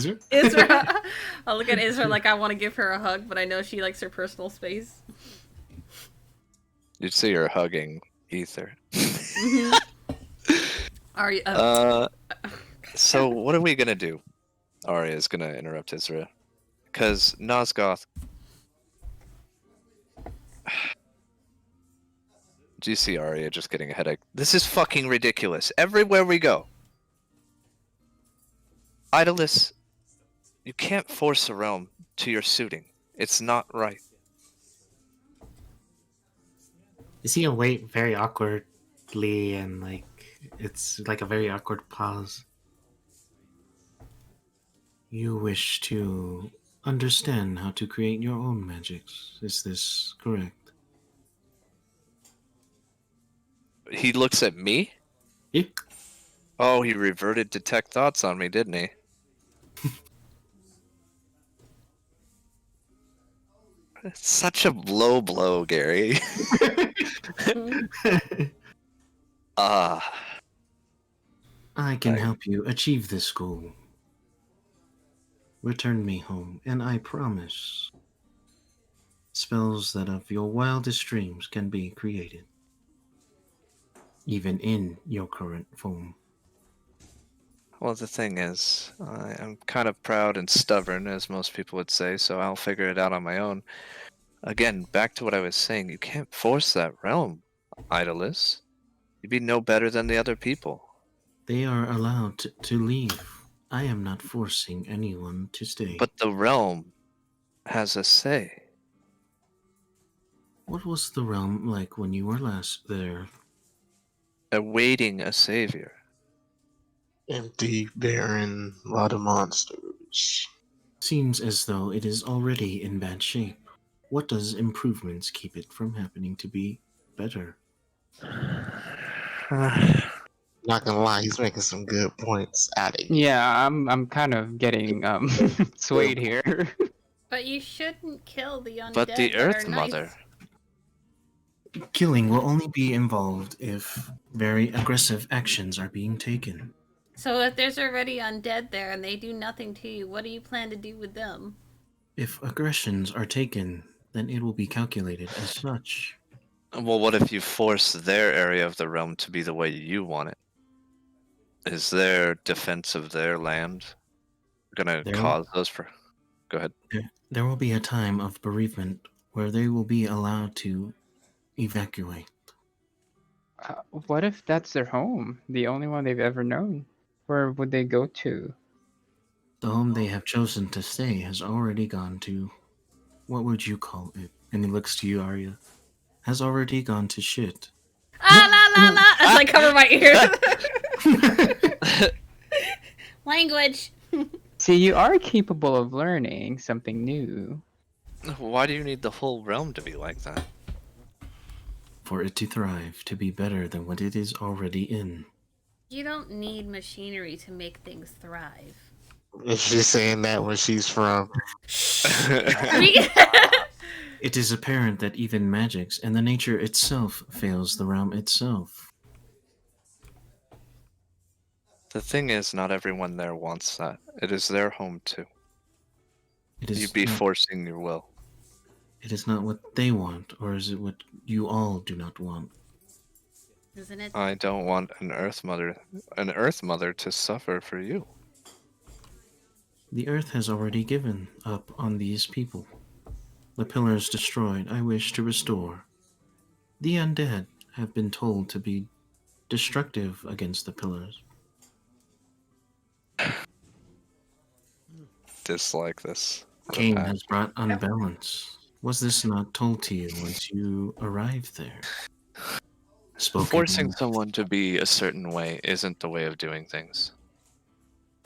it? Isra. I'll look at Isra like I want to give her a hug, but I know she likes her personal space. You'd see her hugging Ether. Arya. So what are we gonna do? Arya is gonna interrupt Ezra. Because Nosgoth. Do you see Arya just getting a headache? This is fucking ridiculous. Everywhere we go. Idolus, you can't force a realm to your suiting. It's not right. You see him wait very awkwardly, and like it's like a very awkward pause. You wish to understand how to create your own magics. Is this correct? He looks at me? Yeah. Oh, he reverted to tech thoughts on me, didn't he? Such a low blow, Gary. Ah. I can Right. help you achieve this goal. Return me home, and I promise spells that of your wildest dreams can be created, even in your current form. Well, the thing is, I'm kind of proud and stubborn, as most people would say, so I'll figure it out on my own. Again, back to what I was saying, you can't force that realm, Idolus. You'd be no better than the other people. They are allowed to leave. I am not forcing anyone to stay. But the realm has a say. What was the realm like when you were last there? Awaiting a savior. Empty, barren, lot of monsters. Seems as though it is already in bad shape. What does improvements keep it from happening to be better? Not gonna lie, he's making some good points at it. Yeah, I'm kind of getting swayed here. But you shouldn't kill the undead. But the that are Earth nice. Mother. Killing will only be involved if very aggressive actions are being taken. So if there's already undead there and they do nothing to you, what do you plan to do with them? If aggressions are taken, then it will be calculated as such. Well, what if you force their area of the realm to be the way you want it? Is their defense of their land gonna There- cause those for? Go ahead. There will be a time of bereavement where they will be allowed to evacuate. What if that's their home? The only one they've ever known Where would they go to? The home they have chosen to stay has already gone to. What would you call it? And he looks to you, Arya. Has already gone to shit. Ah la la la! As I cover my ears. Language. See, you are capable of learning something new. Why do you need the whole realm to be like that? For it to thrive, to be better than what it is already in. You don't need machinery to make things thrive. Is she saying that when she's from? It is apparent that even magics and the nature itself fails the realm itself. The thing is, not everyone there wants that. It is their home too. It is You'd be not, forcing your will. It is not what they want, or is it what you all do not want? Isn't it? I don't want an Earth Mother to suffer for you. The earth has already given up on these people. The pillars destroyed, I wish to restore. The undead have been told to be destructive against the pillars. Dislike this. Cain has brought unbalance. Was this not told to you once you arrived there? Forcing someone to be a certain way isn't the way of doing things.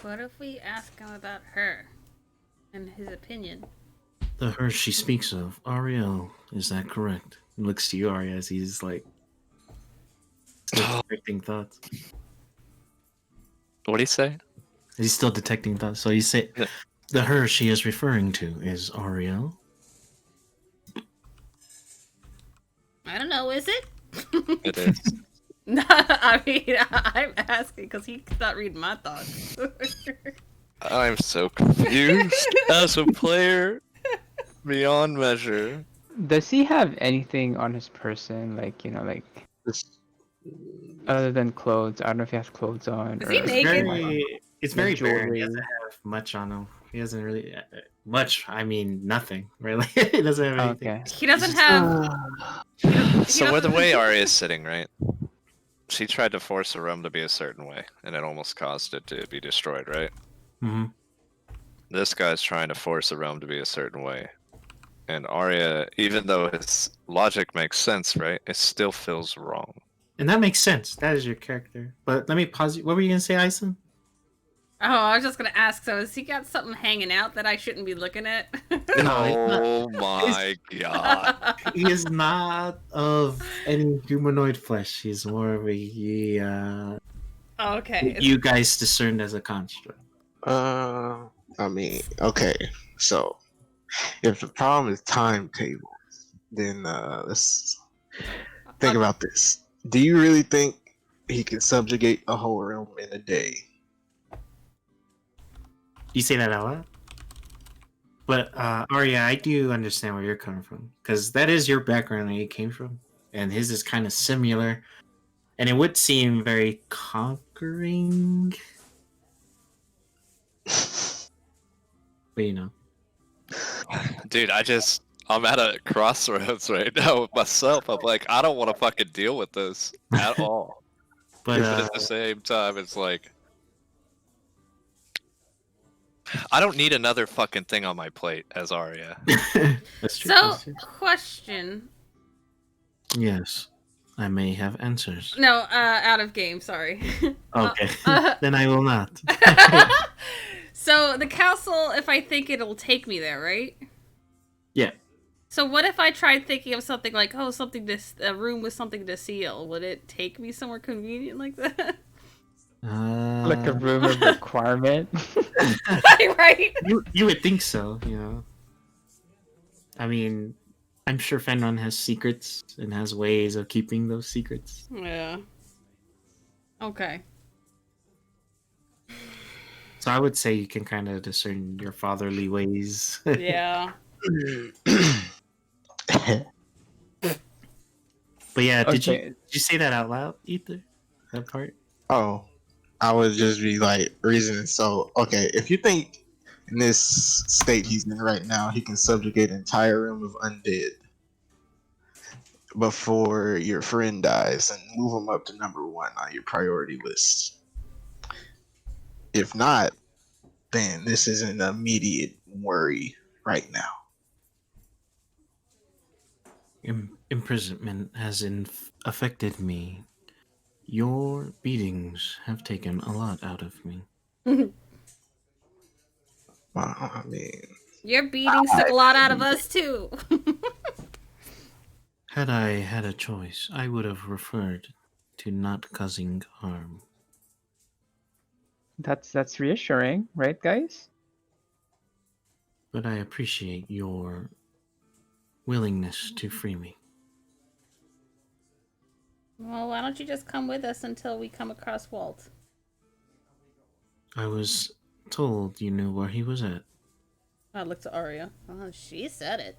What if we ask him about her and his opinion? The her she speaks of, Ariel, is that correct? He looks to you, Arya, as he's like still detecting thoughts. What do you say? He's still detecting thoughts. So you say the her she is referring to is Ariel. I don't know, is it? It is. No, I mean, I'm asking because he's not reading my thoughts. I'm so confused as a player beyond measure. Does he have anything on his person, like other than clothes? I don't know if he has clothes on. Is he naked? It's very barren. He jewelry. doesn't have much on him. He doesn't really much. I mean, nothing really. He doesn't have anything. Okay. He doesn't have. So where the way Arya is sitting, right? She tried to force a room to be a certain way, and it almost caused it to be destroyed, right? Mm-hmm. This guy's trying to force a realm to be a certain way. And Arya, even though his logic makes sense, right? It still feels wrong. And that makes sense. That is your character. But let me pause you. What were you gonna say, Aislynn? Oh, I was just gonna ask. So, has he got something hanging out that I shouldn't be looking at? Oh my god. He is not of any humanoid flesh. He's more of a Okay. you guys discerned as a construct. I mean, okay. So, if the problem is timetables, then let's think about this. Do you really think he can subjugate a whole realm in a day? You say that out loud? But Arya, I do understand where you're coming from, because that is your background that you came from, and his is kind of similar, and it would seem very conquering. But you know, Dude, I'm at a crossroads right now with myself. I'm like, I don't want to fucking deal with this at all. but But at the same time, it's like, I don't need another fucking thing on my plate as Arya. that's true. So, that's true. question. Yes, I may have answers. No, out of game. Sorry. Okay, then I will not. So the castle, if I think it'll take me there, right? Yeah. So what if I tried thinking of something like, oh, a room with something to seal? Would it take me somewhere convenient like that? Like a room of requirement. Right? You would think so, you know. I mean, I'm sure Fenron has secrets and has ways of keeping those secrets. Yeah. Okay. So I would say you can kind of discern your fatherly ways. Yeah. But yeah, did Okay. you say that out loud, Ether? That part? Oh, I would just be like reasoning. So, okay, if you think in this state he's in right now, he can subjugate an entire realm of undead before your friend dies and move him up to number 1 on your priority list. If not, then this is an immediate worry right now. Imprisonment has affected me. Your beatings have taken a lot out of me. Well, I mean, Your beatings took a lot out of us too. Had I had a choice, I would have referred to not causing harm. That's reassuring, right, guys? But I appreciate your willingness to free me. Well, why don't you just come with us until we come across Walt? I was told you knew where he was at. I looked to Arya. Oh, she said it.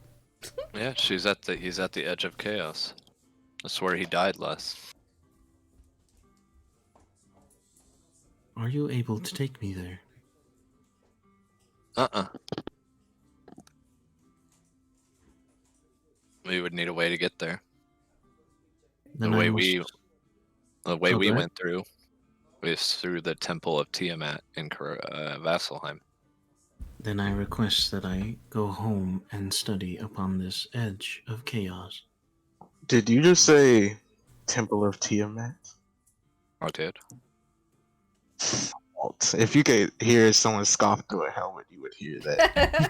Yeah, he's at the edge of chaos. That's where he died last. Are you able to take me there? We would need a way to get there. Then The I way must... we go ahead. went through is through the Temple of Tiamat in Vasselheim. Then I request that I go home and study upon this edge of chaos. did you just say Temple of Tiamat? I did. Walt, if you could hear someone scoff through a helmet, you would hear that.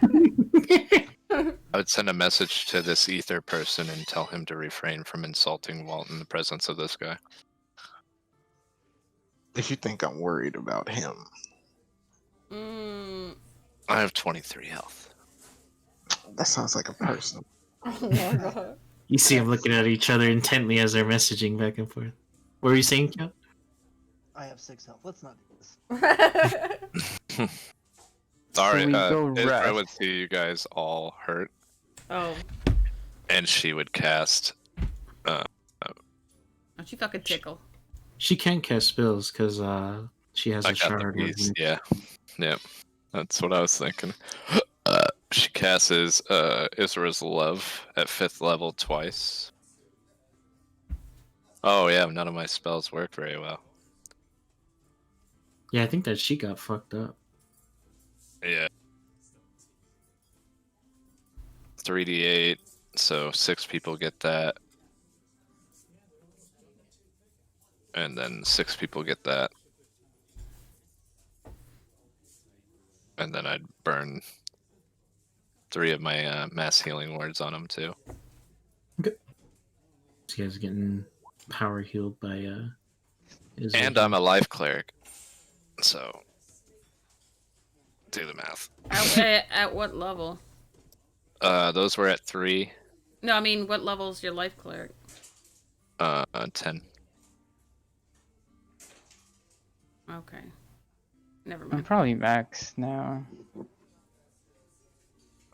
I would send a message to this ether person and tell him to refrain from insulting Walt in the presence of this guy. If you think I'm worried about him, I have 23 health. that sounds like a person. Oh my god. You see them looking at each other intently as they're messaging back and forth. What were you saying, Kat? I have 6 health. Let's not do this. Sorry, we go I would rest. see you guys all hurt, Oh. and she would cast. Don't you fucking tickle. She can't cast spells because she has I a got the shard. piece. Yeah, that's what I was thinking. She casts Isra's Love at 5th level twice. Oh yeah, none of my spells work very well. Yeah, I think that she got fucked up. Yeah. 3d8, so 6 people get that. And then 6 people get that. And then I'd burn 3 of my mass healing words on them too. Okay. This guy's getting power healed by And I'm a life cleric, so do the math. At what level? Those were at 3. No, I mean, what level's your life cleric? 10. Okay. Never I'm mind. probably max now.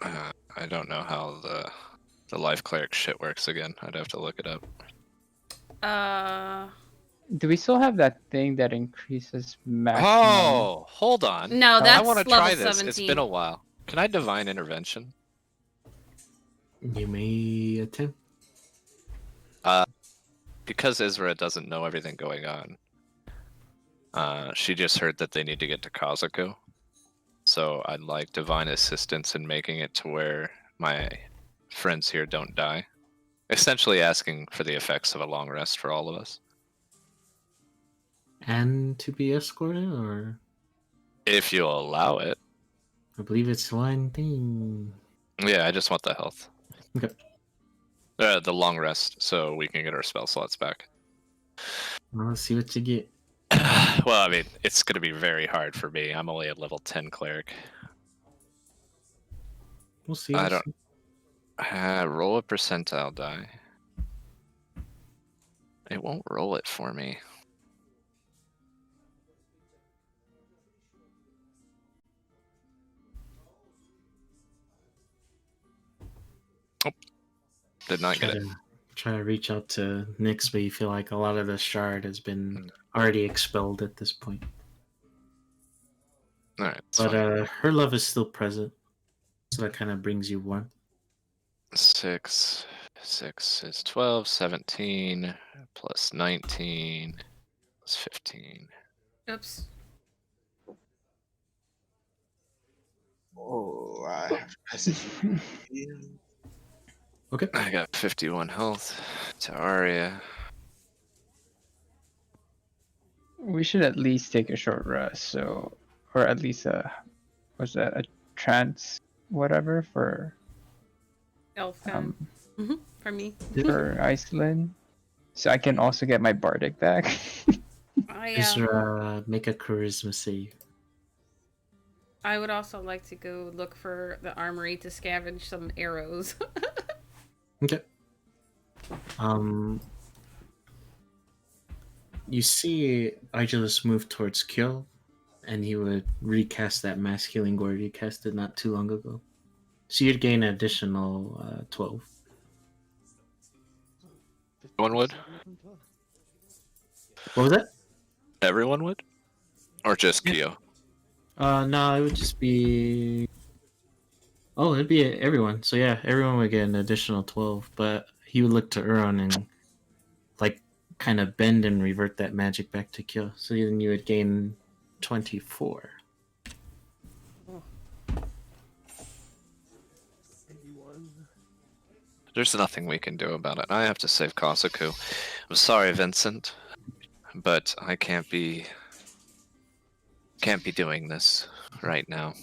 I don't know how the life cleric shit works again. I'd have to look it up. Do we still have that thing that increases maximum? Oh, hold on. No, I that's want to level try this. 17. It's been a while. Can I divine intervention? You may attempt. Because Isra doesn't know everything going on. She just heard that they need to get to Kazuko. So I'd like divine assistance in making it to where my friends here don't die. Essentially asking for the effects of a long rest for all of us. And to be escorted, or If you'll allow it. I believe it's one thing. Yeah, I just want the health. Okay. The long rest, so we can get our spell slots back. Well, let's see what you get. Well, I mean, it's going to be very hard for me. I'm only a level 10 cleric. We'll see. I don't. Roll a percentile die. It won't roll it for me. Oh, did not get it. Try to reach out to Nyx, but you feel like a lot of the shard has been already expelled at this point. All right, But her love is still present, so that kind of brings you warmth. 6 is 12, 17 plus 19 plus 15. Oops. I said, yeah. Okay. I got 51 health to Arya. We should at least take a short rest, so or at least was that a trance whatever Elf fan. For me. for Aislynn, so I can also get my bardic back. I Make a charisma save. I would also like to go look for the armory to scavenge some arrows. Okay. You see Igilus move towards Kyo, and he would recast that mass healing word you casted not too long ago. So you'd gain an additional 12. Everyone would? What was that? Everyone would? Or just Kyo? No, it would just be. Oh, it'd be everyone. So yeah, everyone would get an additional 12, but he would look to Euron and like kind of bend and revert that magic back to Kyo. So then you would gain 24. There's nothing we can do about it. I have to save Kosaku. I'm sorry, Vincent, but I can't be doing this right now.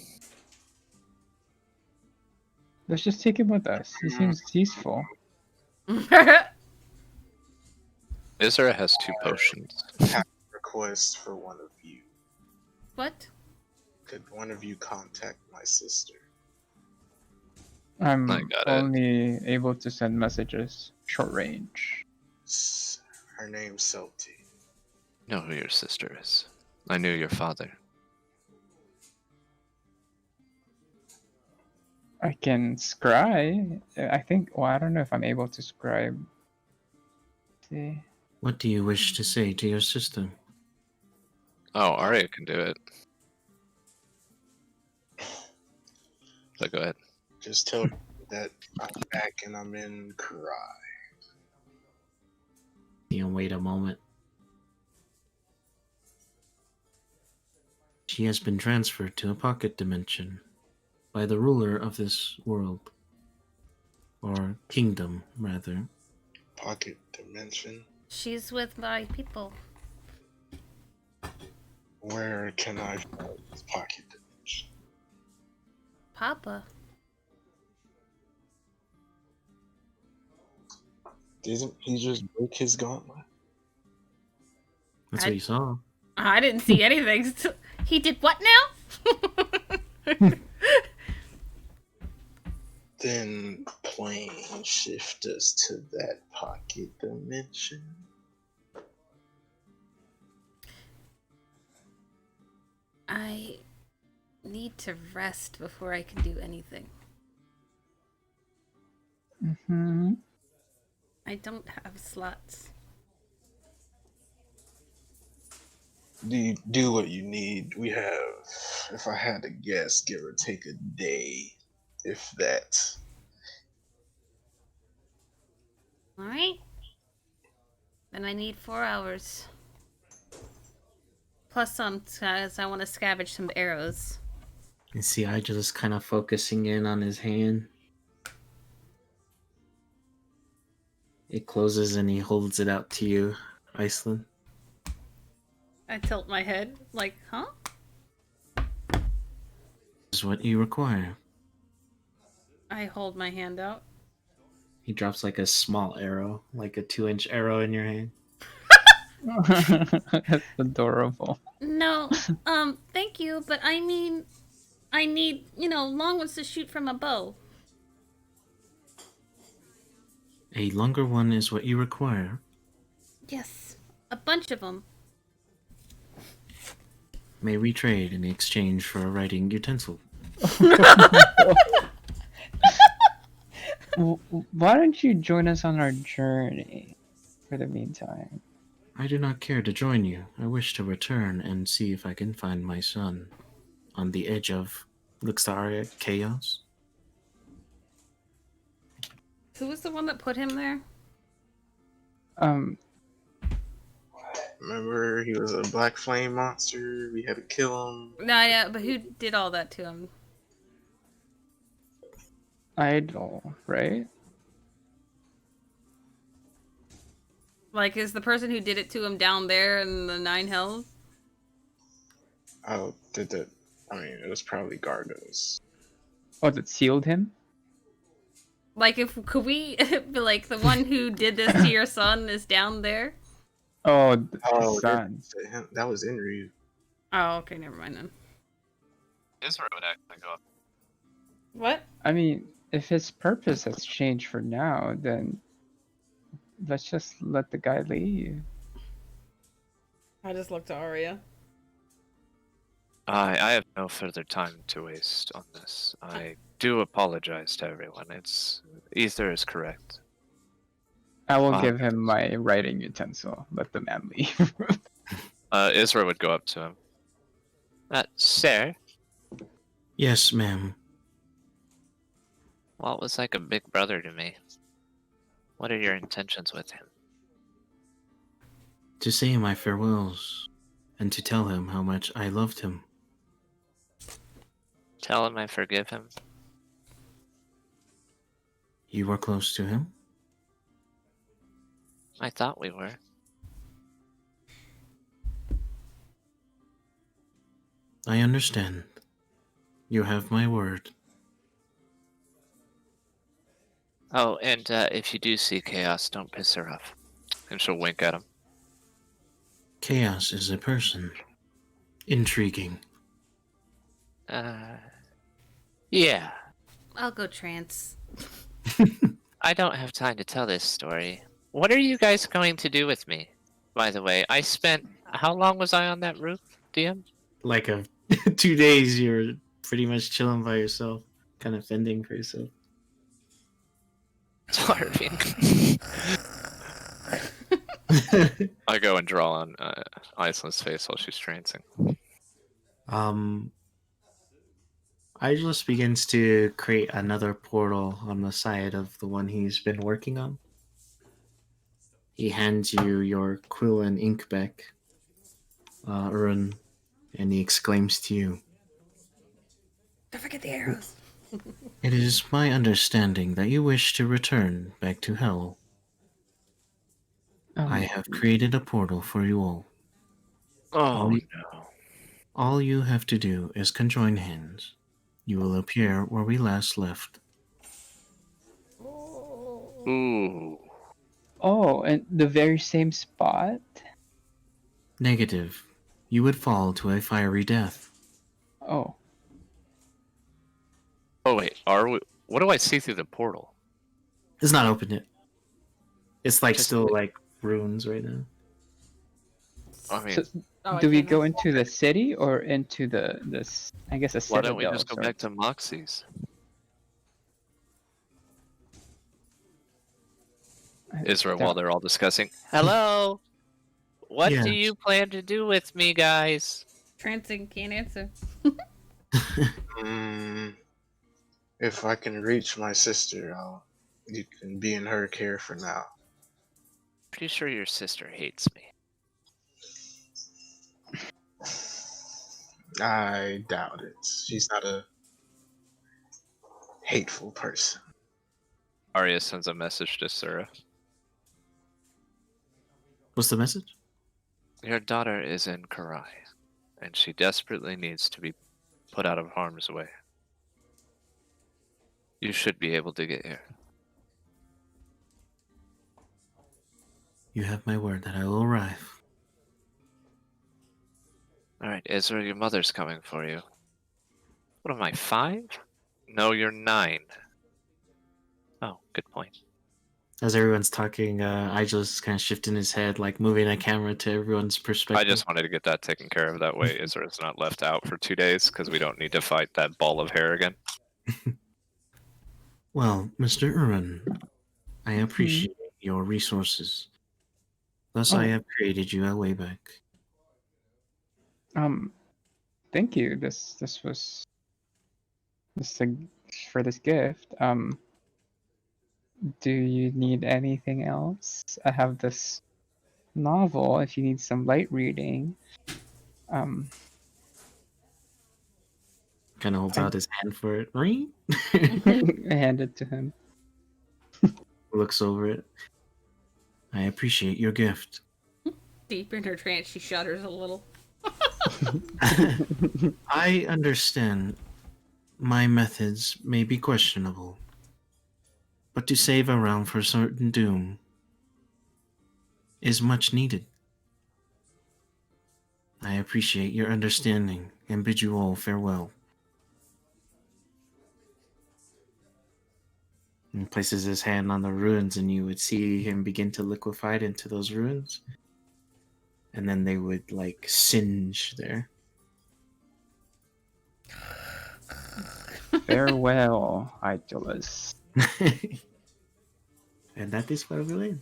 Let's just take him with us. He seems peaceful. Isra has 2 potions. Request for one of you. What? Could one of you contact my sister? I'm I got it. only able to send messages short range. Her name's Selty. I know who your sister is. I knew your father. I can scry. I think. Well, I don't know if I'm able to scribe. See. What do you wish to say to your sister? Oh, Arya can do it. So go ahead. Just tell her that I'm back and I'm in Kurai. You can wait a moment. She has been transferred to a pocket dimension by the ruler of this world. Or kingdom, rather. Pocket dimension? She's with my people. Where can I find this pocket dimension? Papa. Didn't he just break his gauntlet? That's what you saw. I didn't see anything. He did what now? Then plane shift us to that pocket dimension. I need to rest before I can do anything. Mm-hmm. I don't have slots. Do what you need. We have, if I had to guess, give or take a day, if that. Alright. Then I need 4 hours. Plus some, because I want to scavenge some arrows. You see Igilus kind of focusing in on his hand. It closes and he holds it out to you, Aislynn. I tilt my head, like, huh? This is what you require. I hold my hand out. He drops like a small arrow, like a 2-inch arrow in your hand. That's adorable. No, thank you, but I mean, I need, long ones to shoot from a bow. A longer one is what you require. Yes, a bunch of them. May we trade in exchange for a writing utensil? Why don't you join us on our journey for the meantime? I do not care to join you. I wish to return and see if I can find my son. On the edge of Luxaria chaos. Who was the one that put him there? Remember, he was a black flame monster. We had to kill him. No, yeah, but who did all that to him? idol, right? Like, is the person who did it to him down there in the Nine Hells? Oh, did it? I mean, it was probably Gargo's. Oh, that sealed him? Like, if could we be like the one who did this to your son is down there? Oh, the Oh, son. that was Inryu. Oh, okay, never mind then. Israel would actually go up. What? I mean, if his purpose has changed for now, then let's just let the guy leave. I just looked to Arya. I have no further time to waste on this. I do apologize to everyone. Ether is correct. I will Uh, give him my writing utensil. Let the man leave. Israel would go up to him. Sir, Yes, ma'am. Walt was like a big brother to me. What are your intentions with him? To say my farewells, and to tell him how much I loved him. Tell him I forgive him. You were close to him? I thought we were. I understand. You have my word. Oh, and if you do see Chaos, don't piss her off. And she'll wink at him. Chaos is a person. Intriguing. Yeah. I'll go trance. I don't have time to tell this story. What are you guys going to do with me? By the way, I spent... How long was I on that roof, DM? Like 2 days, you're pretty much chilling by yourself, kind of fending for yourself. Starving. I go and draw on Aislynn's face while she's trancing. Ageless begins to create another portal on the side of the one he's been working on. He hands you your quill and ink back, Urun, and he exclaims to you, Don't forget the arrows. "It is my understanding that you wish to return back to Hell. I have created a portal for you all. Oh, no. no. All you have to do is conjoin hands. You will appear where we last left." Ooh. Oh, and the very same spot? Negative. You would fall to a fiery death. Oh. Oh, wait. Are we... What do I see through the portal? It's not open yet. It's like Just- still like runes right now. I mean, So, Oh, I do we can't go now. into the city or into this? I guess a why citadel. don't we just go sort back to Moxie's? of- Israel, don't- while they're all discussing. Hello? What do Yes. you plan to do with me, guys? Trancing can't answer. If I can reach my sister, you can be in her care for now. Pretty sure your sister hates me. I doubt it. She's not a hateful person. Arya sends a message to Sura. What's the message? Your daughter is in Kurai, and she desperately needs to be put out of harm's way. You should be able to get here. You have my word that I will arrive. Alright, Ezra, your mother's coming for you. What am I, 5? No, you're 9. Oh, good point. As everyone's talking, Igel's kind of shifting his head, like moving a camera to everyone's perspective. I just wanted to get that taken care of. That way Ezra's not left out for 2 days, because we don't need to fight that ball of hair again. Well, Mr. Urun, I appreciate your resources. Thus, I Oh. have created you a way back. Thank you. This was for this gift. Do you need anything else? I have this novel if you need some light reading. Kind of holds out his hand for it. Ring. I hand it to him. Looks over it. I appreciate your gift. Deep in her trance, she shudders a little. I understand my methods may be questionable, but to save a realm for certain doom is much needed. I appreciate your understanding and bid you all farewell. And places his hand on the ruins, and you would see him begin to liquefy into those ruins. And then they would, like, singe there. Farewell, Idolus. And that is where we'll end.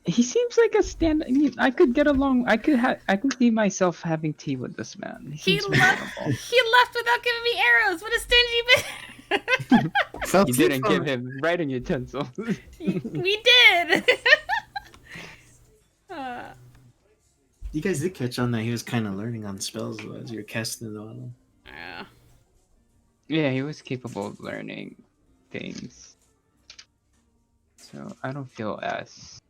He seems like a stand. I mean, I could get along. I could see myself having tea with this man. He He seems left. reasonable. He left without giving me arrows. What a stingy bitch. Felt You didn't give him writing utensils. We did. You guys did catch on that he was kind of learning on spells though, as you're casting it on him. Yeah. Yeah, he was capable of learning things. So I don't feel as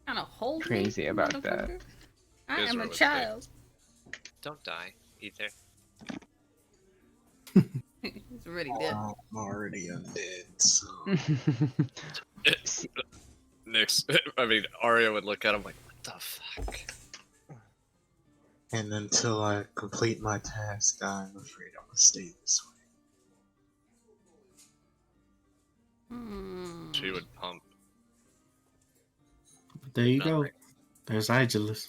Kind of hold crazy me, about motherfucker. that. I Here's am what a I would say. child. Don't die either. He's already dead. I'm already undead, so. Next, I mean, Arya would look at him like, what the fuck? And until I complete my task, I'm afraid I'm gonna stay this way. She would pump. There you Not go. right. There's Igilus.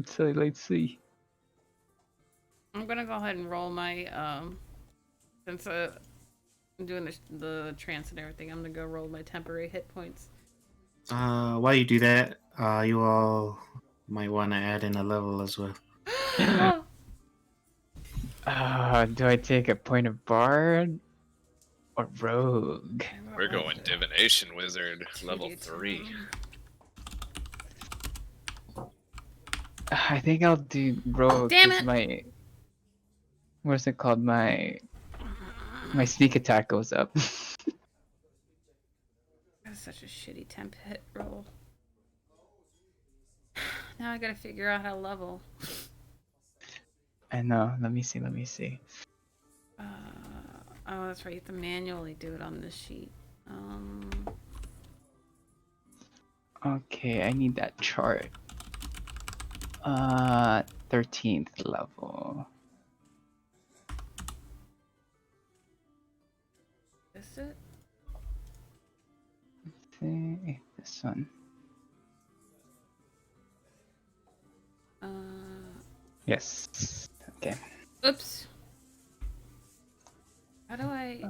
So let's see. I'm gonna go ahead and roll my since I'm doing the trance and everything. I'm gonna go roll my temporary hit points. While you do that, you all might want to add in a level as well. Do I take a point of bard or rogue? We're going divination wizard level 3. I think I'll do rogue. Damn 'cause it! My what's it called? My sneak attack goes up. That's such a shitty temp hit roll. Now I gotta figure out how to level. I know. Let me see. Oh, that's right. You have to manually do it on this sheet. Okay, I need that chart. 13th level. Is it? See, this one. Yes. Okay. Oops. How do I?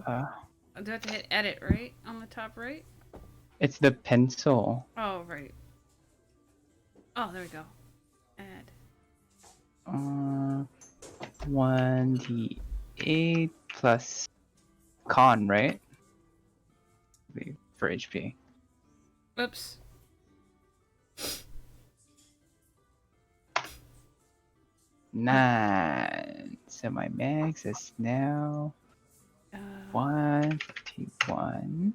Do I have to hit edit right on the top right? It's the pencil. Oh right. Oh, there we go. Add. 1d8 plus con, right? For HP. Oops. Nine. So my max is now 151.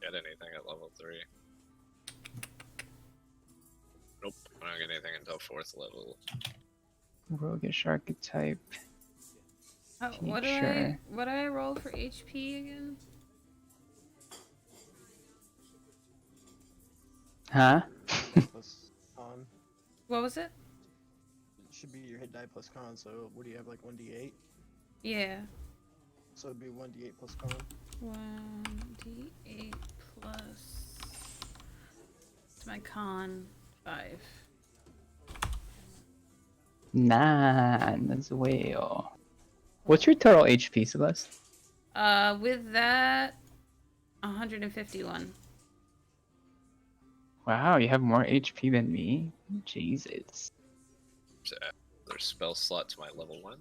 Get anything at level 3. Nope, I don't get anything until 4th level. Roguish archetype. What do I roll for HP again? Huh? Plus con. What was it? It should be your hit die plus con, so what do you have, like 1d8? Yeah. So it'd be 1d8 plus con. 1d8 plus. It's my con 5. 9 as well. What's your total HP, Celeste? With that, 151. Wow, you have more HP than me? Jesus. There's spell slot to my level 1.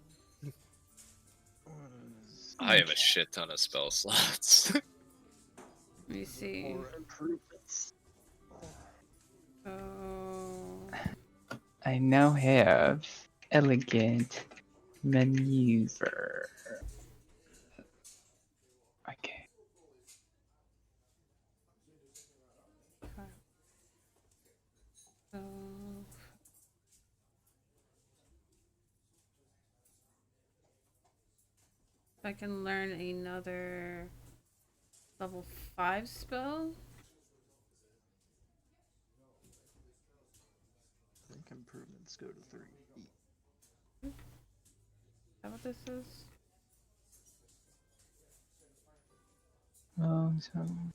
I have a shit ton of spell slots. Let me see. Or improvements. Oh. I now have elegant maneuver. Okay. So, if I can learn another level 5 spell. I think improvements go to 30 feet. Is that what this is?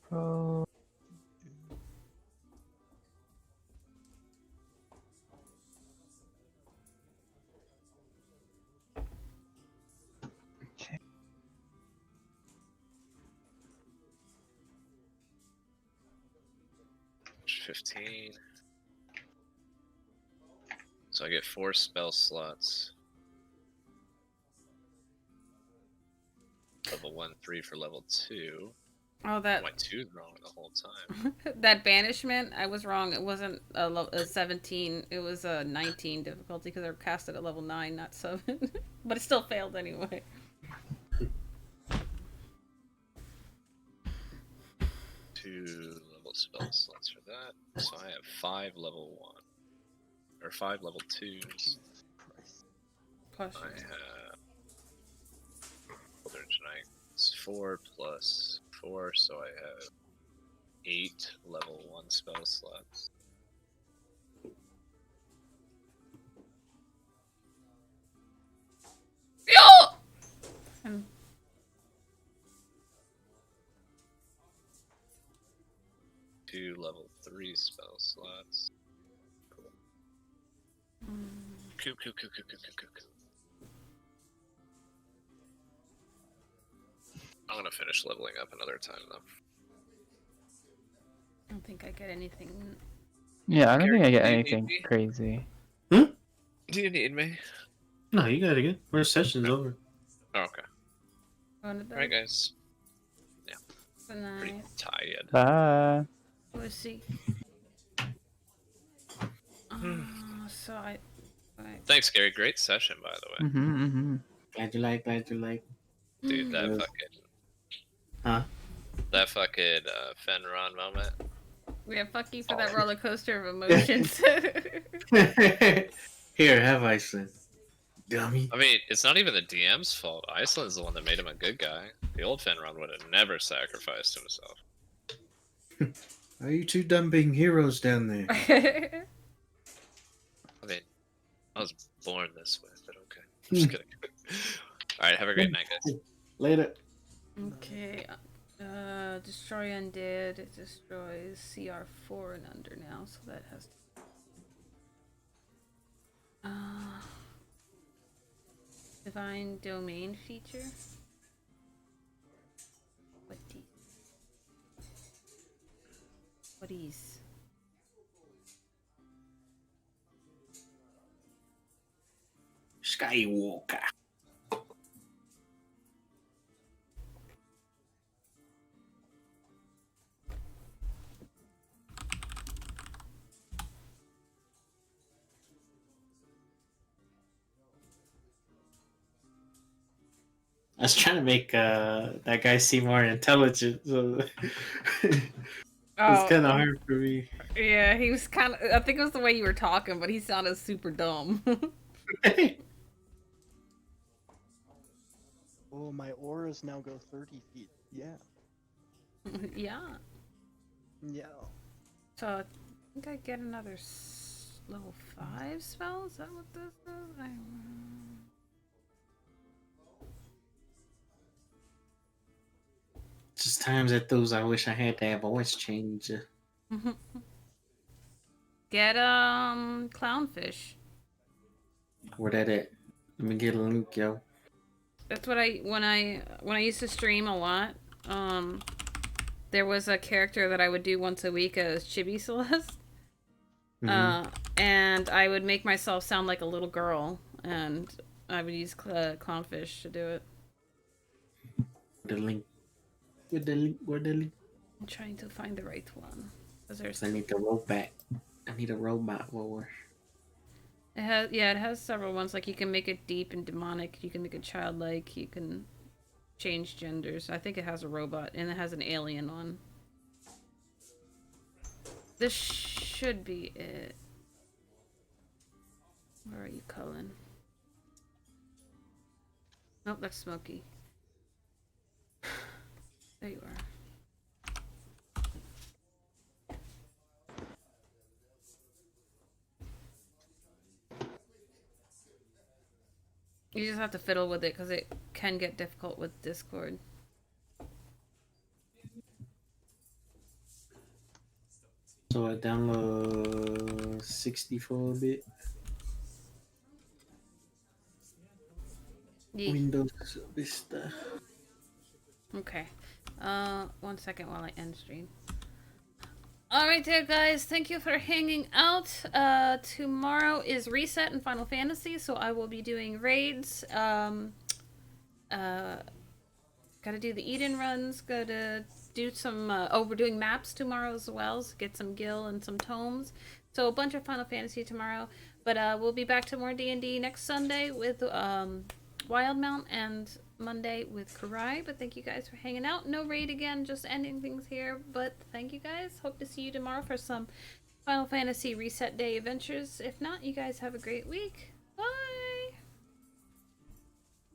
Pro. Okay. 15. So I get 4 spell slots. Level 1, 3 for level 2. Oh, that My 2's wrong the whole time. that banishment. I was wrong. It wasn't a 17. It was a 19 difficulty because I cast it at level 9, not 7. But it still failed anyway. 2 level spell slots for that. So I have 5 level 1. Or 5 level 2s. Christ. Plus, I have Eldritch Knight. It's 4 plus 4, so I have 8 level 1 spell slots. and 2 level 3 spell slots. Cool. Cool. I'm gonna finish leveling up another time though. I don't think I get anything. Yeah, I don't think I get Do you need anything me? crazy. Do you need me? No, you got it good. Our session's over. Oh, okay. Going to bed. Alright, guys. Good Pretty night. tired. Bye. Let's see. So I. Thanks, Gary. Great session, by the way. Glad you like. Dude, that Yes. fucking. Huh? That fucking Fenron moment. Yeah, fuck you for that roller coaster of emotions. Here, have Aislynn. Dummy. I mean, it's not even the DM's fault. Iceland's the one that made him a good guy. The old Fenron would have never sacrificed himself. Are you two done being heroes down there? I mean, I was born this way, but okay. I'm just kidding. Alright, have a great night, guys. Later. Okay. Destroy undead. It destroys CR4 and under now, so that has to. Divine domain feature. What is? Skywalker. I was trying to make that guy seem more intelligent, so it's kind of hard for me. Yeah, he was kind of. I think it was the way you were talking, but he sounded super dumb. Oh, my auras now go 30 feet. Yeah. Yeah. Yeah. So I think I get another level 5 spell. Is that what this is? Just times at those I wish I had that voice change. Get clownfish. Where that at? Let me get a link, yo. That's what when I used to stream a lot. There was a character that I would do once a week as Chibi Celeste. And I would make myself sound like a little girl, and I would use clownfish to do it. The link. Where the link? I'm trying to find the right one. 'Cause there's I need the robot. I need a robot war. it has several ones. Like you can make it deep and demonic. You can make it childlike. You can change genders. I think it has a robot and it has an alien one. This should be it. Where are you, Cullen? Nope, that's Smokey. There you are. You just have to fiddle with it because it can get difficult with Discord. So I download 64-bit Windows Vista. Okay. 1 second while I end stream. Alright there, guys. Thank you for hanging out. Tomorrow is Reset in Final Fantasy, so I will be doing raids. Gotta do the Eden runs. Gotta do some... we're doing maps tomorrow as well, so get some Gil and some tomes. So a bunch of Final Fantasy tomorrow. But we'll be back to more D&D next Sunday with Wildmount and Monday with Kurai. But thank you guys for hanging out. No raid again, just ending things here. But thank you guys. Hope to see you tomorrow for some Final Fantasy Reset Day adventures. If not, you guys have a great week.